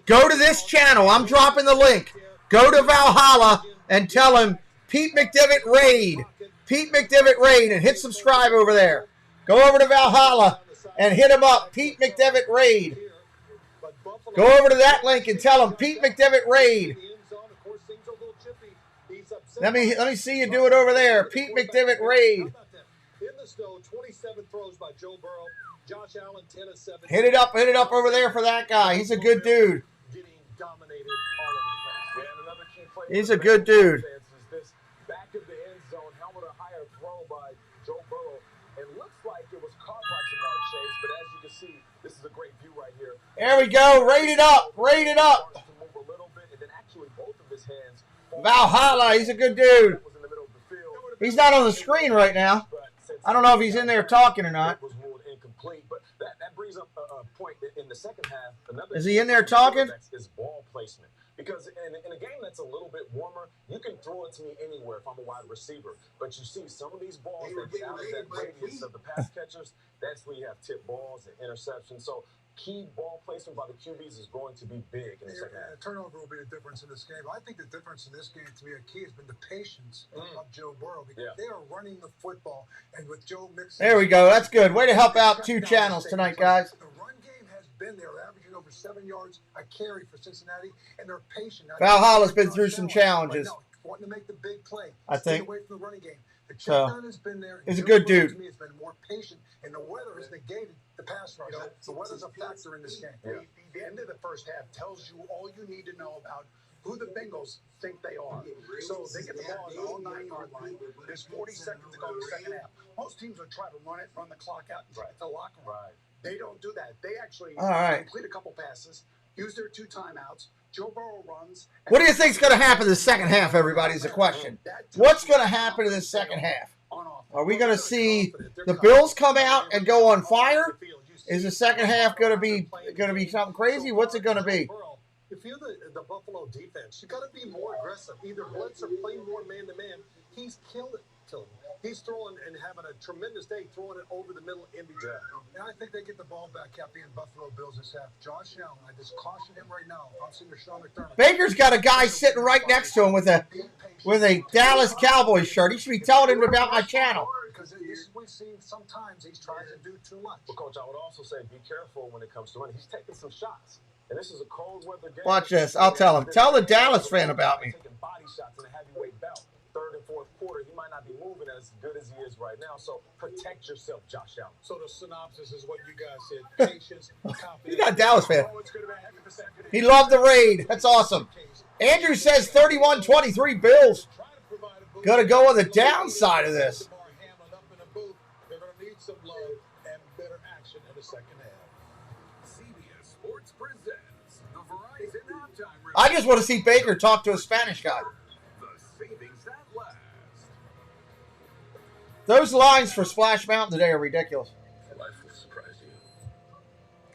Go to this channel. I'm dropping the link. Go to Valhalla and tell him Pete McDivitt Raid. Pete McDivitt Raid, and hit subscribe over there. Go over to Valhalla and hit him up. Pete McDivitt Raid. Go over to that link and tell him Pete McDivitt Raid. Let me see you do it over there. Pete McDivitt Raid. In the snow, 27 throws by Joe Burrow. Josh Allen, 10 of 7. Hit it up over there for that guy. He's a good dude. He's a good dude. Back of the end zone, helmet a higher throw by Joe Burrow. It looks like it was caught by Jamar Chase, but as you can see, this is a great view right here. There we go. Rate it up. Rate it up. Valhalla, he's a good dude. He's not on the screen right now. I don't know if he's in there talking or not. But that brings up a point in the second half. Is he in there talking? Is ball placement. Because in a game that's a little bit warmer, you can throw it to me anywhere if I'm a wide receiver. But you see some of these balls that get out of that radius of the pass catchers, that's where you have tip balls and interceptions. So key ball placement by the QBs is going to be big in the second half. Turnover will be the difference in this game. I think the difference in this game, to me, a key has been the patience of Joe Burrow, because they are running the football, and with Joe mixing. There we go. That's good. Way to help out two channels tonight, guys. The run game has been there, averaging over 7 yards a carry for Cincinnati, and they're patient. Valhalla's been through some challenges. Wanting to make the big play. I think. Stay away from the running game. The check So, down has been there. he's a good dude. To me, has been more patient, and the weather has negated the pass rush. The weather's a factor in this game. The end of the first half tells you all you need to know about who the Bengals think they are. So they get the ball on the whole 9-yard line. There's 40 seconds to go in the second half. Most teams would try to run the clock out, and try to lock them. They don't do that. They actually complete a couple passes, use their 2 timeouts. Joe Burrow runs. What do you think's going to happen in the second half, everybody, is a question. What's going to happen in the second half? Are we going to see the Bills come out and go on fire? Is the second half going to be something crazy? What's it going to be? If you're the Buffalo defense, you got to be more aggressive. Either blitz or play more man-to-man. He's killed it. He's throwing and having a tremendous day, throwing it over the middle in between. And I think they get the ball back, Cappy, and Buffalo Bills this half. Josh Allen, I just caution him right now. I'm seeing Sean McDermott. Baker's got a guy sitting right next to him with a Dallas Cowboys shirt. He should be telling him about my channel. Because we've seen sometimes he's trying to do too much. But, Coach, I would also say be careful when it comes to running. He's taking some shots. And this is a cold weather game. Watch this. I'll tell him. Tell the Dallas fan about me. Taking body shots in a heavyweight belt. Third and fourth quarter, he might not be moving as good as he is right now. So protect yourself, Josh Allen. So the synopsis is what you guys said: patience, confidence. He's not a Dallas fan. He loved the raid. That's awesome. Andrew says 31-23 Bills. Got to go on the downside of this. They're going to need some love and better action in the second half. CBS Sports presents the Verizon halftime. I just want to see Baker talk to a Spanish guy. Those lines for Splash Mountain today are ridiculous. Life will surprise you.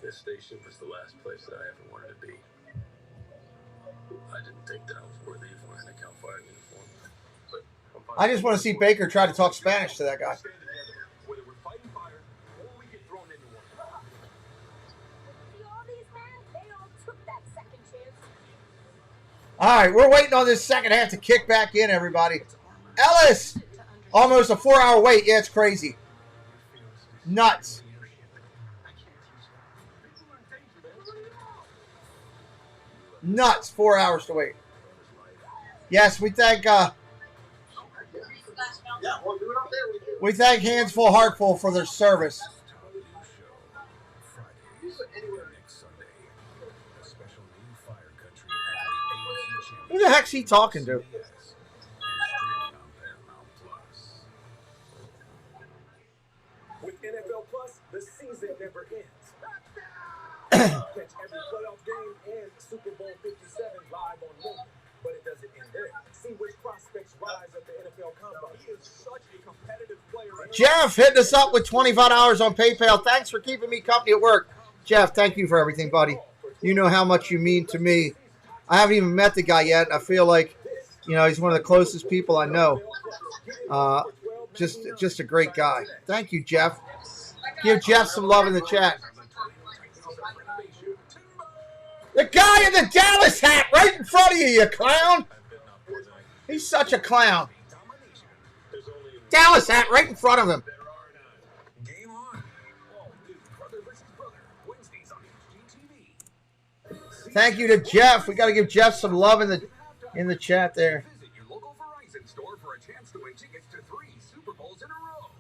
This station was the last place that I ever wanted to be. I didn't think that I was worthy of wearing a Cal Fire uniform. But I just want to see Baker try to talk Spanish to that guy. Whether we're fighting fire or we get thrown into one. See all these men? They all took that second chance. All right, we're waiting on this second half to kick back in, everybody. Ellis! Almost a 4-hour wait. Yeah, it's crazy. Nuts. Nuts. 4 hours to wait. Yes, we thank Handsful Heartful for their service. Who the heck's he talking to? With NFL Plus, the season never ends. Catch every playoff game and Super Bowl 57 live on Roku. But it doesn't end there. See which prospects rise at the NFL Combine. He is such a competitive player. Jeff hitting us up with $25 on PayPal. Thanks for keeping me company at work. Jeff, thank you for everything, buddy. You know how much you mean to me. I haven't even met the guy yet. I feel like, you know, he's one of the closest people I know. Just a great guy. Thank you, Jeff. Give Jeff some love in the chat. The guy in the Dallas hat right in front of you, you clown. He's such a clown. Dallas hat right in front of him. Thank you to Jeff. We got to give Jeff some love in the chat there. Visit your local Verizon store for a chance to win tickets to 3 Super Bowls in a row.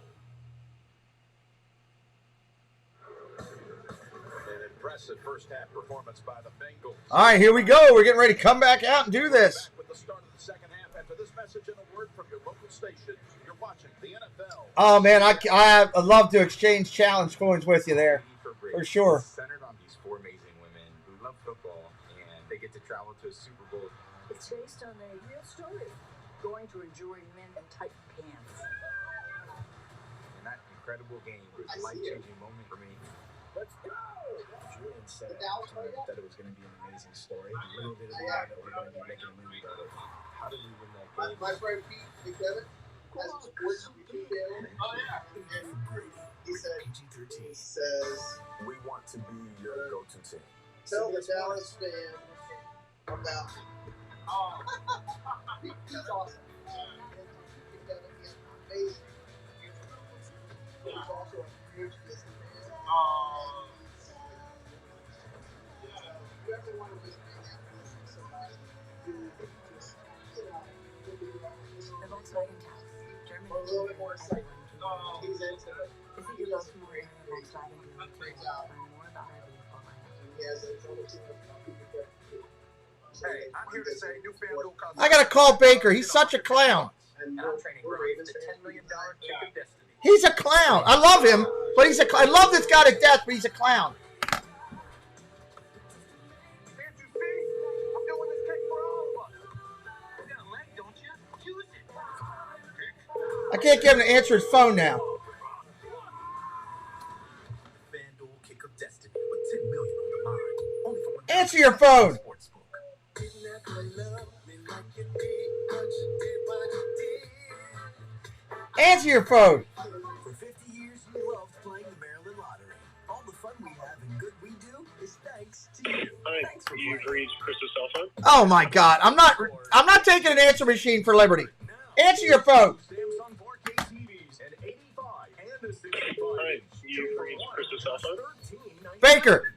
An impressive first-half performance by the Bengals. All right, here we go. We're getting ready to come back out and do this. With the start of the second half, after this message and a word from your local station, you're watching the NFL. Oh, man, I'd love to exchange challenge coins with you there, for sure. Centered on these 4 amazing women who love football, and they get to travel to a Super Bowl. It's based on a real story. Going to enjoy men in tight pants. And that incredible game was a life-changing moment for me. Let's go! Julian said that it was going to be an amazing story. A little bit of the that we're going to be making a movie about it. How did we win that game? My friend Pete McKevin has a sports YouTube channel. He says, we want to be your go-to team. Tell the Dallas fan about He's awesome. He's amazing. He's also a huge businessman. You ever want to just hang out with somebody who just, you know, The Volkswagen Taos, German. a little bit more excited. He's into it. Visit your local Volkswagen dealer today to learn more about our vehicle lineup. He has a total team of people that Hey, I'm here to say new FanDuel customers. I got to call Baker. He's such a clown. And I'm training Brian to $10 million kick of destiny. He's a clown. I love him, but I love this guy to death, but he's a clown. Can't you see? I'm doing this kick for all of us. You got a leg, don't you? Use it. I can't get him to answer his phone now. FanDuel kick of destiny with $10 million on the line. Only for one. Answer your phone. Answer your phone. For 50 years, you loved playing the Maryland Lottery. All the fun we have and good we do is thanks to you. Thanks for You've reached Crystal's cell phone. Oh my God! I'm not taking an answer machine for Liberty. Answer your phone. Samsung 4K TVs and 85 and a 65. All right, you've reached Crystal's cell phone. Baker,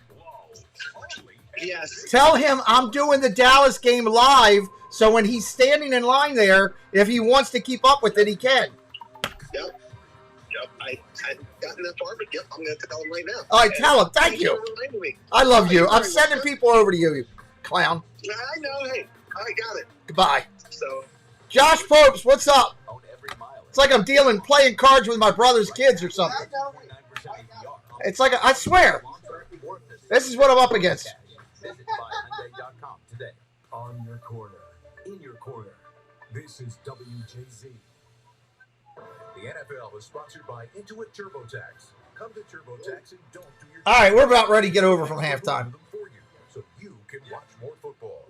Yes. tell him I'm doing the Dallas game live, so when he's standing in line there, if he wants to keep up with it, he can. Yep. I gotten that far, but yep, I'm going to tell him right now. All right, tell him. Thank you. I love you. I'm sending people over to you, you clown. I know. Hey, I got it. Goodbye. So, Josh Popes, what's up? It's like I'm playing cards with my brother's kids or something. It's like, I swear, this is what I'm up against. Visit buyhyundai.com today. On your corner, in your corner. This is WJZ. The NFL is sponsored by Intuit TurboTax. Come to TurboTax and don't do your. All right, we're about ready to get over from halftime. For you, so you can watch more football.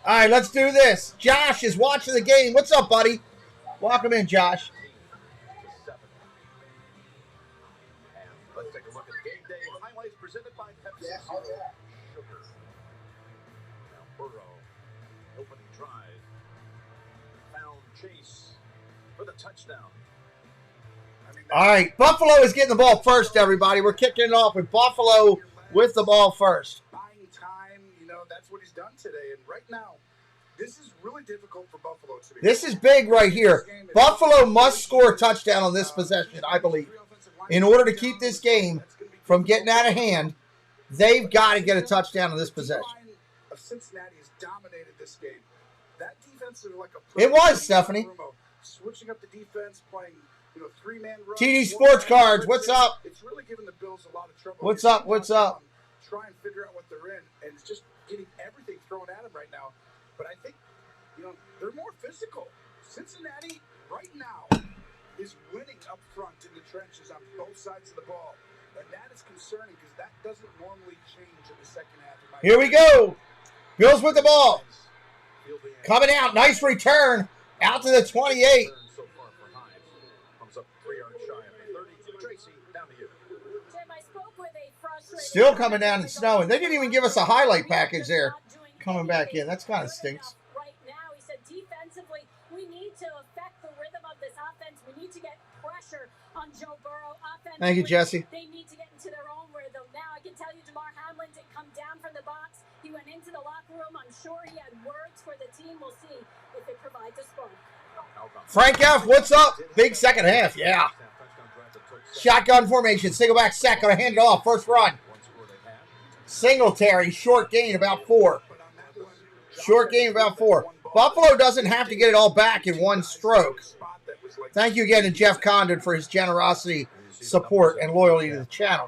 All right, let's do this. Josh is watching the game. What's up, buddy? Welcome in, Josh. Let's take a look at game day highlights presented by Pepsi. Sugar. Now Burrow, opening drive, found Chase for the touchdown. All right, Buffalo is getting the ball first, everybody. We're kicking it off with Buffalo with the ball first. Buying time, you know, that's what he's done today. And right now, this is really difficult for Buffalo to be. This is big right here. Buffalo must score a touchdown on this possession, I believe, in order to keep this game from getting out of hand They've got to get a touchdown in this possession. Of Cincinnati has dominated this game. That defense is like a it was, Stephanie. Switching up the defense, playing, three-man rush. TD Sports Cards, what's up? It's really giving the Bills a lot of trouble. What's up? What's up? Try and figure out what they're in, and it's just getting everything thrown at them right now. But I think, they're more physical. Cincinnati right now is winning up front in the trenches on both sides of the ball. And that is concerning because that doesn't normally change in the second half. Here we go. Bills with the ball. Coming out. Nice return. Out to the 28. Still coming down and snowing. They didn't even give us a highlight package there. Coming back in. That's kind of stinks. Right now, he said defensively, we need to affect the rhythm of this offense. We need to get pressure on Joe Burrow. Thank you, Jesse. They need to get into their own rhythm. Now, I can tell you, Damar Hamlin didn't come down from the box. He went into the locker room. I'm sure he had words for the team. We'll see if it provides a spark. Frank F., what's up? Big second half, yeah. Shotgun formation, single back sack, gonna hand it off, first run. Singletary, short gain, about 4. Short gain, about 4. Buffalo doesn't have to get it all back in one stroke. Thank you again to Jeff Condon for his generosity, support, and loyalty to the channel.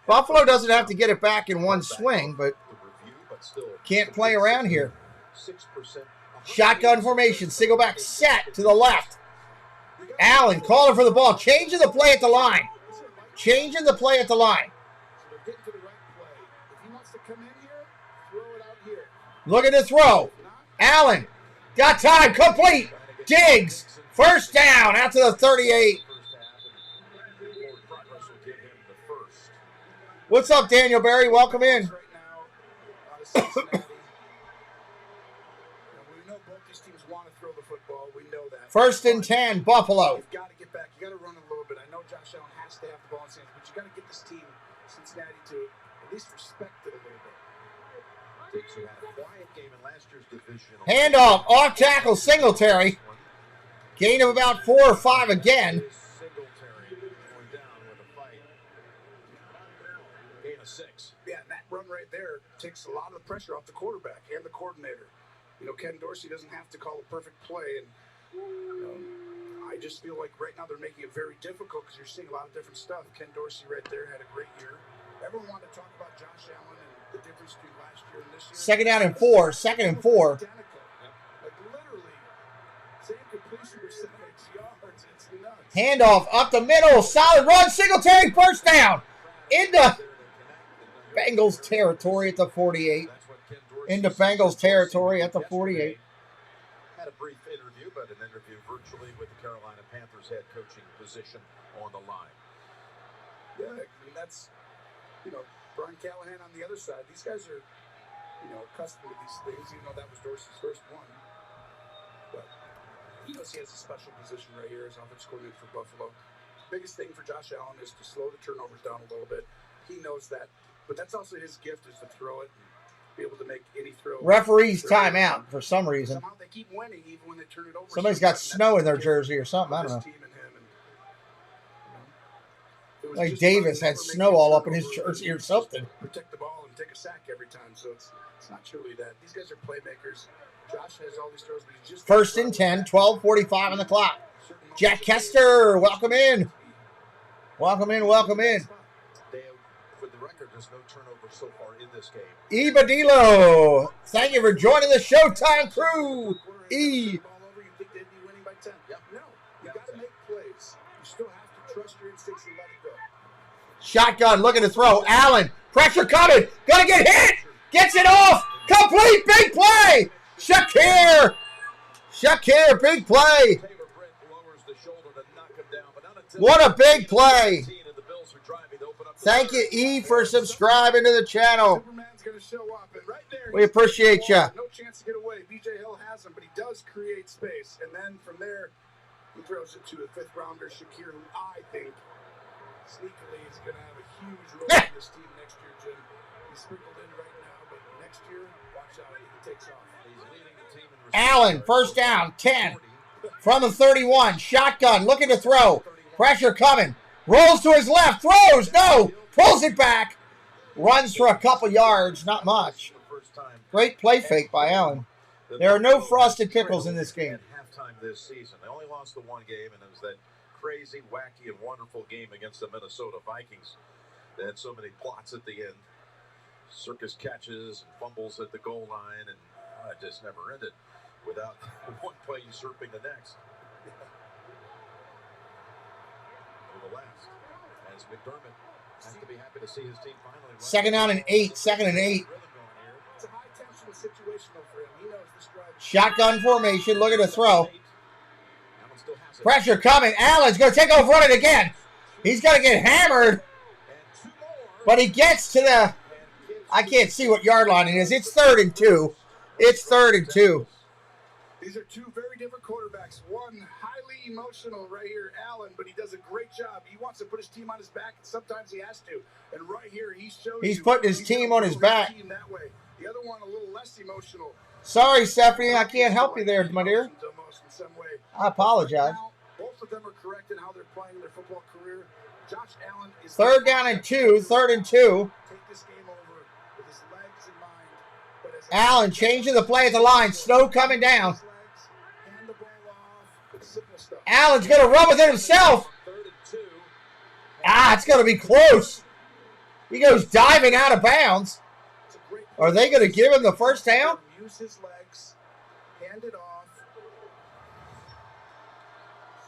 Buffalo doesn't have to get it back in one swing, but can't play around here. Shotgun formation, single back set to the left. Allen calling for the ball, changing the play at the line. Changing the play at the line. Look at the throw. Allen got time, complete. Diggs, first down out to the 38. What's up, Daniel Berry? Welcome in. First and 10, Buffalo. You've got to get back. You got to run a little bit. I know Josh Allen has to have the ball in his hands, but you got to get this team, Cincinnati, to at least respect it a little bit. Takes a quiet game in last year's divisional. Handoff, off tackle, Singletary. Gain of about 4 or 5 again. Singletary going down with a fight. Gain of 6. Yeah, and that run right there takes a lot of the pressure off the quarterback and the coordinator. Ken Dorsey doesn't have to call a perfect play, and I just feel like right now they're making it very difficult because you're seeing a lot of different stuff. Ken Dorsey right there had a great year. Everyone wanted to talk about Josh Allen and the difference between last year and this year. Second down and 4. Second and 4. Like literally, same completion percentage, yards. It's nuts. Handoff up the middle. Solid run. Singletary first down. Into Bengals territory at the 48. Into Bengals territory at the 48. Had a brief interview, but an interview virtually with the Carolina Panthers head coaching position on the line. Yeah, I mean, that's, Brian Callahan on the other side. These guys are, accustomed to these things, even though that was Dorsey's first one. But he knows he has a special position right here as offensive coordinator for Buffalo. Biggest thing for Josh Allen is to slow the turnovers down a little bit. He knows that. But that's also his gift, is to throw it and be able to make any throw. Referee's timeout for some reason. Somehow they keep winning even when they turn it over. Somebody's got snow in their jersey or something. I don't know. Like Davis had snow all up in his jersey or something. Protect the ball and take a sack every time, so it's not truly that. These guys are playmakers. Josh has all these throws, but he's just first and 10, 12:45 on the clock. Jack Kester, welcome in. Welcome in, welcome in. For the record, there's no turnover so far in this game. Ibadillo, thank you for joining the Showtime crew. E. You think they'd be winning by 10? Yep. No, you got to make plays. You still have to trust your instincts and let it go. Shotgun, looking to throw. Allen, pressure coming. Gonna get hit. Gets it off. Complete, big play. Shakir, big play. What a big play. Thank you, E, for subscribing to the channel. We appreciate you. No chance to get away. BJ Hill has him, but he does create space. And then from there, he throws it to a 5th rounder, Shakir, who I think sneakily is going to have a huge role in this team next year, Jim. He's sprinkled in right now, but next year, watch out. He takes off. He's leading the team in Allen, first down, 10. From the 31. Shotgun, looking to throw. Pressure coming. Rolls to his left. Throws. No. Pulls it back. Runs for a couple yards, not much. Great play fake by Allen. There are no frosted pickles in this game. Halftime this season, they only lost the one game, and it was that crazy, wacky, and wonderful game against the Minnesota Vikings. They had so many plots at the end, circus catches and fumbles at the goal line, and it just never ended without one play usurping the next. For the last, as McDermott has to be happy to see his team finally. Second down and 8. Second and 8. It's a high-tension situation for him. He knows this drive. Shotgun formation. Look at the throw. Pressure coming. Allen's going to take off running again. He's going to get hammered. But he gets to the... I can't see what yard line it is. It's 3rd and 2. It's 3rd and 2. These are two very different quarterbacks. One highly emotional right here, Allen, but he does a great job. He wants to put his team on his back, and sometimes he has to. And right here, he's putting his team on his back. That way. The other one a little less emotional. Sorry, Stephanie, I can't help you there, my dear. I apologize. Now, both of them are correct in how they're playing their football career. Josh Allen is 3rd down and 2. 3rd and 2. Take this game over with his legs in mind. But as Allen changing the play at the line. Snow coming down. hand the ball off. Simple stuff. Allen's going to run with it himself. It's going to be close. He goes diving out of bounds. Are they going to give him the first down? Use his legs. Hand it off.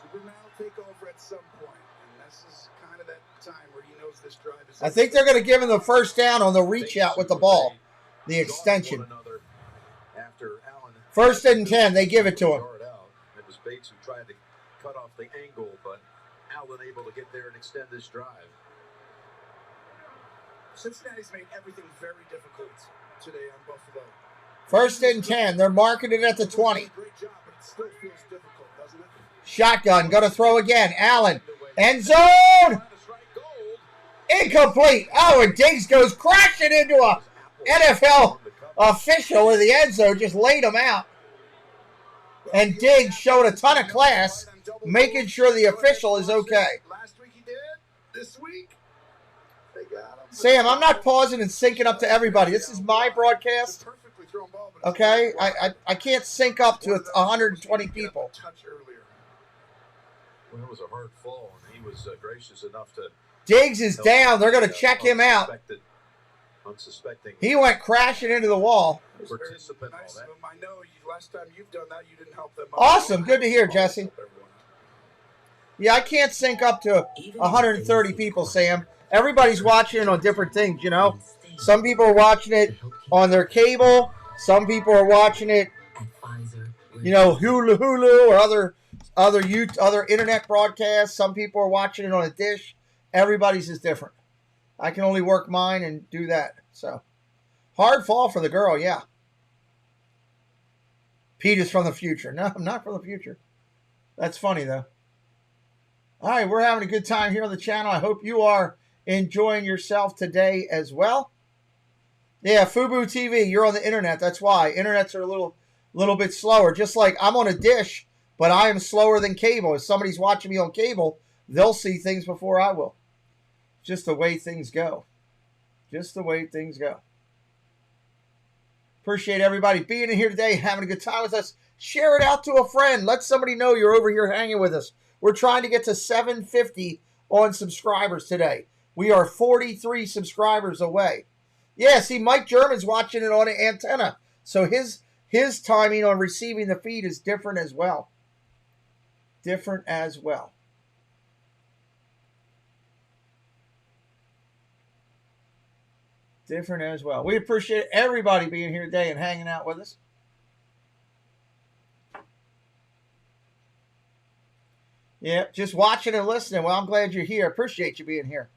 Superman will take over at some point. And this is kind of that time where he knows this drive is... I think they're going to give him the first down on the reach out with the ball. The extension. 1st and 10. They give it to him. It was Bates who tried to cut off the angle, but Allen able to get there and extend this drive. Cincinnati's made everything very difficult today on Buffalo. 1st and 10. They're marking it at the 20. Great job, but it still feels difficult, doesn't it? Shotgun. Going to throw again. Allen. End zone. Incomplete. Oh, and Diggs goes crashing into a NFL official in the end zone. Just laid him out. And Diggs showed a ton of class, making sure the official is okay. Last week he did. This week, they got him. Sam, I'm not pausing and syncing up to everybody. This is my broadcast. Okay? I can't sync up to 120 people. Well, it was a hard fall, and he was gracious enough to... Diggs is down. They're going to check him out. Unsuspecting. He went crashing into the wall. Participant. Nice. I know last time you've done that, you didn't help them. Awesome. Good to hear, Jesse. Yeah, I can't sync up to 130 people, Sam. Everybody's watching it on different things, you know. Some people are watching it on their cable. Some people are watching it, you know, Hulu or other internet broadcasts. Some people are watching it on a dish. Everybody's is different. I can only work mine and do that. So, hard fall for the girl, yeah. Pete is from the future. No, I'm not from the future. That's funny, though. All right, we're having a good time here on the channel. I hope you are enjoying yourself today as well. Yeah, Fubu TV, you're on the internet. That's why. Internets are a little bit slower. Just like I'm on a dish, but I am slower than cable. If somebody's watching me on cable, they'll see things before I will. Just the way things go. Just the way things go. Appreciate everybody being in here today, having a good time with us. Share it out to a friend. Let somebody know you're over here hanging with us. We're trying to get to 750 on subscribers today. We are 43 subscribers away. Yeah, see, Mike German's watching it on an antenna. So his timing on receiving the feed is different as well. Different as well. Different as well. We appreciate everybody being here today and hanging out with us. Yeah, just watching and listening. Well, I'm glad you're here. Appreciate you being here.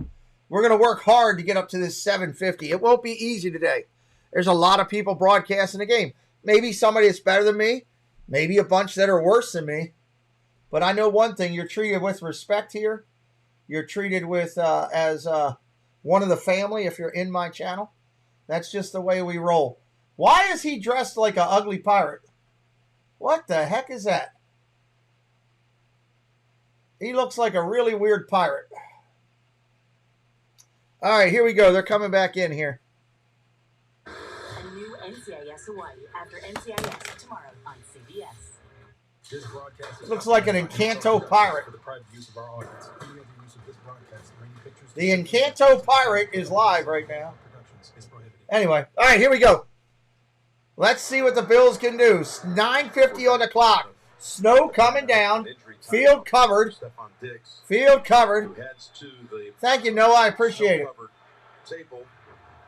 We're going to work hard to get up to this 750. It won't be easy today. There's a lot of people broadcasting the game. Maybe somebody that's better than me. Maybe a bunch that are worse than me. But I know one thing. You're treated with respect here. You're treated with as one of the family if you're in my channel. That's just the way we roll. Why is he dressed like an ugly pirate? What the heck is that? He looks like a really weird pirate. All right, here we go. They're coming back in here. A new NCIS Hawaii after NCIS tomorrow on CBS. This broadcast is Looks like an Encanto pirate. for the private use of our audience. Any other use of this broadcast, or any pictures, The Encanto pirate is live right now. productions is prohibited. Anyway, all right, here we go. Let's see what the Bills can do. 9:50 on the clock. Snow coming down. Field covered. Stephon Diggs, Field covered. who heads to the Thank you, Noah. I appreciate it. snow-covered table,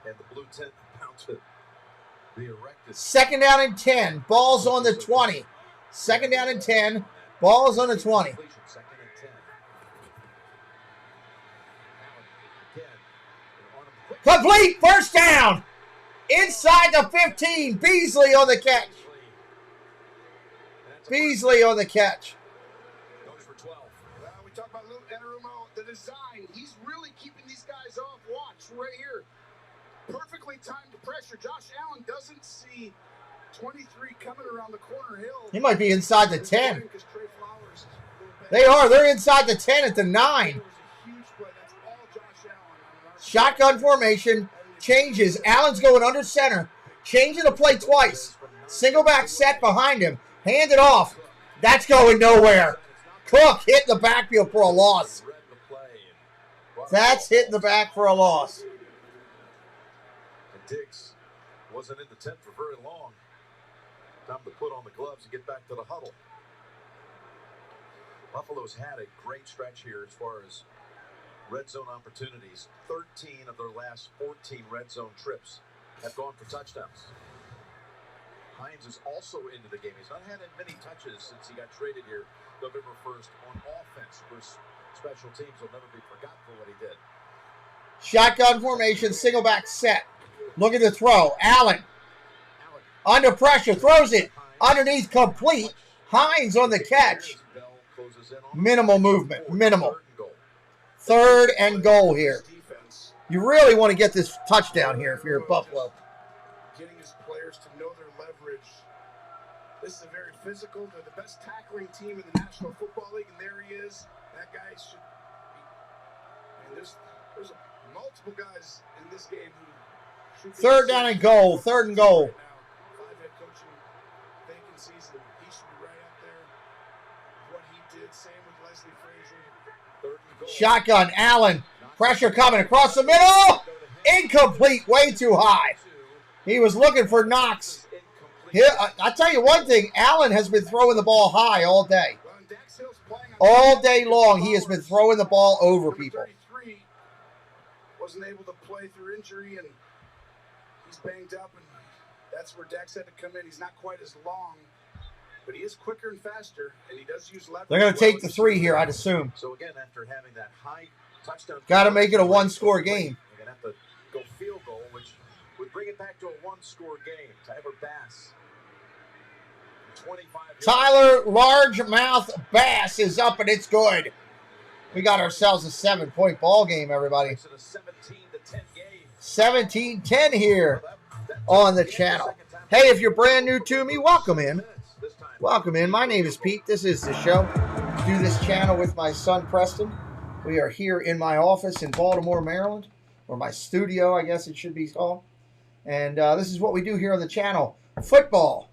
and the blue tent about to be erected. 2nd down and 10. Ball's on the 20. 2nd down and 10. Ball's on the 20. Completion, 2nd and 10. Allen again, on a quick Complete. First down. Inside the 15. Beasley on the catch. Beasley on the catch. goes for 12. We talk about Lou Anarumo, the design. He's really keeping these guys off. Watch right here. Perfectly timed pressure. Josh Allen doesn't see 23 coming around the corner hill. He might be inside the 10. They are. They're inside the 10 at the 9. Shotgun formation. Changes. Allen's going under center. Changing the play twice. Single back set behind him. Hand it off. That's going nowhere. Cook hit the backfield for a loss. That's hitting the back for a loss. And Diggs wasn't in the tent for very long. Time to put on the gloves and get back to the huddle. Buffalo's had a great stretch here as far as red zone opportunities. 13 of their last 14 red zone trips have gone for touchdowns. Hines is also into the game. He's not had many touches since he got traded here November 1st on offense. Of course, special teams will never be forgotten for what he did. Shotgun formation. Single back set. Looking to throw. Allen. Under pressure. Throws it. Underneath complete. Hines on the catch. Minimal movement. Minimal. 3rd and goal here. You really want to get this touchdown here if you're Buffalo. Getting his players to know their leverage. This is a very physical. They're the best tackling team in the National Football League, and there he is. That guy should be. I mean, there's multiple guys in this game who should be. 3rd down and goal. 3rd and goal. 5 head coaching vacancies, and he should be right up there. What he did, same with Leslie Frazier. 3rd and goal. Shotgun. Allen. Pressure coming across the middle. Incomplete. Way too high. He was looking for Knox. Here, I'll tell you one thing. Allen has been throwing the ball high all day. All day long, he has been throwing the ball over people. Wasn't able to play through injury, and he's banged up, and that's where Dax had to come in. He's not quite as long, but he is quicker and faster, and he does use leverage. They're going to take the 3 here, I'd assume. So again, after having that high touchdown, got to make it a 1-score game. They're going to have to go field goal, which would bring it back to a 1-score game. Tyler Bass, 25. Tyler Largemouth Bass is up, and it's good. We got ourselves a 7-point ball game, everybody. 17-10 here on the channel. Hey, if you're brand new to me, welcome in. Welcome in. My name is Pete. This is the show. Do this channel with my son, Preston. We are here in my office in Baltimore, Maryland, or my studio, I guess it should be called. And this is what we do here on the channel. Football,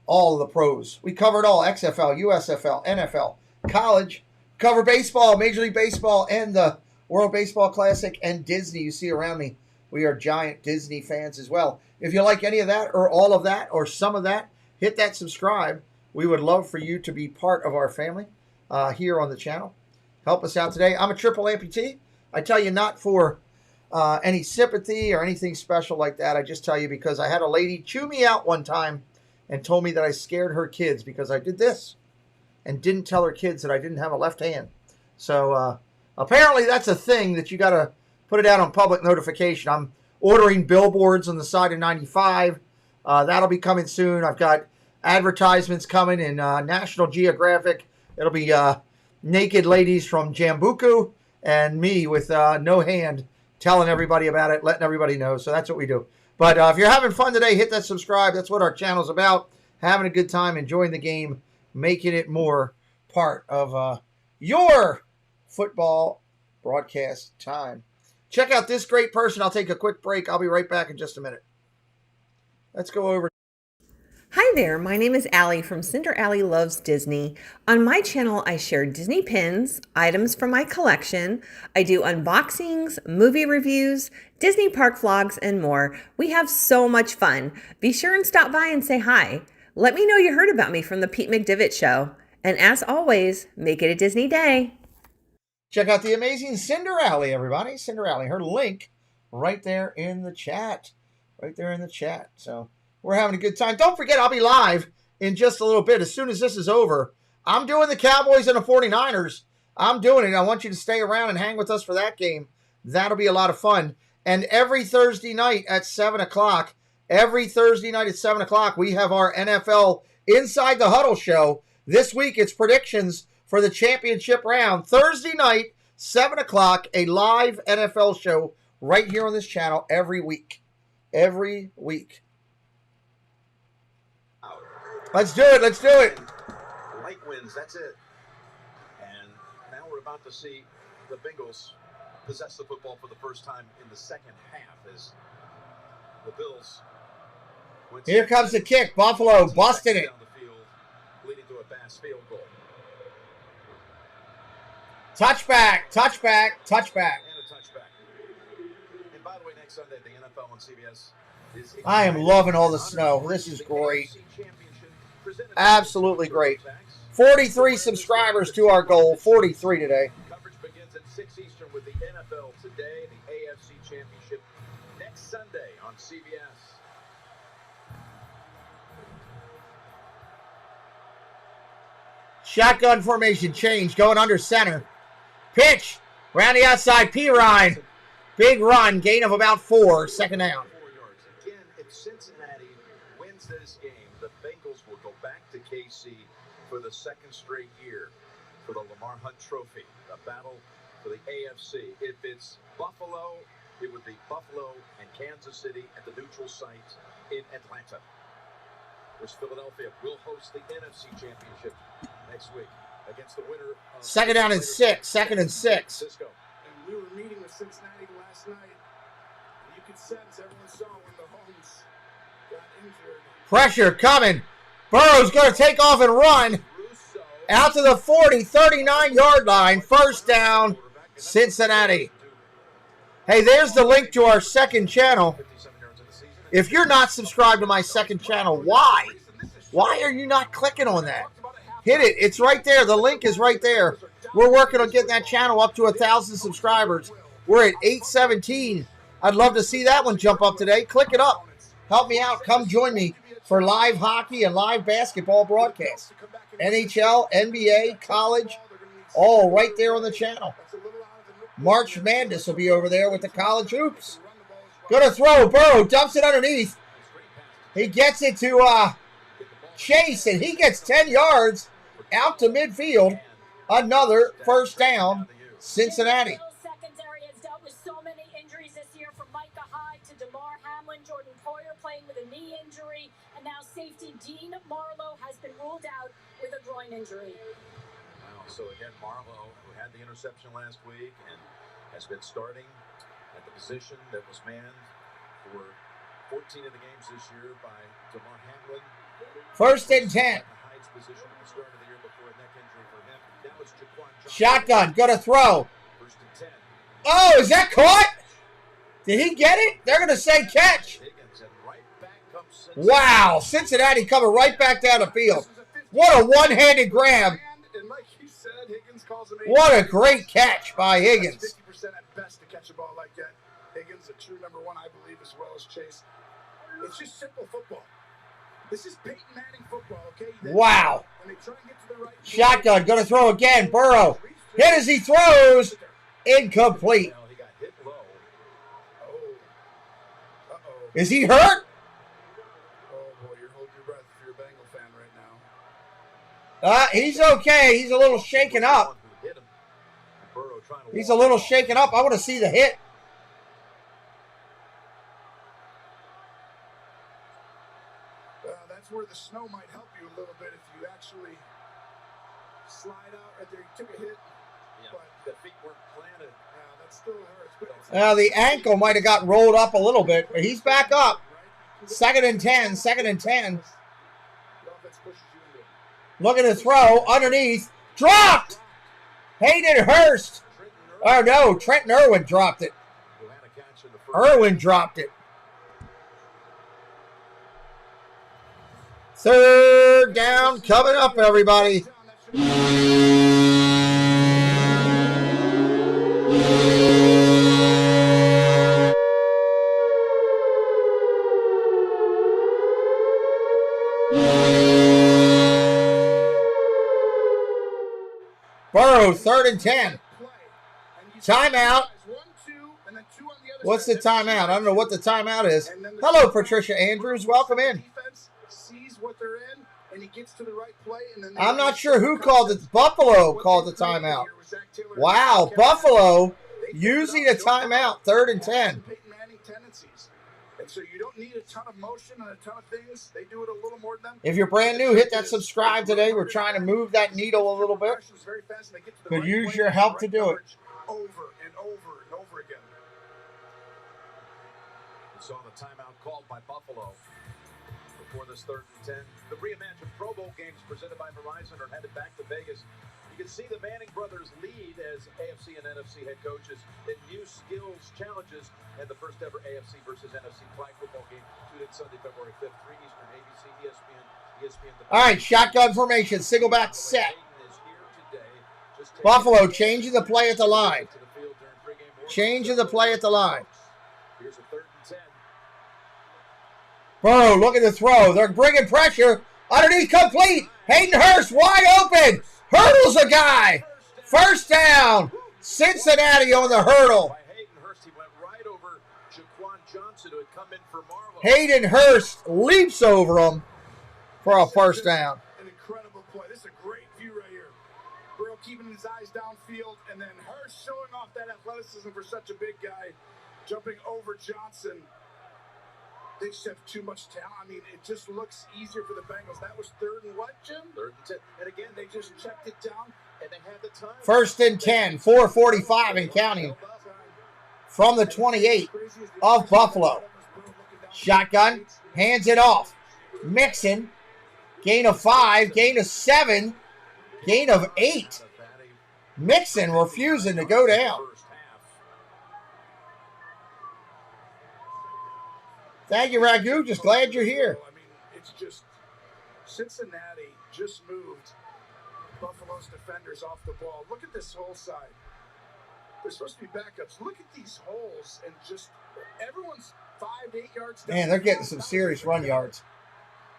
all of the pros. We cover it all. XFL, USFL, NFL, college. Cover baseball, Major League Baseball, and the World Baseball Classic, and Disney. You see around me, we are giant Disney fans as well. If you like any of that, or all of that, or some of that, hit that subscribe. We would love for you to be part of our family here on the channel. Help us out today. I'm a triple amputee. I tell you not for any sympathy or anything special like that. I just tell you because I had a lady chew me out one time and told me that I scared her kids because I did this and didn't tell her kids that I didn't have a left hand. So apparently that's a thing that you got to put it out on public notification. I'm ordering billboards on the side of 95. That'll be coming soon. I've got advertisements coming in National Geographic. It'll be naked ladies from Jambuku and me with no hand telling everybody about it, letting everybody know. So that's what we do. But if you're having fun today, hit that subscribe. That's what our channel's about. Having a good time, enjoying the game, making it more part of your football broadcast time. Check out this great person. I'll take a quick break. I'll be right back in just a minute. Let's go over. Hi there, my name is Allie from Cinder Allie Loves Disney. On my channel, I share Disney pins, items from my collection. I do unboxings, movie reviews, Disney park vlogs, and more. We have so much fun. Be sure and stop by and say hi. Let me know you heard about me from the Pete McDivitt Show. And as always, make it a Disney day. Check out the amazing Cinder Allie, everybody. Cinder Allie, her link right there in the chat. Right there in the chat. So we're having a good time. Don't forget, I'll be live in just a little bit. As soon as this is over, I'm doing the Cowboys and the 49ers. I'm doing it. I want you to stay around and hang with us for that game. That'll be a lot of fun. And every Thursday night at 7 o'clock, we have our NFL Inside the Huddle show. This week, it's predictions for the championship round. Thursday night, 7 o'clock, a live NFL show right here on this channel every week. Every week. Let's do it. Let's do it. Light wins. That's it. And now we're about to see the Bengals possess the football for the first time in the second half as the Bills. Here comes the kick. Buffalo busted it. Down the field, leading to a Bass field goal. Touchback. Touchback. Touchback. And a touchback. And by the way, next Sunday, the NFL on CBS is. I am loving all the snow. This is great. Absolutely great. 43 subscribers to our goal. 43 today. Coverage begins at 6 Eastern with the NFL today, the AFC Championship next Sunday on CBS. Shotgun formation change. Going under center. Pitch. Around the outside. Pirine. Big run. Gain of about 4. Second down. 4 yards. Again, if Cincinnati wins this game, the Bengals will go back to KC for the second straight year for the Lamar Hunt Trophy, the battle for the AFC. If it's Buffalo, it would be Buffalo and Kansas City at the neutral site in Atlanta. Whereas Philadelphia will host the NFC Championship next week against the winner of Second down and 6. Second and 6. Cisco. And we were meeting with Cincinnati last night, and you could sense everyone saw when the Holmes got injured. Pressure coming. Burrow's going to take off and run. Out to the 40, 39-yard line. First down, Cincinnati. Hey, there's the link to our second channel. If you're not subscribed to my second channel, why? Why are you not clicking on that? Hit it. It's right there. The link is right there. We're working on getting that channel up to 1,000 subscribers. We're at 817. I'd love to see that one jump up today. Click it up. Help me out. Come join me for live hockey and live basketball broadcasts. NHL, NBA, college, all right there on the channel. March Madness will be over there with the college hoops. Going to throw. Burrow dumps it underneath. He gets it to Chase, and he gets 10 yards out to midfield. Another first down, Cincinnati. Secondary has dealt with so many injuries this year, from Micah Hyde to DeMar Hamlin, Jordan Poyer playing with a knee injury, and now safety Dean Marlowe has been ruled out with a groin injury. Wow, so again, Marlowe, who had the interception last week and has been starting at the position that was manned for 14 of the games this year by DeMar Hamlin. First and 10. Hyde's position at the start of the year before a neck injury for him. That was Jaquan Johnson. Shotgun, going to throw. First and 10. Oh, is that caught? Did he get it? They're going to say catch. Wow, Cincinnati coming right back down the field. What a one-handed grab. And like you said, Higgins calls him What a great catch by Higgins. 50% at best to catch a ball like that. Higgins, a true number one, I believe, as well as Chase. It's just simple football. This is Peyton Manning football, okay? Wow. When they try and get to the right Shotgun, going to throw again. Burrow. Hit as he throws. Incomplete. He got hit low. Is he hurt? Oh, boy, you're holding your breath if you're a Bengal fan right now. He's okay. He's a little shaken up. He's a little shaken up. I want to see the hit. That's where the snow might help you a little bit if you actually slide out right there. You took a hit. Yeah, but the feet weren't planted. Yeah, that still hurts. The ankle might have got rolled up a little bit, but he's back up. 2nd and 10, 2nd and 10. Looking to throw underneath. Dropped! Hayden Hurst. Oh, no. Trenton Irwin dropped it. Irwin dropped it. 3rd down coming up, everybody. Burrow, 3rd and 10. Timeout. What's the timeout? I don't know what the timeout is. Hello, Patricia Andrews. Welcome in. I'm not sure who called it. Buffalo called the timeout. Wow, Buffalo using a timeout, 3rd and 10. So you don't need a ton of motion and a ton of things. They do it a little more than them. If you're brand new, hit that subscribe today. We're trying to move that needle a little bit. Could use your help to do it. Over and over and over again. We saw the timeout called by Buffalo before this 3rd and 10. The reimagined Pro Bowl games presented by Verizon are headed back to Vegas. You can see the Manning brothers lead as AFC and NFC head coaches in new skills challenges and the first ever AFC versus NFC flag football game. Tuned in Sunday, February 5th, 3 Eastern, ABC, ESPN. All right, shotgun formation, single back set. Buffalo changing the play at the line. Changing the play at the line. Here's a 3rd and 10. Burrow looking to throw. They're bringing pressure. Underneath complete. Hayden Hurst wide open. Hurdles a guy. 1st down. Cincinnati on the hurdle. Hayden Hurst leaps over him for a 1st down. An incredible play. This is a great view right here. Burrow keeping his eyes downfield, and then Hurst showing off that athleticism for such a big guy, jumping over Johnson. They just have too much talent. I mean, it just looks easier for the Bengals. That was 3rd and what, Jim? 3rd and 10. And again, they just checked it down, and they had the time. 1st and 10, 4:45 and counting from the 28 of Buffalo. Shotgun, hands it off. Mixon, gain of 5, gain of 7, gain of 8. Mixon refusing to go down. Thank you, Ragu. Just glad you're here. I mean, it's just Cincinnati just moved Buffalo's defenders off the ball. Look at this whole side. They're supposed to be backups. Look at these holes and just everyone's 5 to 8 yards down. Man, they're getting some serious run yards.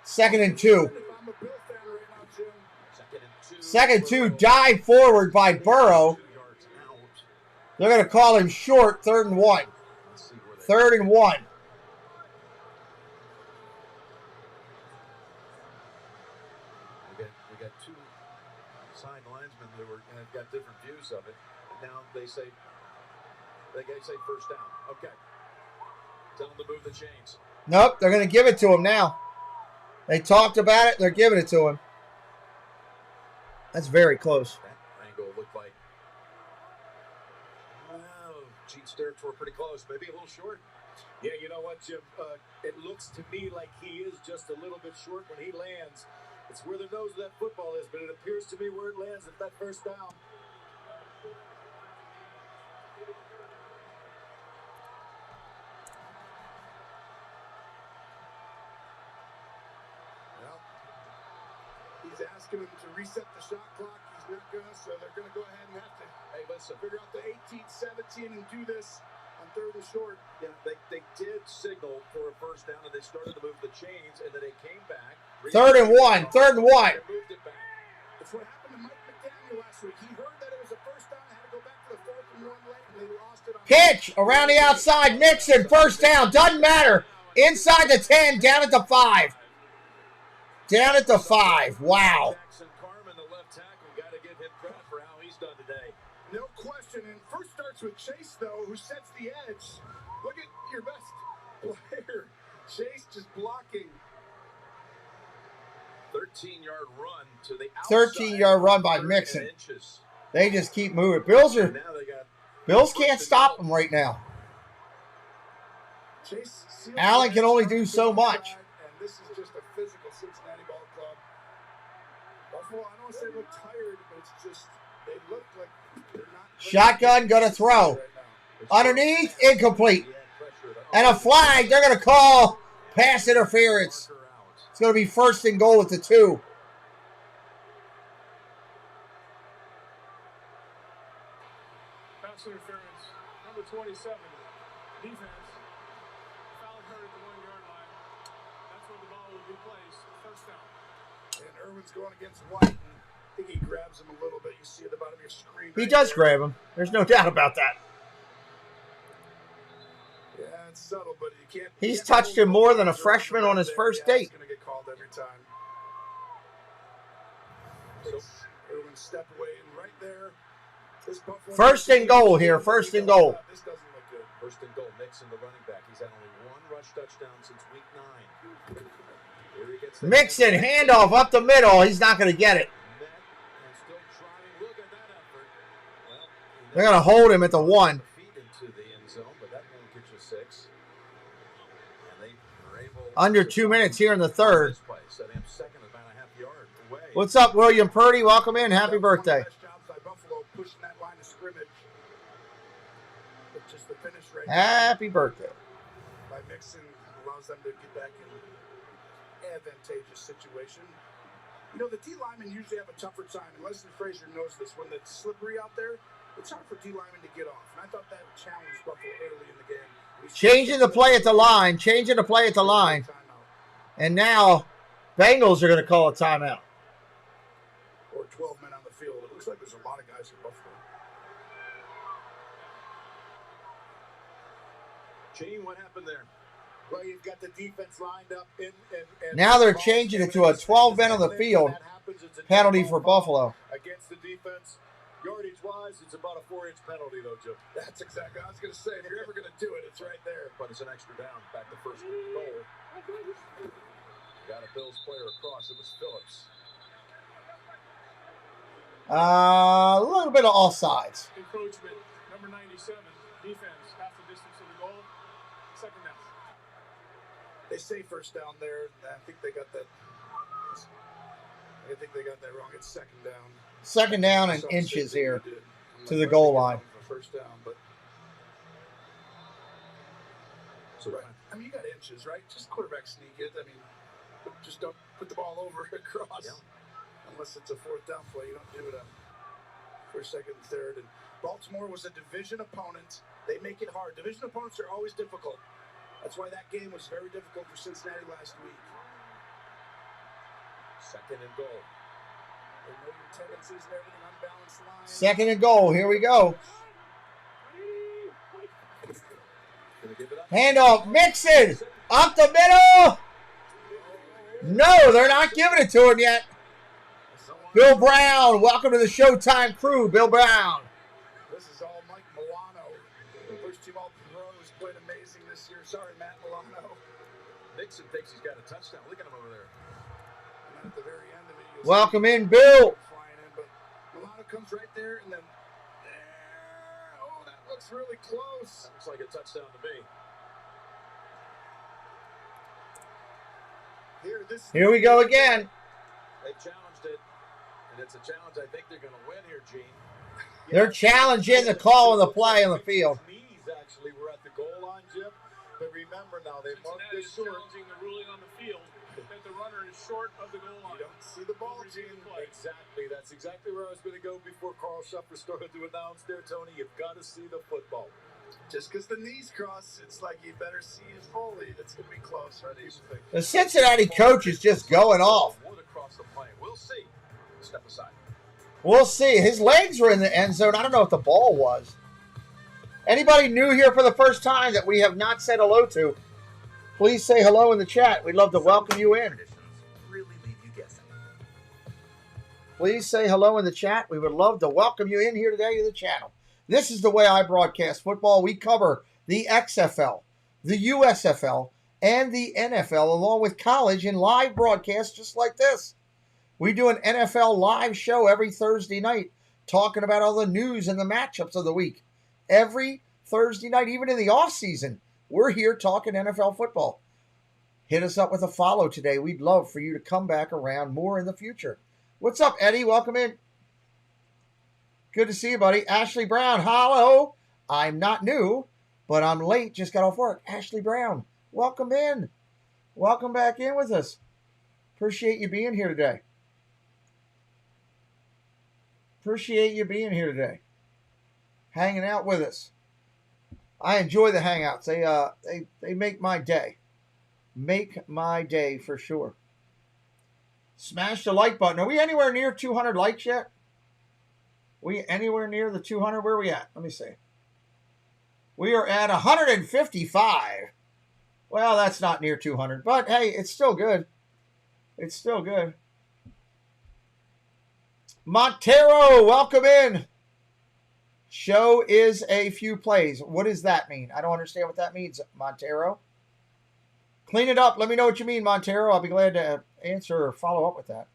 2nd and 2. 2nd and 2. Dive forward by Burrow. They're going to call him short. 3rd and 1. 3rd and 1. We got 2 signed linemen that have got different views of it. And now they say 1st down. Okay. Tell them to move the chains. Nope, they're going to give it to him now. They talked about it. They're giving it to him. That's very close. That angle looked like, well, Jeet's territory pretty close. Maybe a little short. Yeah, you know what, Jim? It looks to me like he is just a little bit short when he lands. It's where the nose of that football is, but it appears to me where it lands at that 1st down. He's asking him to reset the shot clock. He's not going to, so they're going to go ahead and have to figure out the 18-17 and do this on 3rd and short. Yeah, they did signal for a 1st down, and they started to move the chains, and then they came back. 3rd and 1. 3rd and 1. Moved it back. That's what happened to Mike McDaniel last week. He heard that it was a 1st down, had to go back to the 4th and 1 late, and they lost it on Pitch around the outside. Mixon, 1st down. Doesn't matter. Inside the 10, down at the 5. Down at the 5. Wow. Jackson Carman, the left tackle, got to give him credit for how he's done today. No question. And first starts with Chase, though, who sets the edge. Look at your best player. Chase just blocking. 13-yard run to the outside. 13-yard run by Mixon. They just keep moving. Bills are Bills can't stop him right now. Allen can only do so much. And this is just a physical Cincinnati ball club. Buffalo, I don't want to say look tired, but it's just they look like they're not. Shotgun, gonna throw. Underneath, incomplete. And a flag, they're gonna call pass interference. It's gonna be 1st and goal at the 2. Pass interference, number 27, defense. Foul occurred at the 1-yard line. That's where the ball will be placed. 1st down. And Irwin's going against White. I think he grabs him a little bit. You see at the bottom of your screen. He does grab him. There's no doubt about that. Yeah, it's subtle, but you can't. He's touched him more than a freshman on his first date. He's going to get called every time. So Irwin stepped away, and right there. 1st and goal here. 1st and goal. This doesn't look good. 1st and goal. Mixon, the running back. He's had only 1 rush touchdown since week 9. Here he gets Mixon, handoff up the middle. He's not going to get it. They're going to hold him at the 1. Into the end zone, but that won't get you 6. And they were able Under 2 minutes here in the 3rd. Setting up 2nd, about a half yard away. What's up, William Purdy? Welcome in. Happy birthday. Pushing that line of scrimmage. But just the finish rate. Happy birthday. By Mixon allows them to get back in an advantageous situation. You know, the D linemen usually have a tougher time, and Leslie Frazier knows this. When it's slippery out there, it's hard for D linemen to get off. And I thought that challenged Buffalo early in the game. Changing the play at the line. Changing the play at the line. And now, Bengals are going to call a timeout. Or 12 men on the field. It looks like there's a lot of guys in Buffalo. Gene, what happened there? Well, you've got the defense lined up in. Now they're changing it to a 12 men on the field penalty for Buffalo. Against the defense, yardage-wise, it's about a 4-inch penalty, though, Jim. That's exactly. I was going to say, if you're ever going to do it, it's right there. But it's an extra down. Back to 1st and goal. Got a Bills player across. It was Phillips. A little bit of offsides. Encroachment, number 97, defense, half the distance of the goal. 2nd down. They say 1st down there. I think they got that. I think they got that wrong. It's 2nd down. 2nd down and inches here to the goal line. 1st down, but. So, right. I mean, you got inches, right? Just quarterback sneak it. I mean, just don't put the ball over across. Yeah. Unless it's a 4th down play, you don't do it on 1st, 2nd, and 3rd. And Baltimore was a division opponent. They make it hard. Division opponents are always difficult. That's why that game was very difficult for Cincinnati last week. 2nd and goal. They know your tendencies and everything, unbalanced line. 2nd and goal. Here we go. Handoff. Mixon. Up the middle. No, they're not giving it to him yet. Bill Brown, welcome to the Showtime crew, Bill Brown. This is all Mike Milano. The first team All-Pros played amazing this year. Sorry, Matt Milano. Nixon thinks he's got a touchdown. Look at him over there. And at the very end of it, Welcome in, Bill. Flying in, but Milano comes right there, and then there. Oh, that looks really close. That looks like a touchdown to me. Here we go again. They challenged it, and it's a challenge I think they're going to win here, Gene. They're challenging the call and the play on the field. Knees actually were at the goal line, Jim. But remember now, they marked this short. Challenging the ruling on the field that the runner is short of the goal line. You don't see the ball, Gene. Exactly. That's exactly where I was going to go before Carl Sheffer started to announce there, Tony. You've got to see the football. Just because the knees cross, it's like you better see it fully. It's going to be close, right? The Cincinnati coach is just going off. We'll see. Step aside. We'll see. His legs were in the end zone. I don't know if the ball was. Anybody new here for the first time that we have not said hello to, please say hello in the chat. We'd love to welcome you in. Please say hello in the chat. We would love to welcome you in here today to the channel. This is the way I broadcast football. We cover the XFL, the USFL, and the NFL, along with college and live broadcasts just like this. We do an NFL live show every Thursday night, talking about all the news and the matchups of the week. Every Thursday night, even in the off season, we're here talking NFL football. Hit us up with a follow today. We'd love for you to come back around more in the future. What's up, Eddie? Welcome in. Good to see you, buddy. Ashley Brown, hello. I'm not new, but I'm late. Just got off work. Ashley Brown, welcome in. Welcome back in with us. Appreciate you being here today. Appreciate you being here today. Hanging out with us. I enjoy the hangouts. They make my day. Make my day for sure. Smash the like button. Are we anywhere near 200 likes yet? We anywhere near the 200? Where are we at? Let me see. We are at 155. Well, that's not near 200, but hey, it's still good. It's still good. Montero, welcome in. Show is a few plays. What does that mean? I don't understand what that means, Montero. Clean it up. Let me know what you mean, Montero. I'll be glad to answer or follow up with that.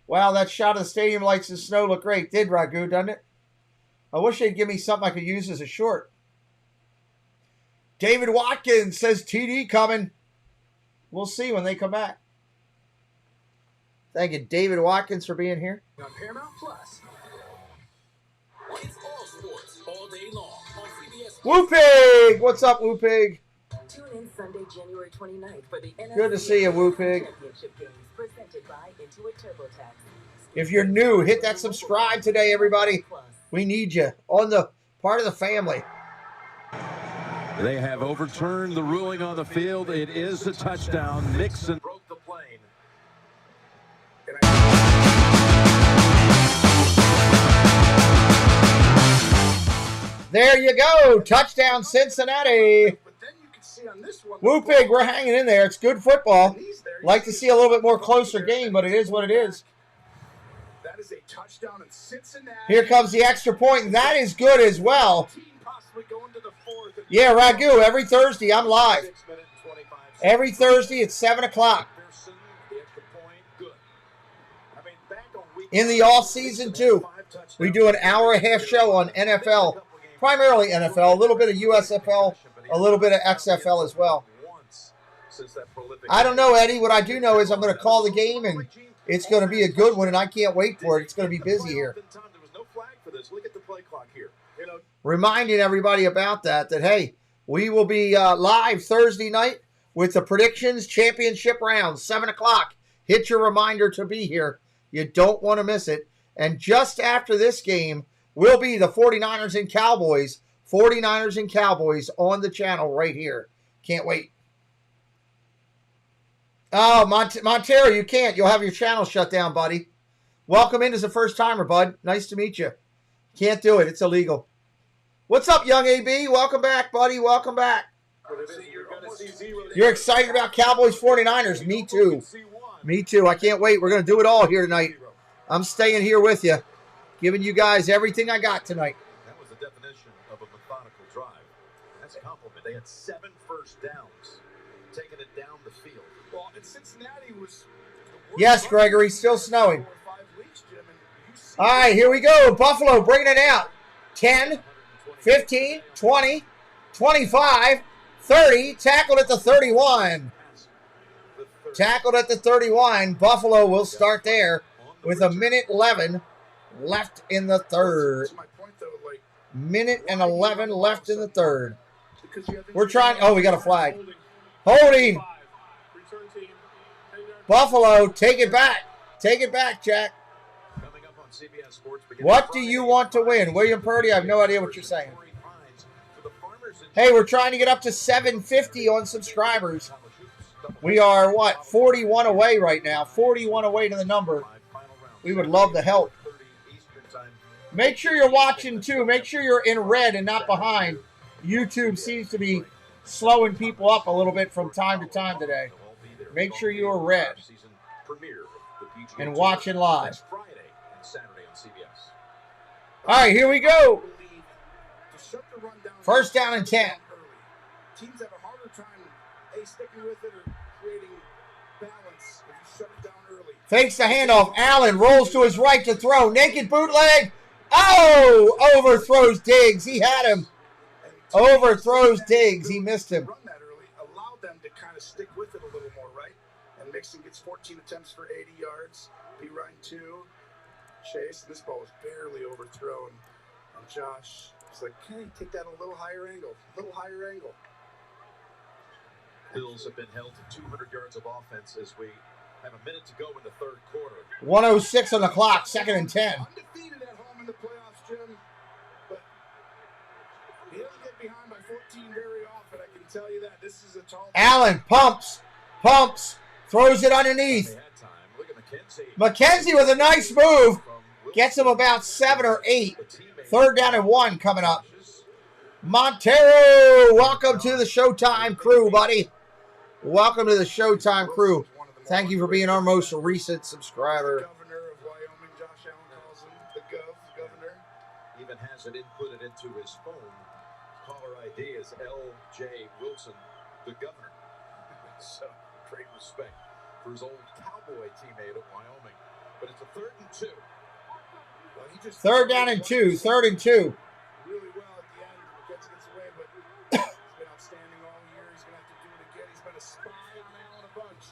Wow, that shot of the stadium lights and snow look great. Did, Ragu, doesn't it? I wish they'd give me something I could use as a short. David Watkins says TD coming. We'll see when they come back. Thank you, David Watkins, for being here. On Paramount Plus. It's all sports all day long on CBS. Woo Pig! What's up, Woo Pig? Tune in Sunday, January 29th for the NFC Good to see you, Woo Pig. Championship games presented by Intuit TurboTax. If you're new, hit that subscribe today, everybody. We need you on the part of the family. They have overturned the ruling on the field. It is a touchdown. Nixon broke the plane. There you go. Touchdown, Cincinnati. Woo Pig, we're hanging in there. It's good football. Like to see a little bit more closer game, but it is what it is. That is a touchdown in Cincinnati. Here comes the extra point, and that is good as well. Yeah, Ragu, every Thursday I'm live. Every Thursday at 7 o'clock. In the off season, too. We do an hour-and-a-half show on NFL. Primarily NFL, a little bit of USFL, a little bit of XFL as well. I don't know, Eddie. What I do know is I'm going to call the game, and it's going to be a good one, and I can't wait for it. It's going to be busy here. Reminding everybody about that, hey, we will be live Thursday night with the predictions championship round, 7 o'clock. Hit your reminder to be here. You don't want to miss it. And just after this game will be the 49ers and Cowboys. 49ers and Cowboys on the channel right here. Can't wait. Oh, Montero, you can't. You'll have your channel shut down, buddy. Welcome in as a first-timer, bud. Nice to meet you. Can't do it. It's illegal. What's up, young AB? Welcome back, buddy. Welcome back. You're excited about Cowboys 49ers. Me too. Me too. I can't wait. We're going to do it all here tonight. I'm staying here with you, giving you guys everything I got tonight. That was the definition of a methodical drive. That's a compliment. They had 7 first downs, taking it down the field. Well, and Cincinnati was... Yes, Gregory, still snowing. All right, here we go. Buffalo bringing it out. 10, 15, 20, 25, 30. Tackled at the 31. Tackled at the 31. Buffalo will start there with a minute 11 left in the third. Minute and 11 left in the third. We're trying... Oh, we got a flag. Holding. Buffalo, take it back. Take it back, Jack. What do you want to win? William Purdy, I have no idea what you're saying. Hey, we're trying to get up to 750 on subscribers. We are, what, 41 away right now. 41 away to the number. We would love the help. Make sure you're watching, too. Make sure you're in red and not behind. YouTube seems to be slowing people up a little bit from time to time today. Make sure you're red and watching live. All right, here we go. First down and 10. Teams have a harder time sticking with it or creating balance if you shut it down early. Fakes the handoff. Allen rolls to his right to throw. Naked bootleg. Oh! Overthrows Diggs. He had him. Overthrows Diggs. He missed him. Run that early, allow them to kind of stick with it a little more, right? And Mixon gets 14 attempts for 80 yards. B. Ryan 2. Chase. This ball was barely overthrown. And Josh was like, can you take that a little higher angle? A little higher angle. Bills have been held to 200 yards of offense as we have a minute to go in the third quarter. 1:06 on the clock, 2nd and 10. Undefeated at home in the playoffs, Jim. But he doesn't get behind by 14 very often, I can tell you that. This is a tall... Allen pumps, throws it underneath. McKenzie with a nice move. Gets him about 7 or 8. 3rd down and 1 coming up. Montero, welcome to the Showtime crew, buddy. Welcome to the Showtime crew. Thank you for being our most recent subscriber. Governor of Wyoming, Josh Allen calls him the governor. Even has it inputted into his phone. Caller ID is L.J. Wilson, the governor. So, great respect for his old Cowboy teammate at Wyoming. But it's a 3rd and 2. Well, he just 3rd down and 2. 3rd and 2. Really well at the end. Gets away, but he's been outstanding all year. He's going to have to do it again. He's been a spy on Allen a bunch.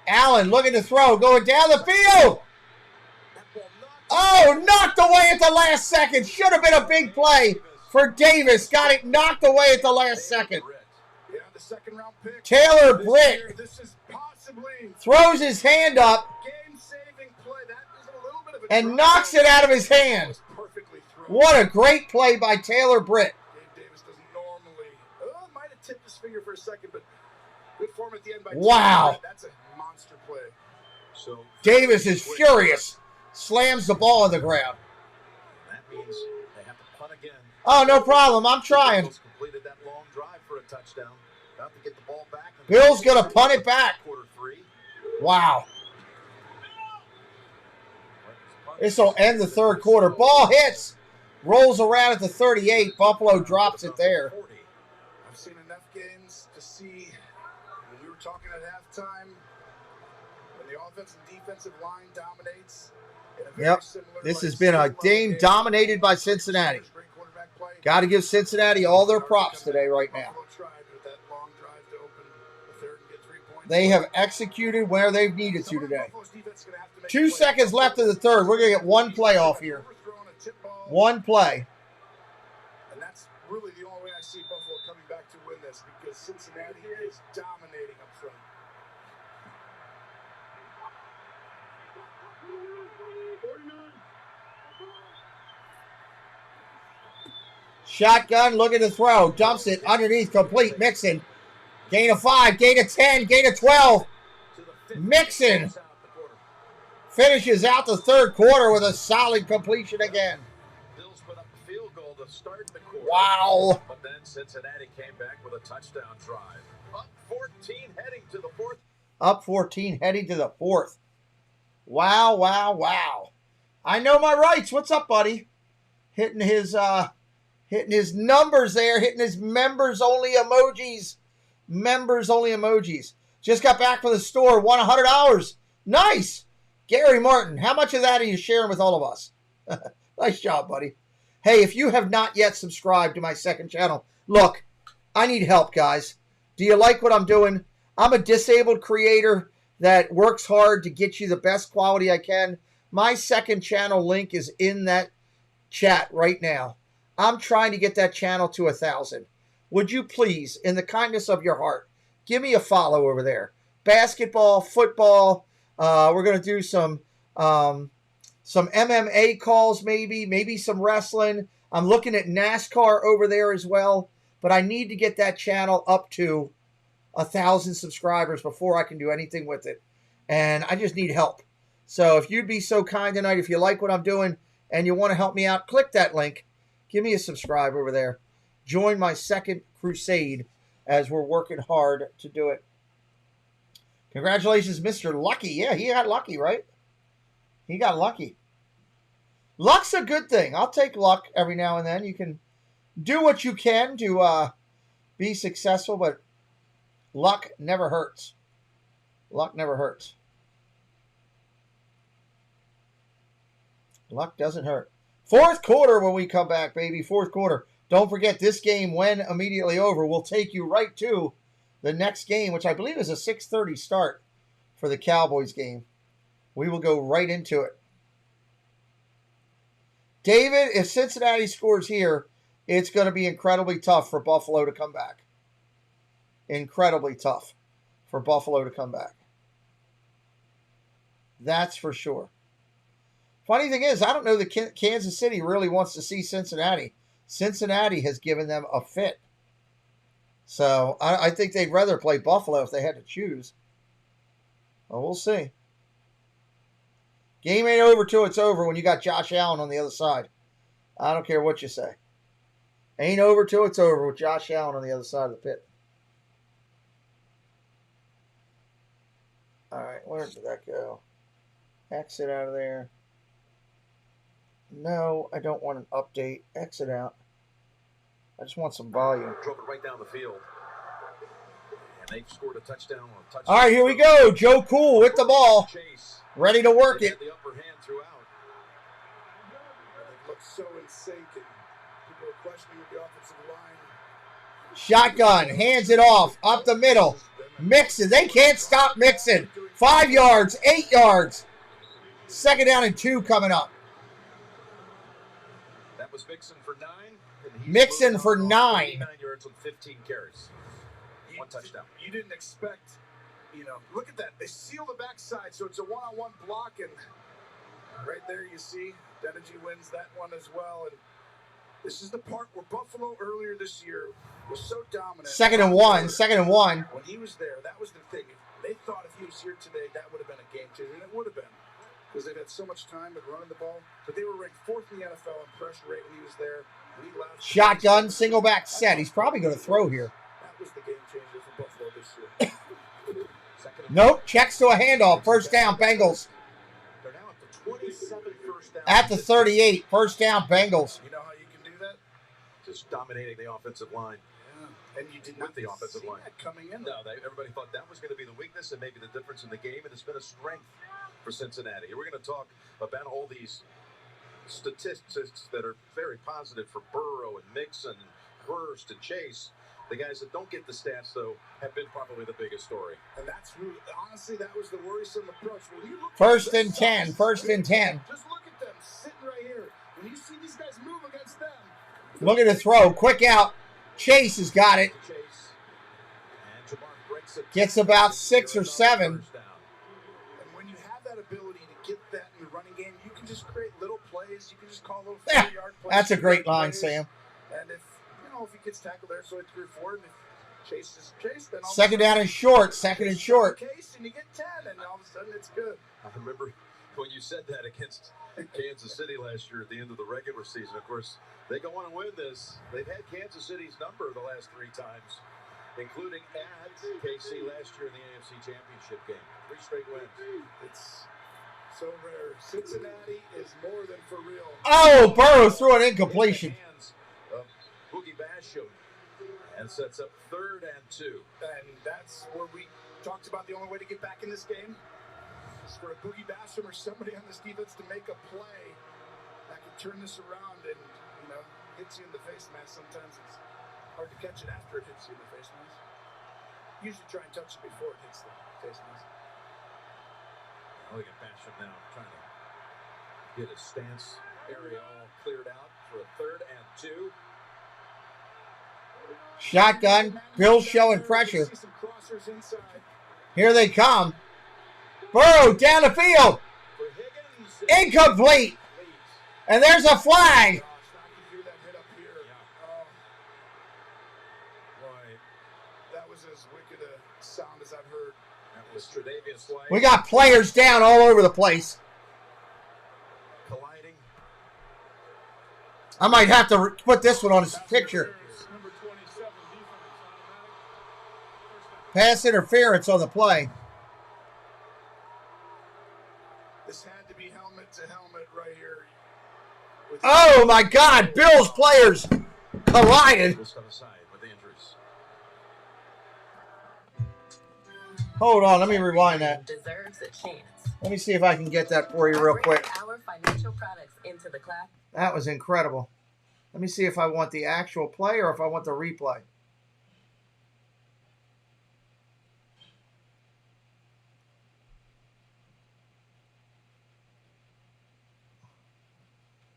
Allen looking to throw, going down the field. Oh, knocked away at the last second. Should have been a big play for Davis. Got it knocked away at the last second. Yeah, the 2nd round pick. Taylor Britt This is possibly throws his hand up game-saving play. That is a little bit of a and knocks it out of his hand. Perfectly thrown. What a great play by Taylor Britt. Dave Davis doesn't normally. Might have tipped his finger for a second, but good form at the end by Wow. Taylor. That's a monster play. So Davis is furious. Slams the ball on the ground. that means they have to punt again. Oh, no problem. I'm trying. Bills completed that long drive for a touchdown. About to get the ball back. Bill's going to punt it back. Quarter 3. Wow. This will end the 3rd quarter. Ball hits. Rolls around at the 38. Buffalo drops it there. I've seen enough games to see when we were talking at halftime when the offensive and defensive line dominates. Yep. This has been a game dominated by Cincinnati. Got to give Cincinnati all their props today right now. They have executed where they've needed to today. 2 seconds left in the 3rd. We're going to get one play off here. One play. And that's really the only way I see Buffalo coming back to win this, because Cincinnati is dominating up front. Shotgun looking to throw. Dumps it underneath. Complete. Mixon. Gain of 5. Gain of 10. Gain of 12. Mixon finishes out the 3rd quarter with a solid completion again. Bills put up a field goal to start the quarter. Wow. But then Cincinnati came back with a touchdown drive. Up 14 heading to the 4th. Up 14 heading to the 4th. Wow, wow, wow. I know my rights. What's up, buddy? Hitting his numbers there. Hitting his members only emojis. Members only emojis. Just got back from the store. Won $100. Nice. Gary Martin, how much of that are you sharing with all of us? Nice job, buddy. Hey, if you have not yet subscribed to my 2nd channel, look, I need help, guys. Do you like what I'm doing? I'm a disabled creator that works hard to get you the best quality I can. My 2nd channel link is in that chat right now. I'm trying to get that channel to 1,000. Would you please, in the kindness of your heart, give me a follow over there. Basketball, football. We're going to do some MMA calls maybe some wrestling. I'm looking at NASCAR over there as well. But I need to get that channel up to 1,000 subscribers before I can do anything with it. And I just need help. So if you'd be so kind tonight, if you like what I'm doing and you want to help me out, click that link. Give me a subscribe over there. Join my 2nd crusade as we're working hard to do it. Congratulations, Mr. Lucky. Yeah, he got lucky, right? He got lucky. Luck's a good thing. I'll take luck every now and then. You can do what you can to be successful, but luck never hurts. Luck never hurts. Luck doesn't hurt. Fourth quarter when we come back, baby. Fourth quarter. Don't forget, this game, when immediately over, will take you right to the next game, which I believe is a 6:30 start for the Cowboys game. We will go right into it. David, if Cincinnati scores here, it's going to be incredibly tough for Buffalo to come back. Incredibly tough for Buffalo to come back. That's for sure. Funny thing is, I don't know that Kansas City really wants to see Cincinnati. Cincinnati has given them a fit. So I think they'd rather play Buffalo if they had to choose. Well, we'll see. Game ain't over till it's over when you got Josh Allen on the other side. I don't care what you say. Ain't over till it's over with Josh Allen on the other side of the pit. All right, where did that go? Exit out of there. No, I don't want an update. Exit out. I just want some volume. Drove it right down the field. And they've scored a touchdown on a touchdown. All right, here we go. Joe Cool with the ball. Ready to work it. The upper hand throughout. It looks so in sync, and people are questioning the offensive line. Shotgun. Hands it off. Up the middle. Mixon. They can't stop Mixon. 5 yards. 8 yards. 2nd down and 2 coming up. That was Mixon for 9. Mixon for 9. 9 yards on 15 carries. 1 touchdown. You didn't expect, look at that. They seal the backside, so it's a one-on-one block, and right there you see Denergy wins that one as well. And this is the part where Buffalo earlier this year was so dominant. 2nd and 1. 2nd and 1. When he was there, that was the thing. They thought if he was here today, that would have been a game changer, and it would have been. Because they've had so much time at running the ball. But they were ranked 4th in the NFL in pressure rate when he was there. Shotgun, single back set. He's probably going to throw here. That was the game changer for Buffalo this year. Nope. Checks to a handoff. 1st down, Bengals. They're now at the 27 first down. At the 38. 1st down, Bengals. You know how you can do that? Just dominating the offensive line. Yeah. And you did not with the offensive line coming in. No, everybody thought that was going to be the weakness and maybe the difference in the game, and it's been a strength for Cincinnati. We're going to talk about all these statistics that are very positive for Burrow and Mixon, Hurst and Chase. The guys that don't get the stats, though, have been probably the biggest story. And that's really, honestly, that was the worrisome approach. When you look 1st and 10. 1st and 10. Just look at them sitting right here. When you see these guys move against them. Look at the throw. Quick out. Chase has got it. Gets about 6 or 7. And when you have that ability to get that in the running game, you can just create little plays. You can just call little 4-yard plays. That's a great line, Sam. And if he gets tackled there, so it's 3 or 4, and if Chase is Chase, then 2nd down and short. 2nd and short. Case, and you get 10, and all of a sudden it's good. I remember when you said that against Kansas City last year at the end of the regular season. Of course, they go on and win this. They've had Kansas City's number the last 3 times, including at KC last year in the AFC Championship game. 3 straight wins. It's so rare. Cincinnati is more than for real. Oh, Burrow threw an incompletion. Boogie Basham, and sets up 3rd and 2. And that's where we talked about the only way to get back in this game is for a Boogie Basham or somebody on this defense to make a play that can turn this around and, hits you in the face mask. Sometimes it's hard to catch it after it hits you in the face mask. Usually try and touch it before it hits the face mask. Look at Basham now trying to get his stance area all cleared out for a 3rd and 2. Shotgun. Bill's showing pressure. Here they come. Burrow down the field. Incomplete. And there's a flag. That was as wicked a sound as I've heard. That was Tre'Davious White. We got players down all over the place. Colliding. I might have to put this one on his picture. Pass interference on the play. This had to be helmet to helmet right here. Oh my God! Bills players collided. We'll step aside with the injuries. Hold on, let me rewind that. Deserves a chance. Let me see if I can get that for you real quick. Our financial products into the class. That was incredible. Let me see if I want the actual play or if I want the replay.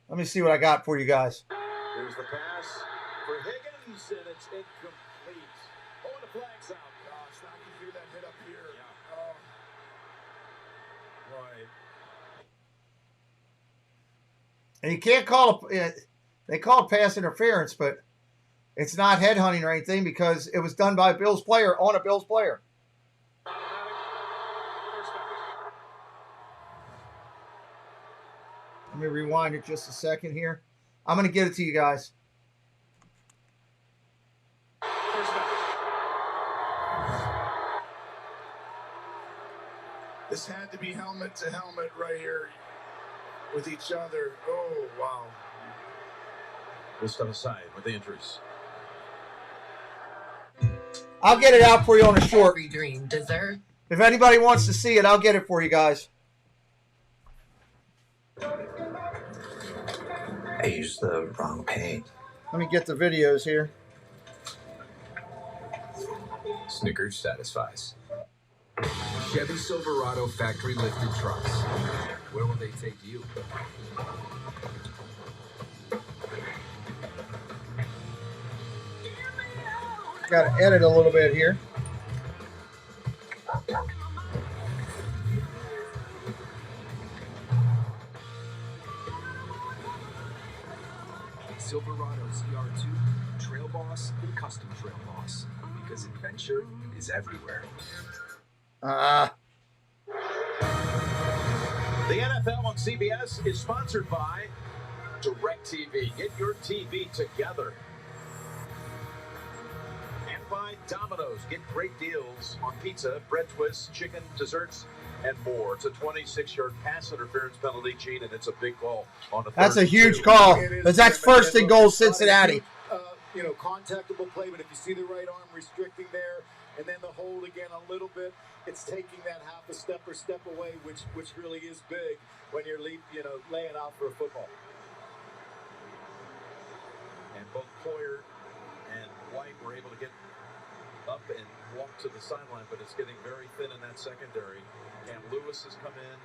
Let me see what I got for you guys. Here's the pass for Higgins, and it's incomplete. Oh, and the flag's out. Gosh, I can hear that hit up here. Yeah. Right. And you can't call it, they call it pass interference, but it's not headhunting or anything because it was done by a Bills player on a Bills player. Let me rewind it just a second here. I'm going to get it to you guys. This had to be helmet to helmet right here with each other. Oh, wow. We'll step aside with the injuries. I'll get it out for you on a short. Every dream deserves. If anybody wants to see it, I'll get it for you guys. I used the wrong paint. Let me get the videos here. Snickers satisfies. Chevy Silverado factory lifted trucks. Where will they take you? Got to edit a little bit here. Silverado ZR2, Trail Boss, and Custom Trail Boss. Because adventure is everywhere. The NFL on CBS is sponsored by DirecTV. Get your TV together. And by Domino's. Get great deals on pizza, bread twists, chicken, desserts, and more. It's a 26-yard pass interference penalty, Gene, and it's a big call on the That's a huge call, because that's first and goal, Cincinnati. Contactable play, but if you see the right arm restricting there, and then the hold again a little bit, it's taking that half a step or step away, which really is big when you're laying out for a football. And both Poyer and White were able to get up and walk to the sideline, but it's getting very thin in that secondary. Cam Lewis has come in.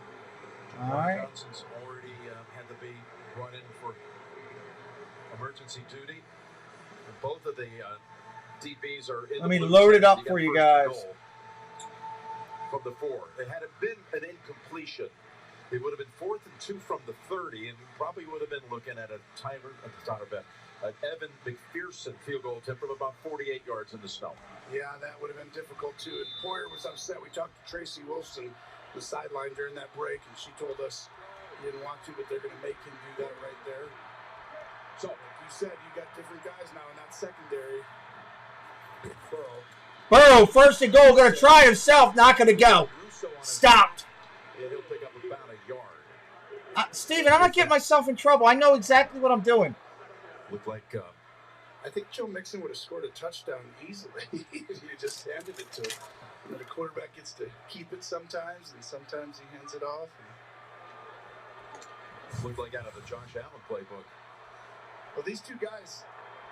All right. Johnson's already had to be brought in for emergency duty. And both of the DBs are in. Let me load it up for you guys. From the 4. It had it been an incompletion, it would have been 4th and 2 from the 30, and probably would have been looking at a timer at the Tyler Bet. An Evan McPherson field goal attempt from about 48 yards in the snow. Yeah, that would have been difficult too. And Poyer was upset. We talked to Tracy Wilson, the sideline during that break, and she told us he didn't want to, but they're going to make him do that right there. So, like you said, you got different guys now in that secondary. Burrow, first and goal, going to try himself, not going to go. Stopped. Yeah, he'll pick up about a yard. Steven, I'm not getting myself in trouble. I know exactly what I'm doing. Looked like I think Joe Mixon would have scored a touchdown easily if you just handed it to him. And the quarterback gets to keep it sometimes, and sometimes he hands it off. Looked like out of the Josh Allen playbook. Well, these two guys,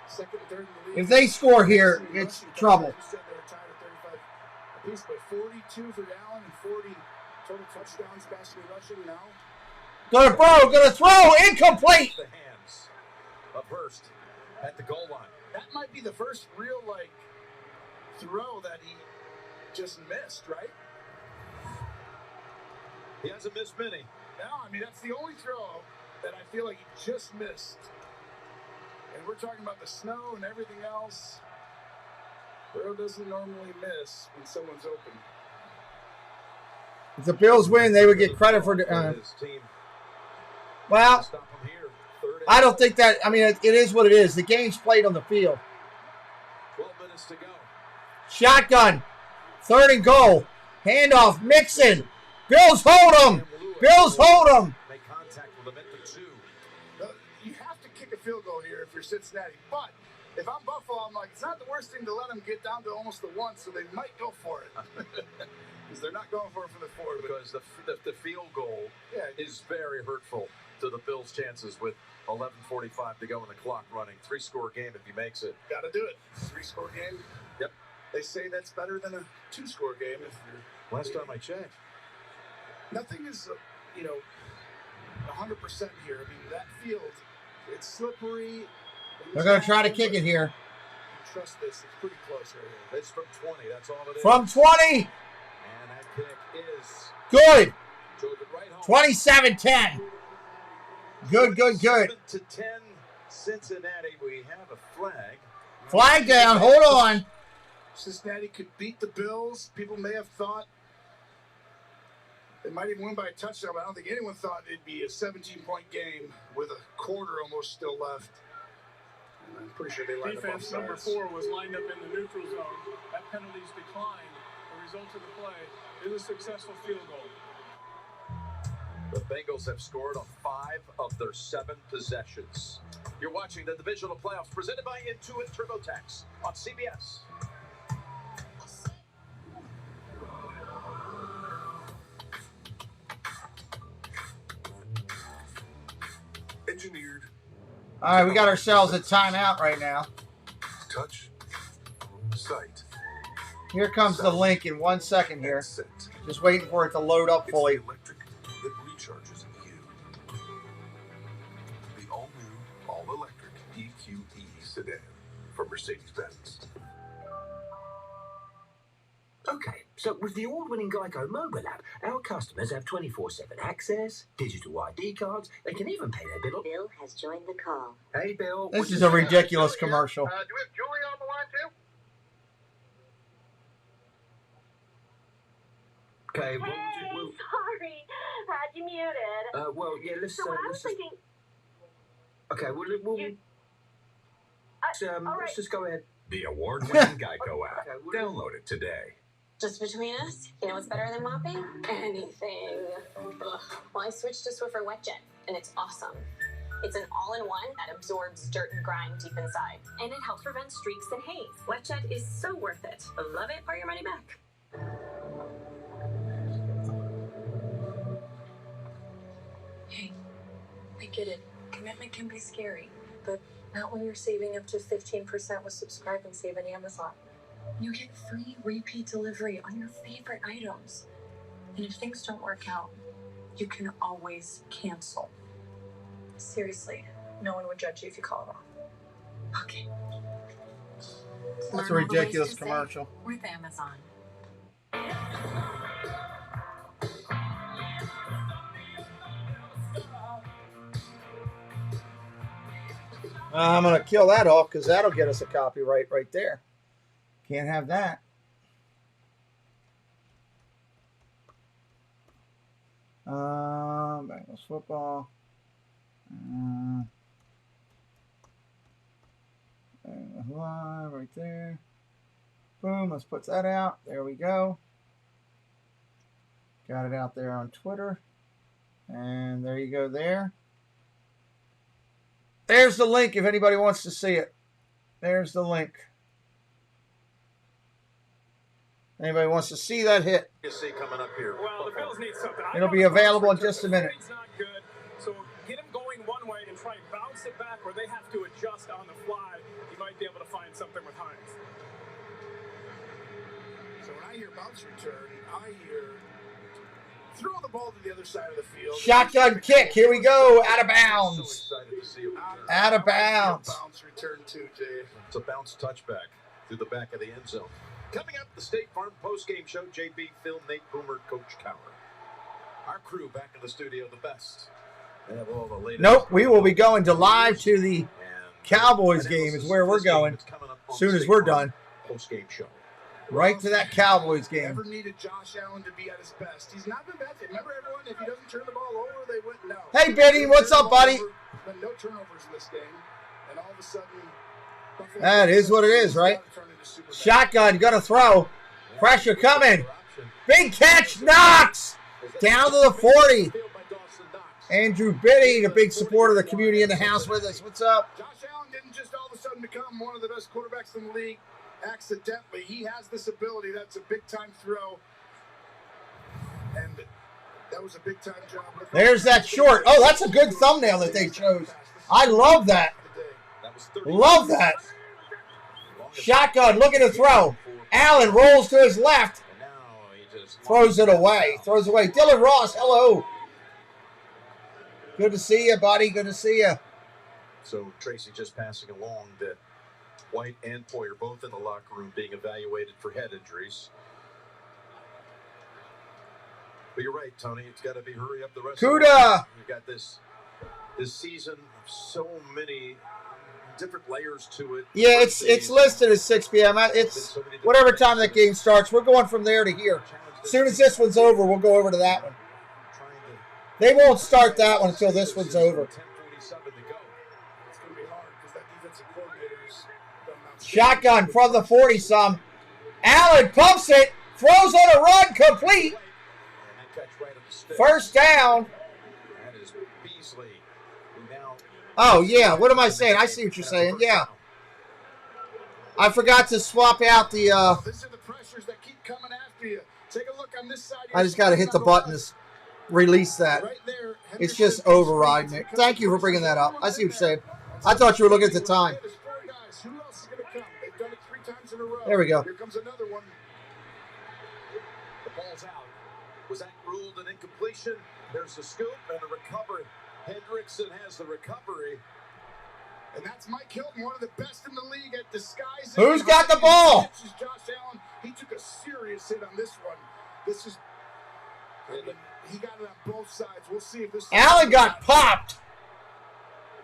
second and third in the league. If they score here, it's trouble. You said they were tied at 35 apiece, but 42 for Allen and 40 total touchdowns, passing and rushing now. Going to Burrow, going to throw, incomplete. The hands of Hurst at the goal line. That might be the first real, throw that he just missed, right? He hasn't missed many. No, I mean, that's the only throw that I feel like he just missed. And we're talking about the snow and everything else. Burrow doesn't normally miss when someone's open. If the Bills win, they would get credit for well, I don't think that. I mean, it is what it is. The game's played on the field. 12 minutes to go. Shotgun. Third and goal. Handoff. Mixon. Bills hold them. Bills hold them. Make contact with them at the 2. You have to kick a field goal here if you're Cincinnati. But if I'm Buffalo, I'm like, it's not the worst thing to let them get down to almost the 1, so they might go for it. Because they're not going for it from the 4. Because the field goal is very hurtful to the Bills' chances with 11:45 to go in the clock running. 3-score game if he makes it. Got to do it. 3-score game. Yep. They say that's better than a 2-score game. If you're Last time I checked. Nothing is, 100% here. I mean, that field, it's slippery. They're going to try to kick it here. Trust this. It's pretty close right here. It's from 20. That's all it is. From 20. And that kick is good. Right home. 27-10. Good. 7-10 Cincinnati. We have a flag. Flag down. Hold on. Cincinnati could beat the Bills. People may have thought they might even win by a touchdown, but I don't think anyone thought it'd be a 17-point game with a quarter almost still left. And I'm pretty sure they lined up Defense number offsides. 4 was lined up in the neutral zone. That penalty's declined. The result of the play is a successful field goal. The Bengals have scored on 5 of their 7 possessions. You're watching the Divisional Playoffs presented by Intuit TurboTax on CBS. Engineered. All right, we got ourselves a timeout right now. Touch. Sight. Here comes the link in 1 second here. Just waiting for it to load up fully. Electric that recharges you. The all-new, all-electric EQE sedan from Mercedes-Benz. Okay, so with the award-winning Geico mobile app, our customers have 24/7 access, digital ID cards, they can even pay their bill. Bill has joined the call. Hey, Bill. This is a ridiculous commercial. Do we have Julie on the line, too? Okay, Sorry, had you muted. well, yeah, let's. So what I was let's thinking. okay, we'll let's just go ahead. The award-winning Geico app. Okay, Download it today. Just between us, you know what's better than mopping? Anything. Ugh. Well, I switched to Swiffer WetJet, and it's awesome. It's an all-in-one that absorbs dirt and grime deep inside, and it helps prevent streaks and haze. WetJet is so worth it. Love it or your money back. Hey, I get it. Commitment can be scary, but not when you're saving up to 15% with Subscribe and Save at Amazon. You get free repeat delivery on your favorite items. And if things don't work out, you can always cancel. Seriously, no one would judge you if you call it off. Okay. That's a ridiculous commercial. With Amazon. I'm going to kill that off because that'll get us a copyright right there. Can't have that. Bengals football. Live right there. Boom, let's put that out. There we go. Got it out there on Twitter. And there you go there. There's the link if anybody wants to see it. There's the link. Anybody wants to see that hit? You see coming up here. Well, the Bills need something. It'll be available in just a minute. It's not good, so get him going one way and try and bounce it back where they have to adjust on the fly. You might be able to find something with Hines. So when I hear bounce return, I hear throw the ball to the other side of the field. Shotgun kick. Here we go. Out of bounds. Out of bounds. Bounce return too, Jay. It's a bounce touchback through the back of the end zone. Coming up, the State Farm postgame show. JB, Phil, Nate, Boomer, Coach Cower. Our crew back in the studio, the best. They have all the latest. Nope, we will be going to live to the Cowboys game is where we're going as soon as we're done. Postgame show. Right to that Cowboys game. Never needed Josh Allen to be at his best. He's not been bad. Remember, everyone, if he doesn't turn the ball over, they wouldn't know. Hey, Benny, what's up, buddy? But no turnovers in this game. And all of a sudden, that is what it is, right? Shotgun, gonna throw. Pressure coming. Big catch, Knox. Down to the 40. Andrew Biddy, a big supporter of the community in the house with us. What's up? Josh Allen didn't just all of a sudden become one of the best quarterbacks in the league accidentally. He has this ability. That's a big-time throw. That was a big time job. There's that short. Oh, that's a good thumbnail that they chose. I love that. Love that. Shotgun, look at the throw. Allen rolls to his left. Throws it away. Throws away. Dylan Ross, hello. Good to see you, buddy. Good to see you. So Tracy just passing along that White and Poyer both in the locker room being evaluated for head injuries. But you're right, Tony. It's got to be hurry up the rest Kuda. of the way. You've got this season, so many different layers to it. Yeah, it's listed as 6 p.m. It's whatever time that game starts. We're going from there to here. As soon as this one's over, we'll go over to that one. They won't start that one until this one's over. Shotgun from the 40-some. Allen pumps it. Throws on a run. Complete. First down. Oh, yeah. What am I saying? I see what you're saying. Yeah. I forgot to swap out the... These are the pressures that keep coming after you. Take a look on this side. I just got to hit the button to release that. It's just overriding it. Thank you for bringing that up. I see what you're saying. I thought you were looking at the time. There we go. Here comes another one. The ball's out. Was that ruled an incompletion? There's the scoop and a recovery. Hendrickson has the recovery. And that's Mike Hilton, one of the best in the league at disguising. Who's got the ball? This is Josh Allen. He took a serious hit on this one. This is... he got it on both sides. We'll see if this... Allen got popped.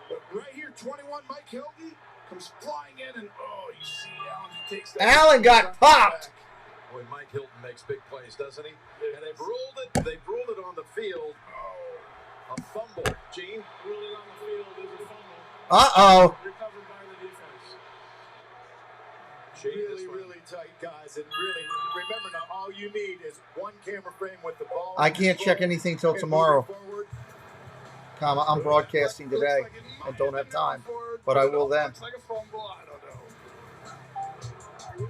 But right here, 21, Mike Hilton comes flying in, and you see Allen. He takes that. Allen got popped. Boy, Mike Hilton makes big plays, doesn't he? And they've ruled it. They've ruled it on the field. A fumble. Gene? Ruled it on the field is a fumble. Uh-oh. Recovered by the defense. Really, really tight, guys. And really, remember now, all you need is one camera frame with the ball. I can't check anything till tomorrow. I'm broadcasting today and don't have time, but I will then. Looks like a fumble. I don't know.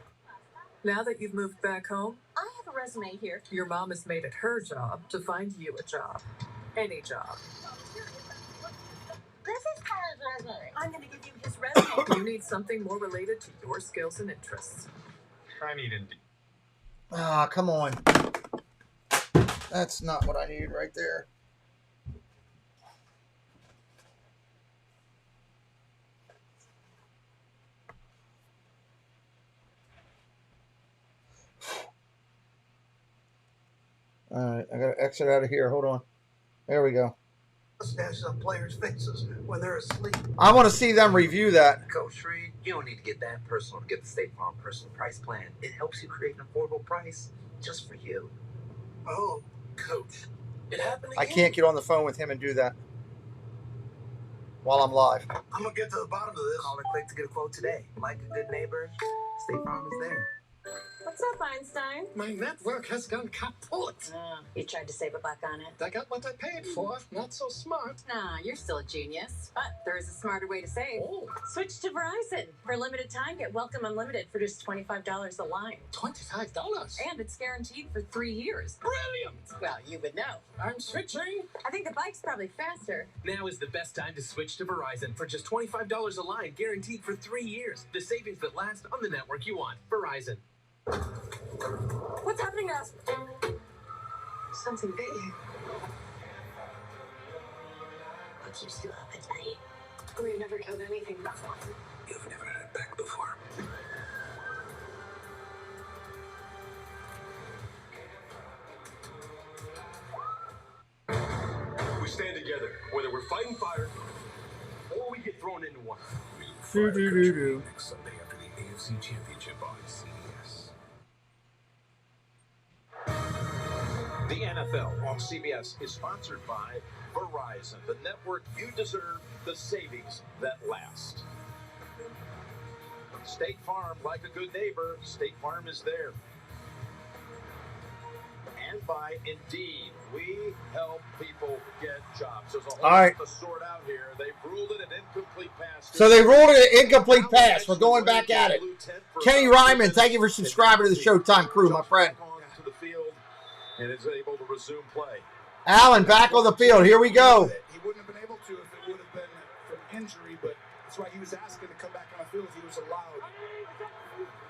Now that you've moved back home, I have a resume here. your mom has made it her job to find you a job. Any job. This is Tyler's resume. I'm going to give you his resume. You need something more related to your skills and interests. I need Indeed. Ah, come on. That's not what I need right there. All right, I got to exit out of here. Hold on. There we go. Stash on players' faces when they're asleep. I want to see them review that. Coach Reed, you don't need to get that personal to get the State Farm personal price plan. It helps you create an affordable price just for you. Oh, Coach, it happened I again. can't get on the phone with him and do that while I'm live. I'm gonna get to the bottom of this. Call or click to get a quote today. Like a good neighbor, State Farm is there. What's up, Einstein? My network has gone kaput. You tried to save a buck on it. I got what I paid for. Not so smart. Nah, you're still a genius. But there is a smarter way to save. Oh. Switch to Verizon. For a limited time, get Welcome Unlimited for just $25 a line. $25? And it's guaranteed for 3 years. Brilliant! Well, you would know. I'm switching. I think the bike's probably faster. Now is the best time to switch to Verizon for just $25 a line, guaranteed for 3 years. The savings that last on the network you want. Verizon. What's happening to us? Something big. What keeps you up at night? We've never killed anything before. You've never had it back before. We stand together, whether we're fighting fire or we get thrown into one. Next Sunday after the AFC Championship on CBS. The NFL on CBS is sponsored by Verizon, the network you deserve, the savings that last. State Farm, like a good neighbor, State Farm is there. And by Indeed, we help people get jobs. There's a whole lot to sort out here. They've ruled it an incomplete pass. So they ruled it an incomplete pass. We're going back at it. Kenny Ryman, thank you for subscribing to the Showtime crew, my friend. To the field and is able to resume play. Allen back on the field. Here we go. He wouldn't have been able to if it would have been from injury, but that's why he was asking to come back on the field if he was allowed.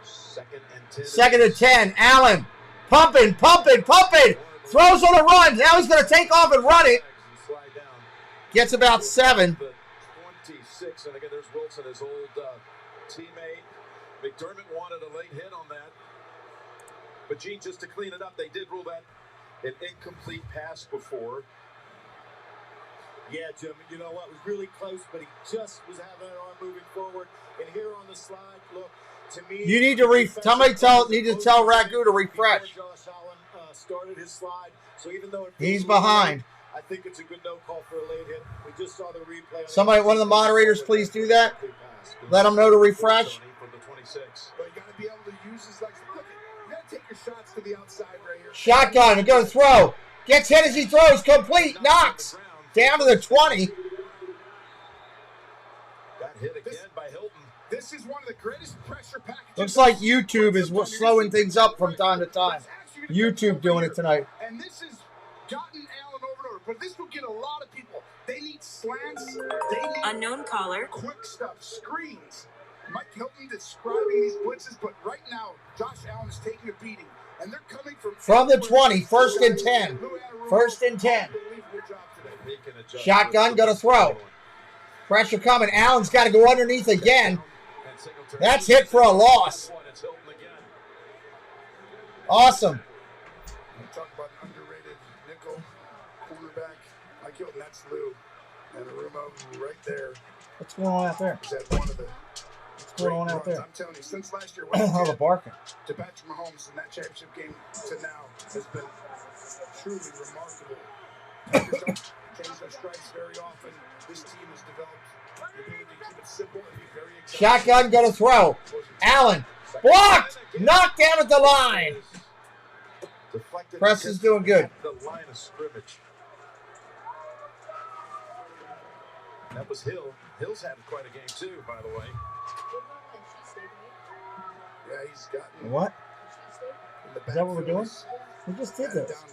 2nd and 10. 2nd and 10. Allen pumping. Throws on the run. Now he's going to take off and run it. Gets about 7. 26, and again, there's Wilson, his old teammate. McDermott wanted a late hit on that. But, Gene, just to clean it up, they did rule that an incomplete pass before. Yeah, Jim, you know what? It was really close, but he just was having an arm moving forward. And here on the slide, look, to me... You need to somebody need to tell Ragu to refresh. Josh Allen started his slide, so even though he's behind. I think it's a good no call for a late hit. We just saw the replay. Somebody, one of the moderators, please do that. Let them know to refresh. But you got to be able to use his legs. Look, you got to take your shots to the outside right here. Shotgun, we're going to throw. Gets hit as he throws, complete, knocks. Down to the 20. Got hit again by Hilton. This is one of the greatest pressure packages. Looks like YouTube is slowing things up from time to time. YouTube doing it tonight. And this has gotten Allen over and over, but this will get a lot of people. They need slants. They need unknown caller. Quick stuff, screens. Mike Hilton describing these blitzes, but right now, Josh Allen is taking a beating, and they're coming from the 20, 1st and 10. 1st and 10. Shotgun, going to throw. Pressure coming. Allen's got to go underneath again. That's hit for a loss. Awesome. Talk about an underrated nickel cornerback. Mike Hilton, that's Lou. And a room of right there. What's going on out there? Is that one of the What's going on out there? I'm telling you, since last year, Oh, the barking. To Patrick Mahomes in that championship game to now has been truly remarkable. Players don't change their stripes very often. This team has developed the ability to keep it simple and be very exciting. Shotgun, going to throw. Allen, blocked, knocked down at the line. Press is doing good. The line of scrimmage. That was Hill. Hill's had quite a game too, by the way. Yeah, he's gotten. What? Is that what we're doing? We just did this.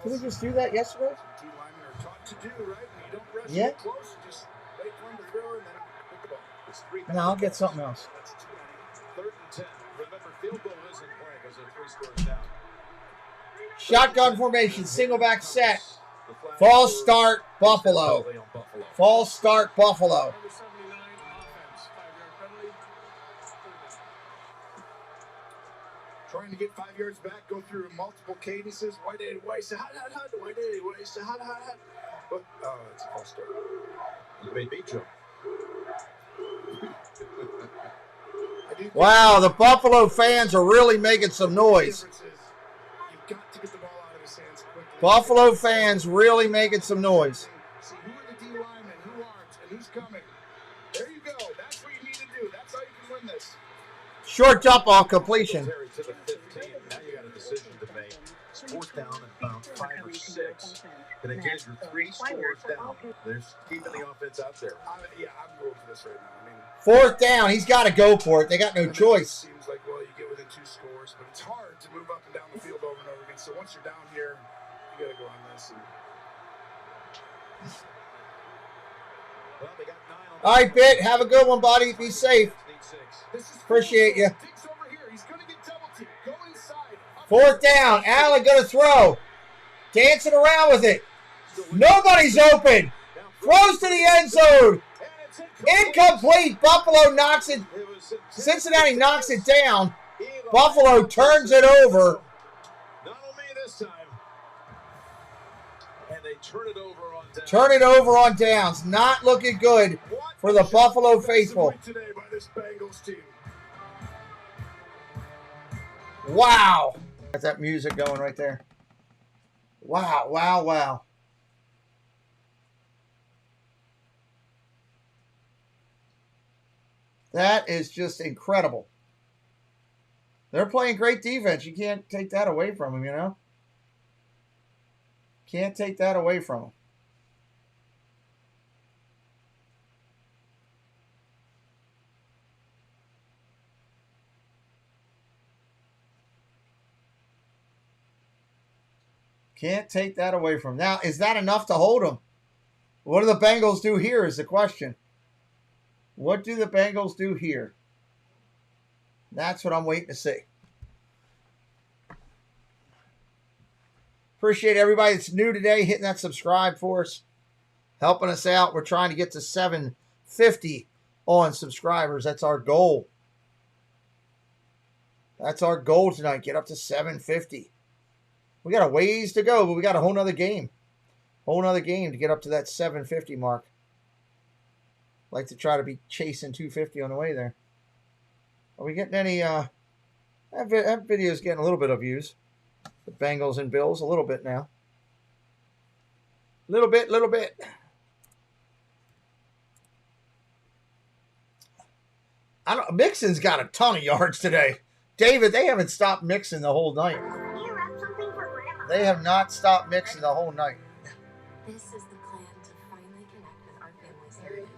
Did we just do that yesterday? D-linemen are taught to do, right? When you don't rush Yeah. it close, just wait for him to throw and then pick the ball. It's 3 No, I'll get something else. That's too many. 3rd and 10. Remember, field goal isn't playing because they're 3 scores down. Shotgun formation, single back set. False start, Buffalo. False start, Buffalo. Trying to get 5 yards back, go through multiple cadences. Why did it waste? Why did it waste? Oh, it's a false start. You made me jump. Wow, the Buffalo fans are really making some noise. You've got to get the ball out of his hands quickly. Buffalo fans really making some noise. See who are the D linemen, who aren't, and who's coming. There you go. That's what you need to do. That's how you can win this. Short jump off completion. Terry to the 15. Now you got a decision to make. It's 4th down and about 5 or 6. And again, you're 3 scores down. They're keeping the offense out there. I'm going for this right now. I mean, 4th down. He's got to go for it. They got no choice. Seems like, well, you get within 2 scores, but it's hard to move up and down the field over and over again. So once you're down here, you got to go on this. Well, they got 9 on All right, Bit. Have a good one, buddy. Be safe. Appreciate you. Diggs over here. He's going to get double teamed. Go inside. 4th down. Allen going to throw. Dancing around with it. Nobody's open. Throws to the end zone. Incomplete. Buffalo knocks it. Cincinnati knocks it down. Buffalo turns it over. Not on me this time. And they turn it over on downs. Turn it over on downs. Not looking good for the Buffalo faithful. Today by this Bengals team. Wow. Got that music going right there. Wow, wow, wow. That is just incredible. They're playing great defense. You can't take that away from them, you know? Can't take that away from them. Can't take that away from him. Now, is that enough to hold him? What do the Bengals do here is the question. What do the Bengals do here? That's what I'm waiting to see. Appreciate everybody that's new today hitting that subscribe for us, helping us out. We're trying to get to 750 on subscribers. That's our goal. That's our goal tonight. Get up to 750. We got a ways to go, but we got a whole nother game. Whole nother game to get up to that 750 mark. Like to try to be chasing 250 on the way there. Are we getting any, that video's getting a little bit of views. The Bengals and Bills, a little bit now. Little bit. Mixon's got a ton of yards today. David, they haven't stopped mixing the whole night. They have not stopped mixing the whole night. This is the plan to finally connect with our family's heritage.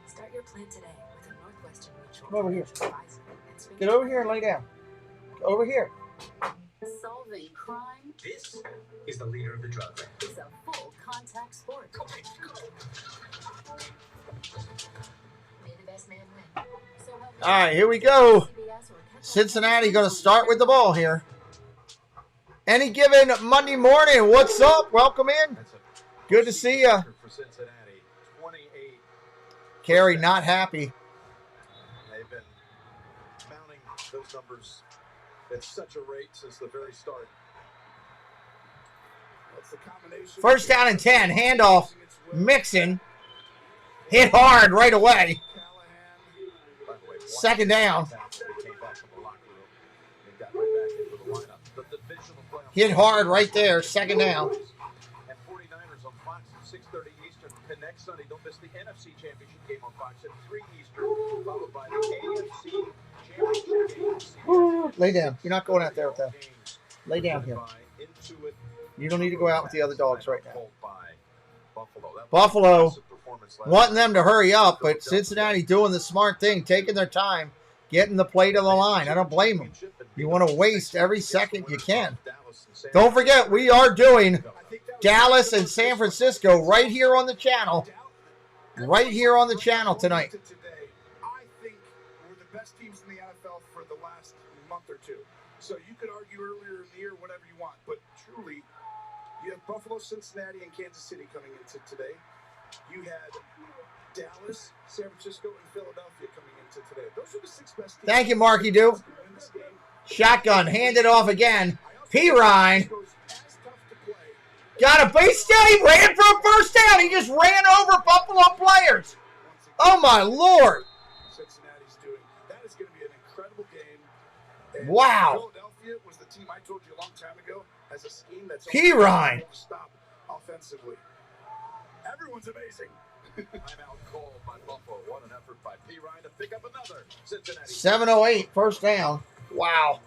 Start your plan today with a Northwestern Mutual. Come over here. Get over here and lay down. Over here. Solving crime. This is the leader of the drug. It's a full contact sport. Okay, go. May the best man win. So All right, here we go. Cincinnati going to start with the ball here. Any given Monday morning. What's up? Welcome in. Good to see you. Kerry not happy. They've been mounting those numbers at such a rate since the very start. That's the combination. First down and 10. Handoff. Mixon. Hit hard right away. Second down. Hit hard right there. Second down. And 49ers on Fox at 6:30 Eastern. And next Sunday, don't miss the NFC Championship game on Fox at 3 Eastern, followed by the AFC Championship game. Lay down. You're not going out there with that. Lay down here. You don't need to go out with the other dogs right now. Buffalo wanting them to hurry up, but Cincinnati doing the smart thing, taking their time, getting the play to the line. I don't blame them. You want to waste every second you can. Don't forget, we are doing Dallas and San Francisco right here on the channel. Right here on the channel tonight. I think we're the best teams in the NFL for the last month or two. So you could argue earlier in the year, whatever you want. But truly, you have Buffalo, Cincinnati, and Kansas City coming into today. You had Dallas, San Francisco, and Philadelphia coming into today. Those are the 6 best teams. Thank you, Marky Doo. Shotgun, hand it off again. P. Ryan. Got a base down. He ran for a first down. He just ran over Buffalo players. Oh, my Lord. Cincinnati's doing. That is going to be an incredible game. And wow. Philadelphia was the team I told you a long time ago has a scheme that's P. Ryan. to stop offensively. Everyone's amazing. Timeout called by Buffalo. What an effort by P. Ryan to pick up another. Cincinnati. 7:08, first down. Wow.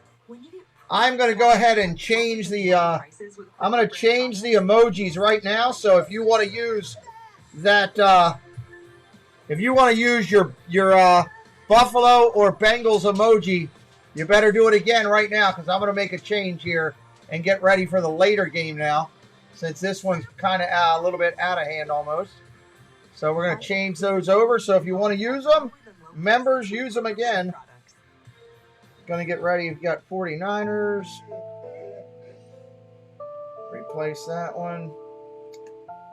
I'm going to go ahead and change the I'm going to change the emojis right now. So if you want to use that if you want to use your Buffalo or Bengals emoji, you better do it again right now, because I'm going to make a change here and get ready for the later game now, since this one's kind of a little bit out of hand almost. So we're going to change those over. So if you want to use them, members, use them again. Going to get ready. You've got 49ers. Replace that one.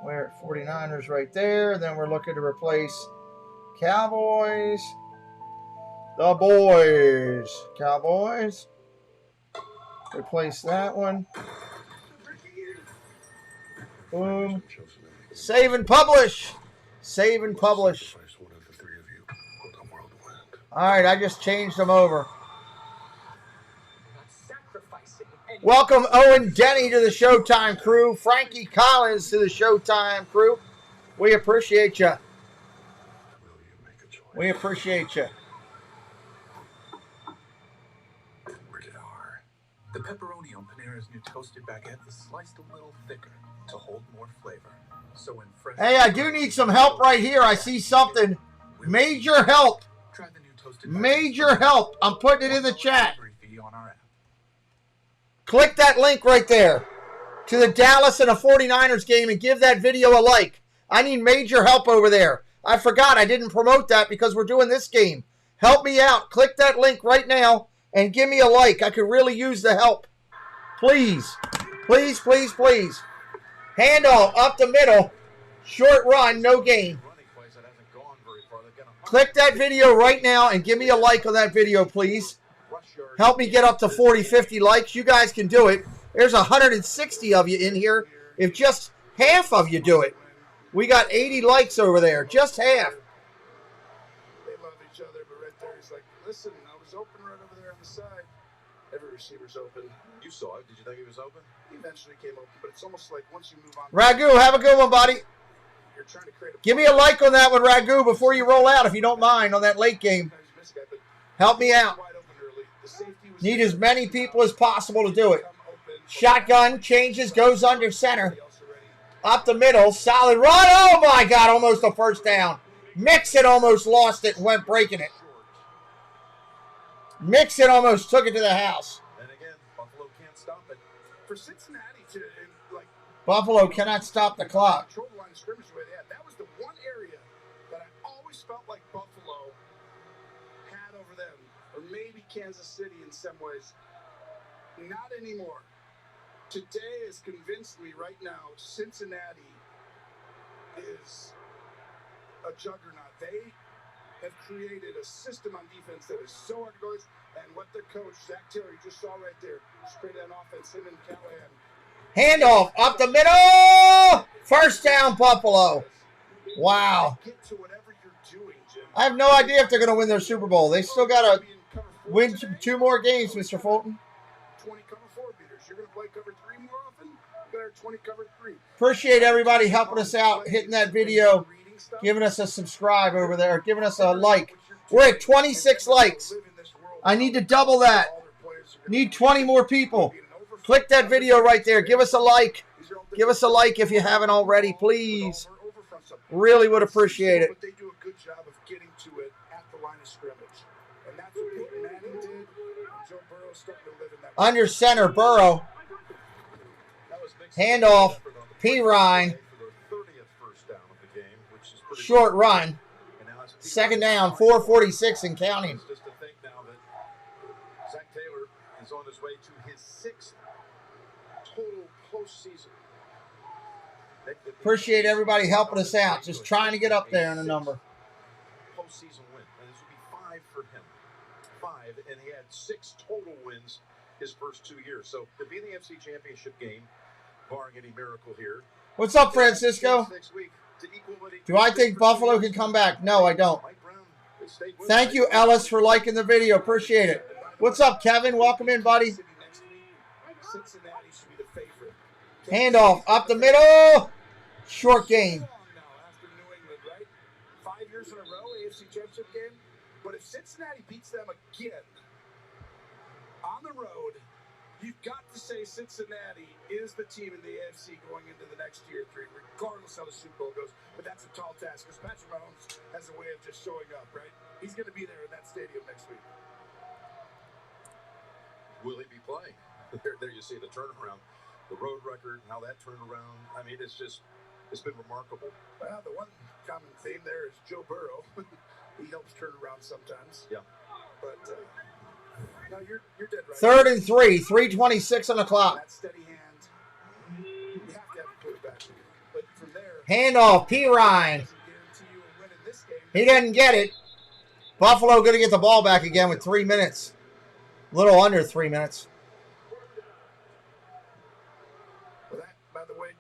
We're at 49ers right there. Then we're looking to replace Cowboys. The boys. Cowboys. Replace that one. Boom. Save and publish. Save and publish. All right, I just changed them over. Welcome Owen Denny to the Showtime crew. Frankie Collins to the Showtime crew. We appreciate you. We appreciate you. The pepperoni on Panera's new toasted baguette is sliced a little thicker to hold more flavor. So when fresh. Hey, I do need some help right here. I see something. Major help. Try the new toasted Major help. I'm putting it in the chat. Click that link right there. to the Dallas and a 49ers game and give that video a like. I need major help over there. I forgot I didn't promote that because we're doing this game. Help me out. Click that link right now and give me a like. I could really use the help. Please. Please, please, please. Handoff up the middle. Short run, no gain. Click that video right now and give me a like on that video, please. Help me get up to 40, 50 likes. You guys can do it. There's 160 of you in here. If just half of you do it. We got 80 likes over there. Just half. They love each other, but right there he's like, listen, I was open right over there on the side. Every receiver's open. You saw it. Did you think he was open? He eventually came open, but it's almost like once you move on. Ragu, have a good one, buddy. You're trying to create a Give me a like on that one, Ragu, before you roll out, if you don't mind, on that late game. Help me out. Need as many people as possible to do it. Shotgun, changes, goes under center. Up the middle, solid run. Oh, my God, almost a first down. Mixon almost lost it and went breaking it. Mixon almost took it to the house. And again, Buffalo can't stop it. For Cincinnati to, like, Buffalo cannot stop the clock. control the line of scrimmage the way they had. That was the one area that I always felt like Buffalo had over them, or maybe Kansas City in some ways. Not anymore. Today has convinced me right now Cincinnati is a juggernaut. They have created a system on defense that is so hard to go against, and what their coach, Zach Taylor, you just saw right there, just created an offense, him and Callahan. Handoff up the middle. First down, Buffalo. Wow. Get to whatever you're doing, Jim. I have no idea if they're going to win their Super Bowl. They still got to win 2 more games, Mr. Fulton. 20 cover 4 beaters. You're going to play cover 3 more often? Better 20 cover 3. Appreciate everybody helping us out, hitting that video, giving us a subscribe over there, giving us a like. We're at 26 likes. I need to double that. Need 20 more people. Click that video right there. Give us a like. Give us a like if you haven't already, please. Really would appreciate it. But they do a good job of getting to it at the line of scrimmage. And that's what Peyton Manning did. And Joe Burrow's starting to live in that. Under center, Burrow. Handoff, P. Ryan. Short run. Second down, 4:46 and counting. Just to think now that Zach Taylor is on his way to his 6th total postseason. Appreciate everybody helping us out. Just trying to get up there in a number. Postseason win, and this would be 5 for him. 5, and he had 6 total wins his first 2 years. So to be in the NFC Championship game, barring any miracle here. What's up, Francisco? Do I think Buffalo can come back? No, I don't. Thank you, Ellis, for liking the video. Appreciate it. What's up, Kevin? Welcome in, buddy. Handoff up the middle. Short gain. 5 years in a row, AFC Championship game. But if Cincinnati beats them again on the road, you've got to say Cincinnati is the team in the AFC going into the next year 3, regardless how the Super Bowl goes. But that's a tall task because Patrick Mahomes has a way of just showing up, right? He's going to be there in that stadium next week. Will he be playing? There you see the turnaround, the road record, how that turned around. I mean, it's been remarkable. Well, the one common theme there is Joe Burrow. He helps turn around sometimes. Yeah. But no, you're dead right. 3rd and 3, 3:26 on the clock. That steady hand. You have to have a quarterback. But from there, Handoff, P. Ryan. He doesn't get it. Buffalo going to get the ball back again with 3 minutes. A little under 3 minutes.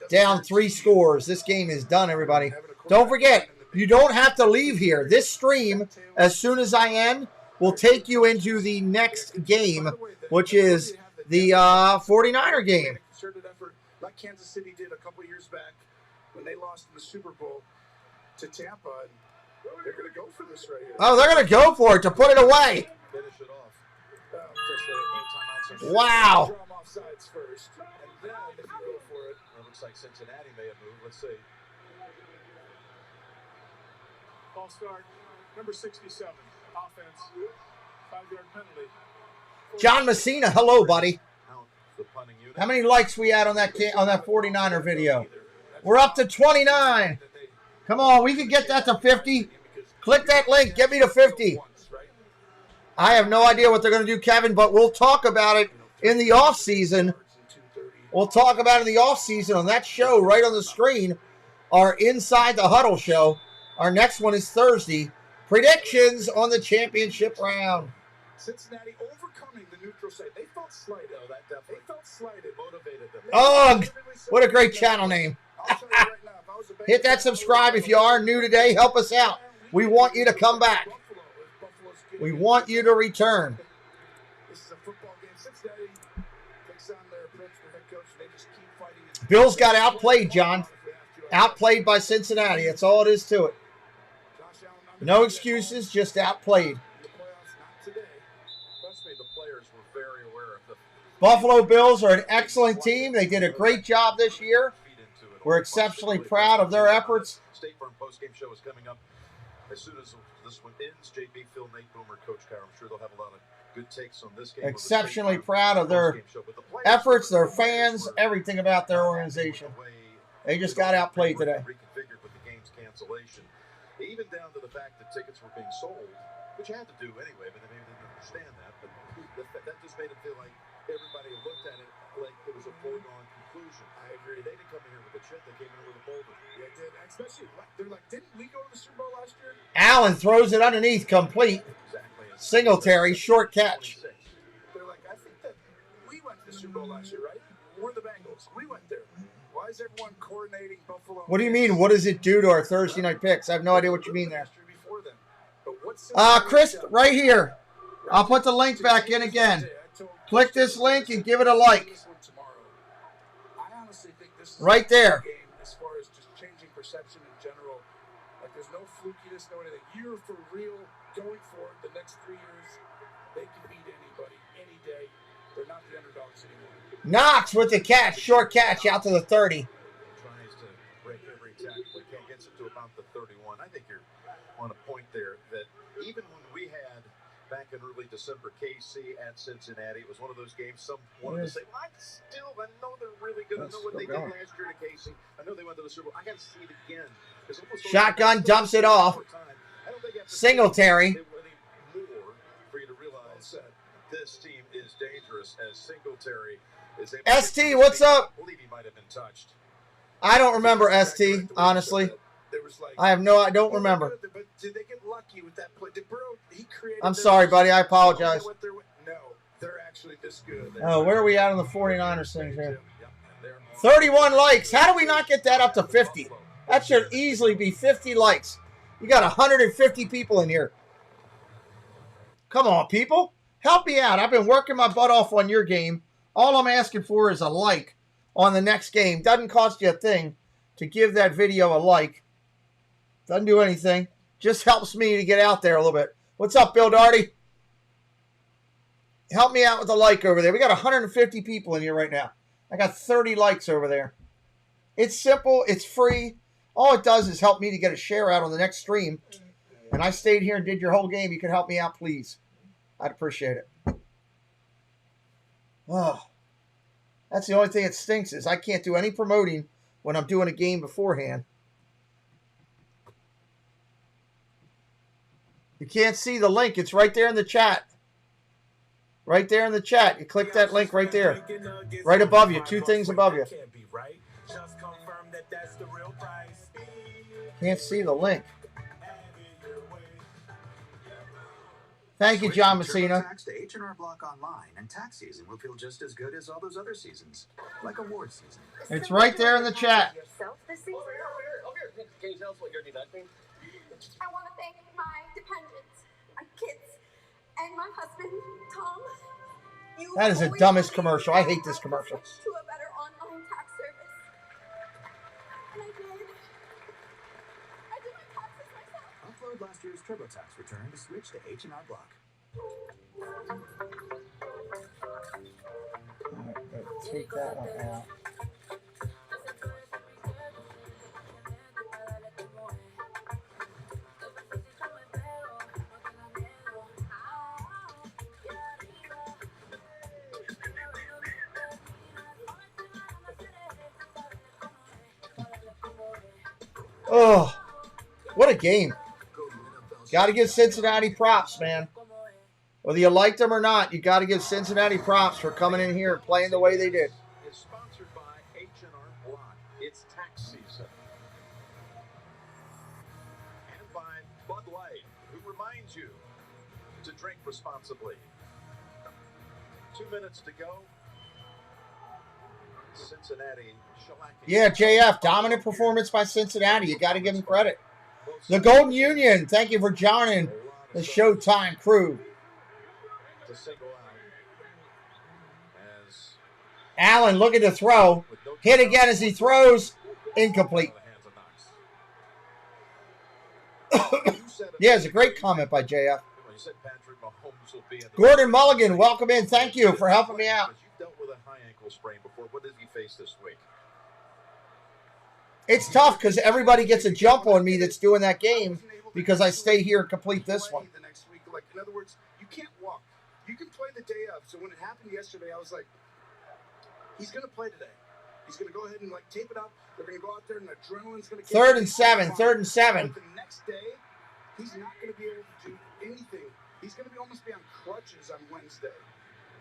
Down 3 scores. This game is done, everybody. Don't forget, you don't have to leave here. This stream, as soon as I end, will take you into the next game, which is the 49er game. Concerted effort, like Kansas City did a couple years back when they lost in the Super Bowl to Tampa. And they're going to go for this right here. Oh, they're going to go for it to put it away. Finish it off. Wow. Draw them off sides first, and then if you go for it. It looks like Cincinnati may have moved. Let's see. Ball start, number 67, offense, 5-yard penalty. John Messina, hello, buddy. The punting unit. How many likes we had on that 49er video? We're up to 29. Come on, we can get that to 50. Click that link. Get me to 50. I have no idea what they're going to do, Kevin, but we'll talk about it in the off season. We'll talk about it in the off season on that show right on the screen. Our Inside the Huddle show. Our next one is Thursday. Predictions on the championship round. Cincinnati overcoming the neutral site. They felt slighted. They felt slighted, motivated them. Ugh! What a great channel name. Hit that subscribe if you are new today. Help us out. We want you to come back. We want you to return. This is a football game. Cincinnati takes on their principal head coach. They just keep fighting. Bills got outplayed, John. Outplayed by Cincinnati. That's all it is to it. No excuses, just outplayed. Buffalo Bills are an excellent team. They did a great job this year. We're exceptionally proud of their efforts. State Farm postgame show is coming up as soon as this one ends. JB, Phil, Nate, Boomer, Coach Carr. I'm sure they'll have a lot of good takes on this game. Exceptionally proud of their efforts, their fans, everything about their organization. They just got outplayed today. Reconfigured with the game's cancellation, even down to the fact that tickets were being sold, which you had to do anyway, but they maybe didn't understand that. But that just made it feel like everybody looked at it like it was a foregone conclusion. I agree. They didn't come in here with a chip. They came in with a boulder. Yeah, they did. Especially, they're like, didn't we go to the Super Bowl last year? Allen throws it underneath, complete. Singletary, short catch. They're like, I think that we went to the Super Bowl last year, right? We're the Bengals. We went there. Why is everyone coordinating Buffalo? What do you mean? What does it do to our Thursday night picks? I have no idea what you mean there. Chris, right here. I'll put the link back in again. Click this link and give it a like. I honestly think this is right there. As far as just changing perception in general, like there's no flukiness, no anything. You're for real going for it. The next 3 years, they can beat anybody any day. They're not the underdogs anymore. Knox with the catch, short catch out to the 30. Tries to break every tackle. He gets it to about the 31. I think you're on a point there that even when we had back in early December KC at Cincinnati, it was one of those games some wanted to say, well, I know they're really good. I know what they did last year to KC. I know they went to the Super Bowl. I got to see it again. Shotgun dumps it off. Singletary. More for you to realize that this team is dangerous as Singletary is able ST, what's up? I believe he might have been touched. I don't remember ST, honestly. I don't remember. But did they get lucky with that play? Did Burrow, he created I'm sorry, buddy. I apologize. No, they're actually this good. Oh, where are we at on the 49ers thing here? 31 likes. How do we not get that up to 50? That should easily be 50 likes. You got 150 people in here. Come on, people. Help me out. I've been working my butt off on your game. All I'm asking for is a like on the next game. Doesn't cost you a thing to give that video a like. Doesn't do anything. Just helps me to get out there a little bit. What's up, Bill Darty? Help me out with a like over there. We got 150 people in here right now. I got 30 likes over there. It's simple. It's free. All it does is help me to get a share out on the next stream. And I stayed here and did your whole game. You can help me out, please. I'd appreciate it. Oh, that's the only thing that stinks is I can't do any promoting when I'm doing a game beforehand. You can't see the link. It's right there in the chat. Right there in the chat. You click that link right there. Right above you. 2 things above you. Can't see the link. Thank you, John Messina. Tax to H&R Block online, and tax season will feel just as good as all those other seasons, like award season. It's right there in the chat. Yourself this season? Can you tell us what your event means? I want to thank my dependents, my kids, and my husband, Tom. You That is the always dumbest believed commercial. I hate that this I could commercial. switch to a better online tax service. And I did. I did my taxes myself. Upload last year's TurboTax return to switch to H&R Block. Take that one out. Oh, what a game. Got to give Cincinnati props, man. Whether you liked them or not, you got to give Cincinnati props for coming in here and playing the way they did. Is sponsored by H&R Block. It's tax season. And by Bud Light, who reminds you to drink responsibly. 2 minutes to go. Cincinnati shellacking. Yeah, JF, dominant performance by Cincinnati. You got to give them credit. The Golden Union, thank you for joining the Showtime crew. To single out as Allen looking to throw. Hit again as he throws. Incomplete. Yeah, it's a great comment by JF. Gordon Mulligan, welcome in. Thank you for helping me out. You've dealt with a high ankle sprain before. What did he face this week? It's tough because everybody gets a jump on me that's doing that game because I stay here and complete this one. The next week, like, in other words, you can't walk. You can play the day of. So when it happened yesterday, I was like, he's going to play today. He's going to go ahead and, like, tape it up. They're going to go out there and adrenaline's going to kick. 3rd and 7, 3rd and 7. But the next day, he's not going to be able to do anything. He's going to almost be on crutches on Wednesday.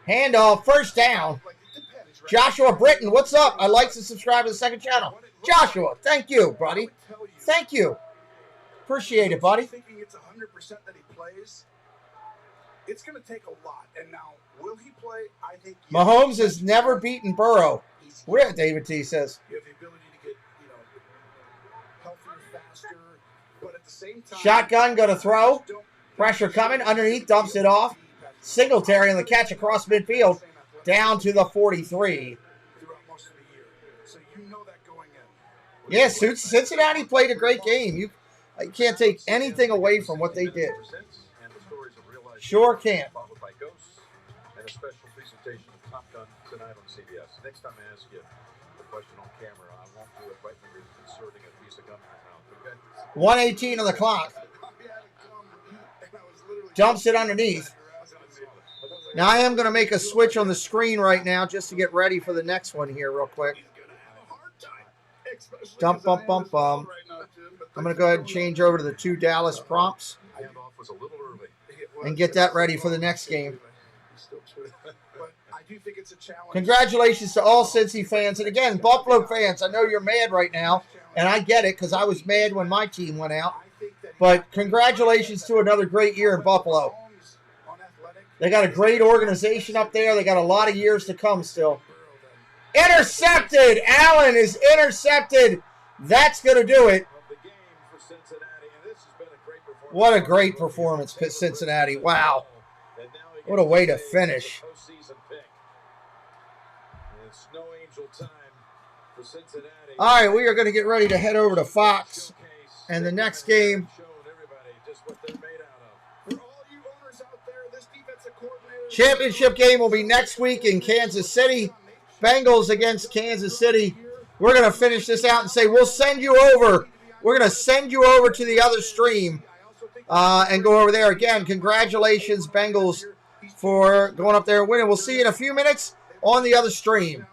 Handoff, first down. Like, it depends, right? Joshua Britton, what's up? I'd like to subscribe to the second channel. Joshua, thank you, buddy. Thank you. Appreciate it, buddy. Thinking it's 100% that he plays. It's going to take a lot. And now, will he play? I think yes. Mahomes has never beaten Burrow. Where David T says. You have the ability to get, healthier, faster, but at the same time, Shotgun, going to throw. Pressure coming. Underneath, dumps it off. Singletary on the catch across midfield. Down to the 43. throughout most of the year. So you know that going in. Yeah, Cincinnati played a great game. You can't take anything away from what they did. Sure can. Followed by Ghosts and a special presentation of Top Gun tonight on CBS. Next time I ask you the question on camera, I won't do it right when you're inserting a piece of gum in your mouth. Okay? 1:18 on the clock. Dumps it underneath. Now I am going to make a switch on the screen right now just to get ready for the next one here real quick. Dump, bump, bump, bump. I'm going to go ahead and change over to the 2 Dallas prompts and get that ready for the next game. Congratulations to all Cincy fans. And again, Buffalo fans, I know you're mad right now, and I get it because I was mad when my team went out. But congratulations to another great year in Buffalo. They got a great organization up there. They got a lot of years to come still. Intercepted! Allen is intercepted. That's going to do it. What a great performance, Cincinnati. Wow. What a way to finish. All right, we are going to get ready to head over to Fox. And the next game, championship game will be next week in Kansas City. Bengals against Kansas City. We're going to finish this out and say we'll send you over. We're going to send you over to the other stream and go over there. Again, congratulations, Bengals, for going up there and winning. We'll see you in a few minutes on the other stream.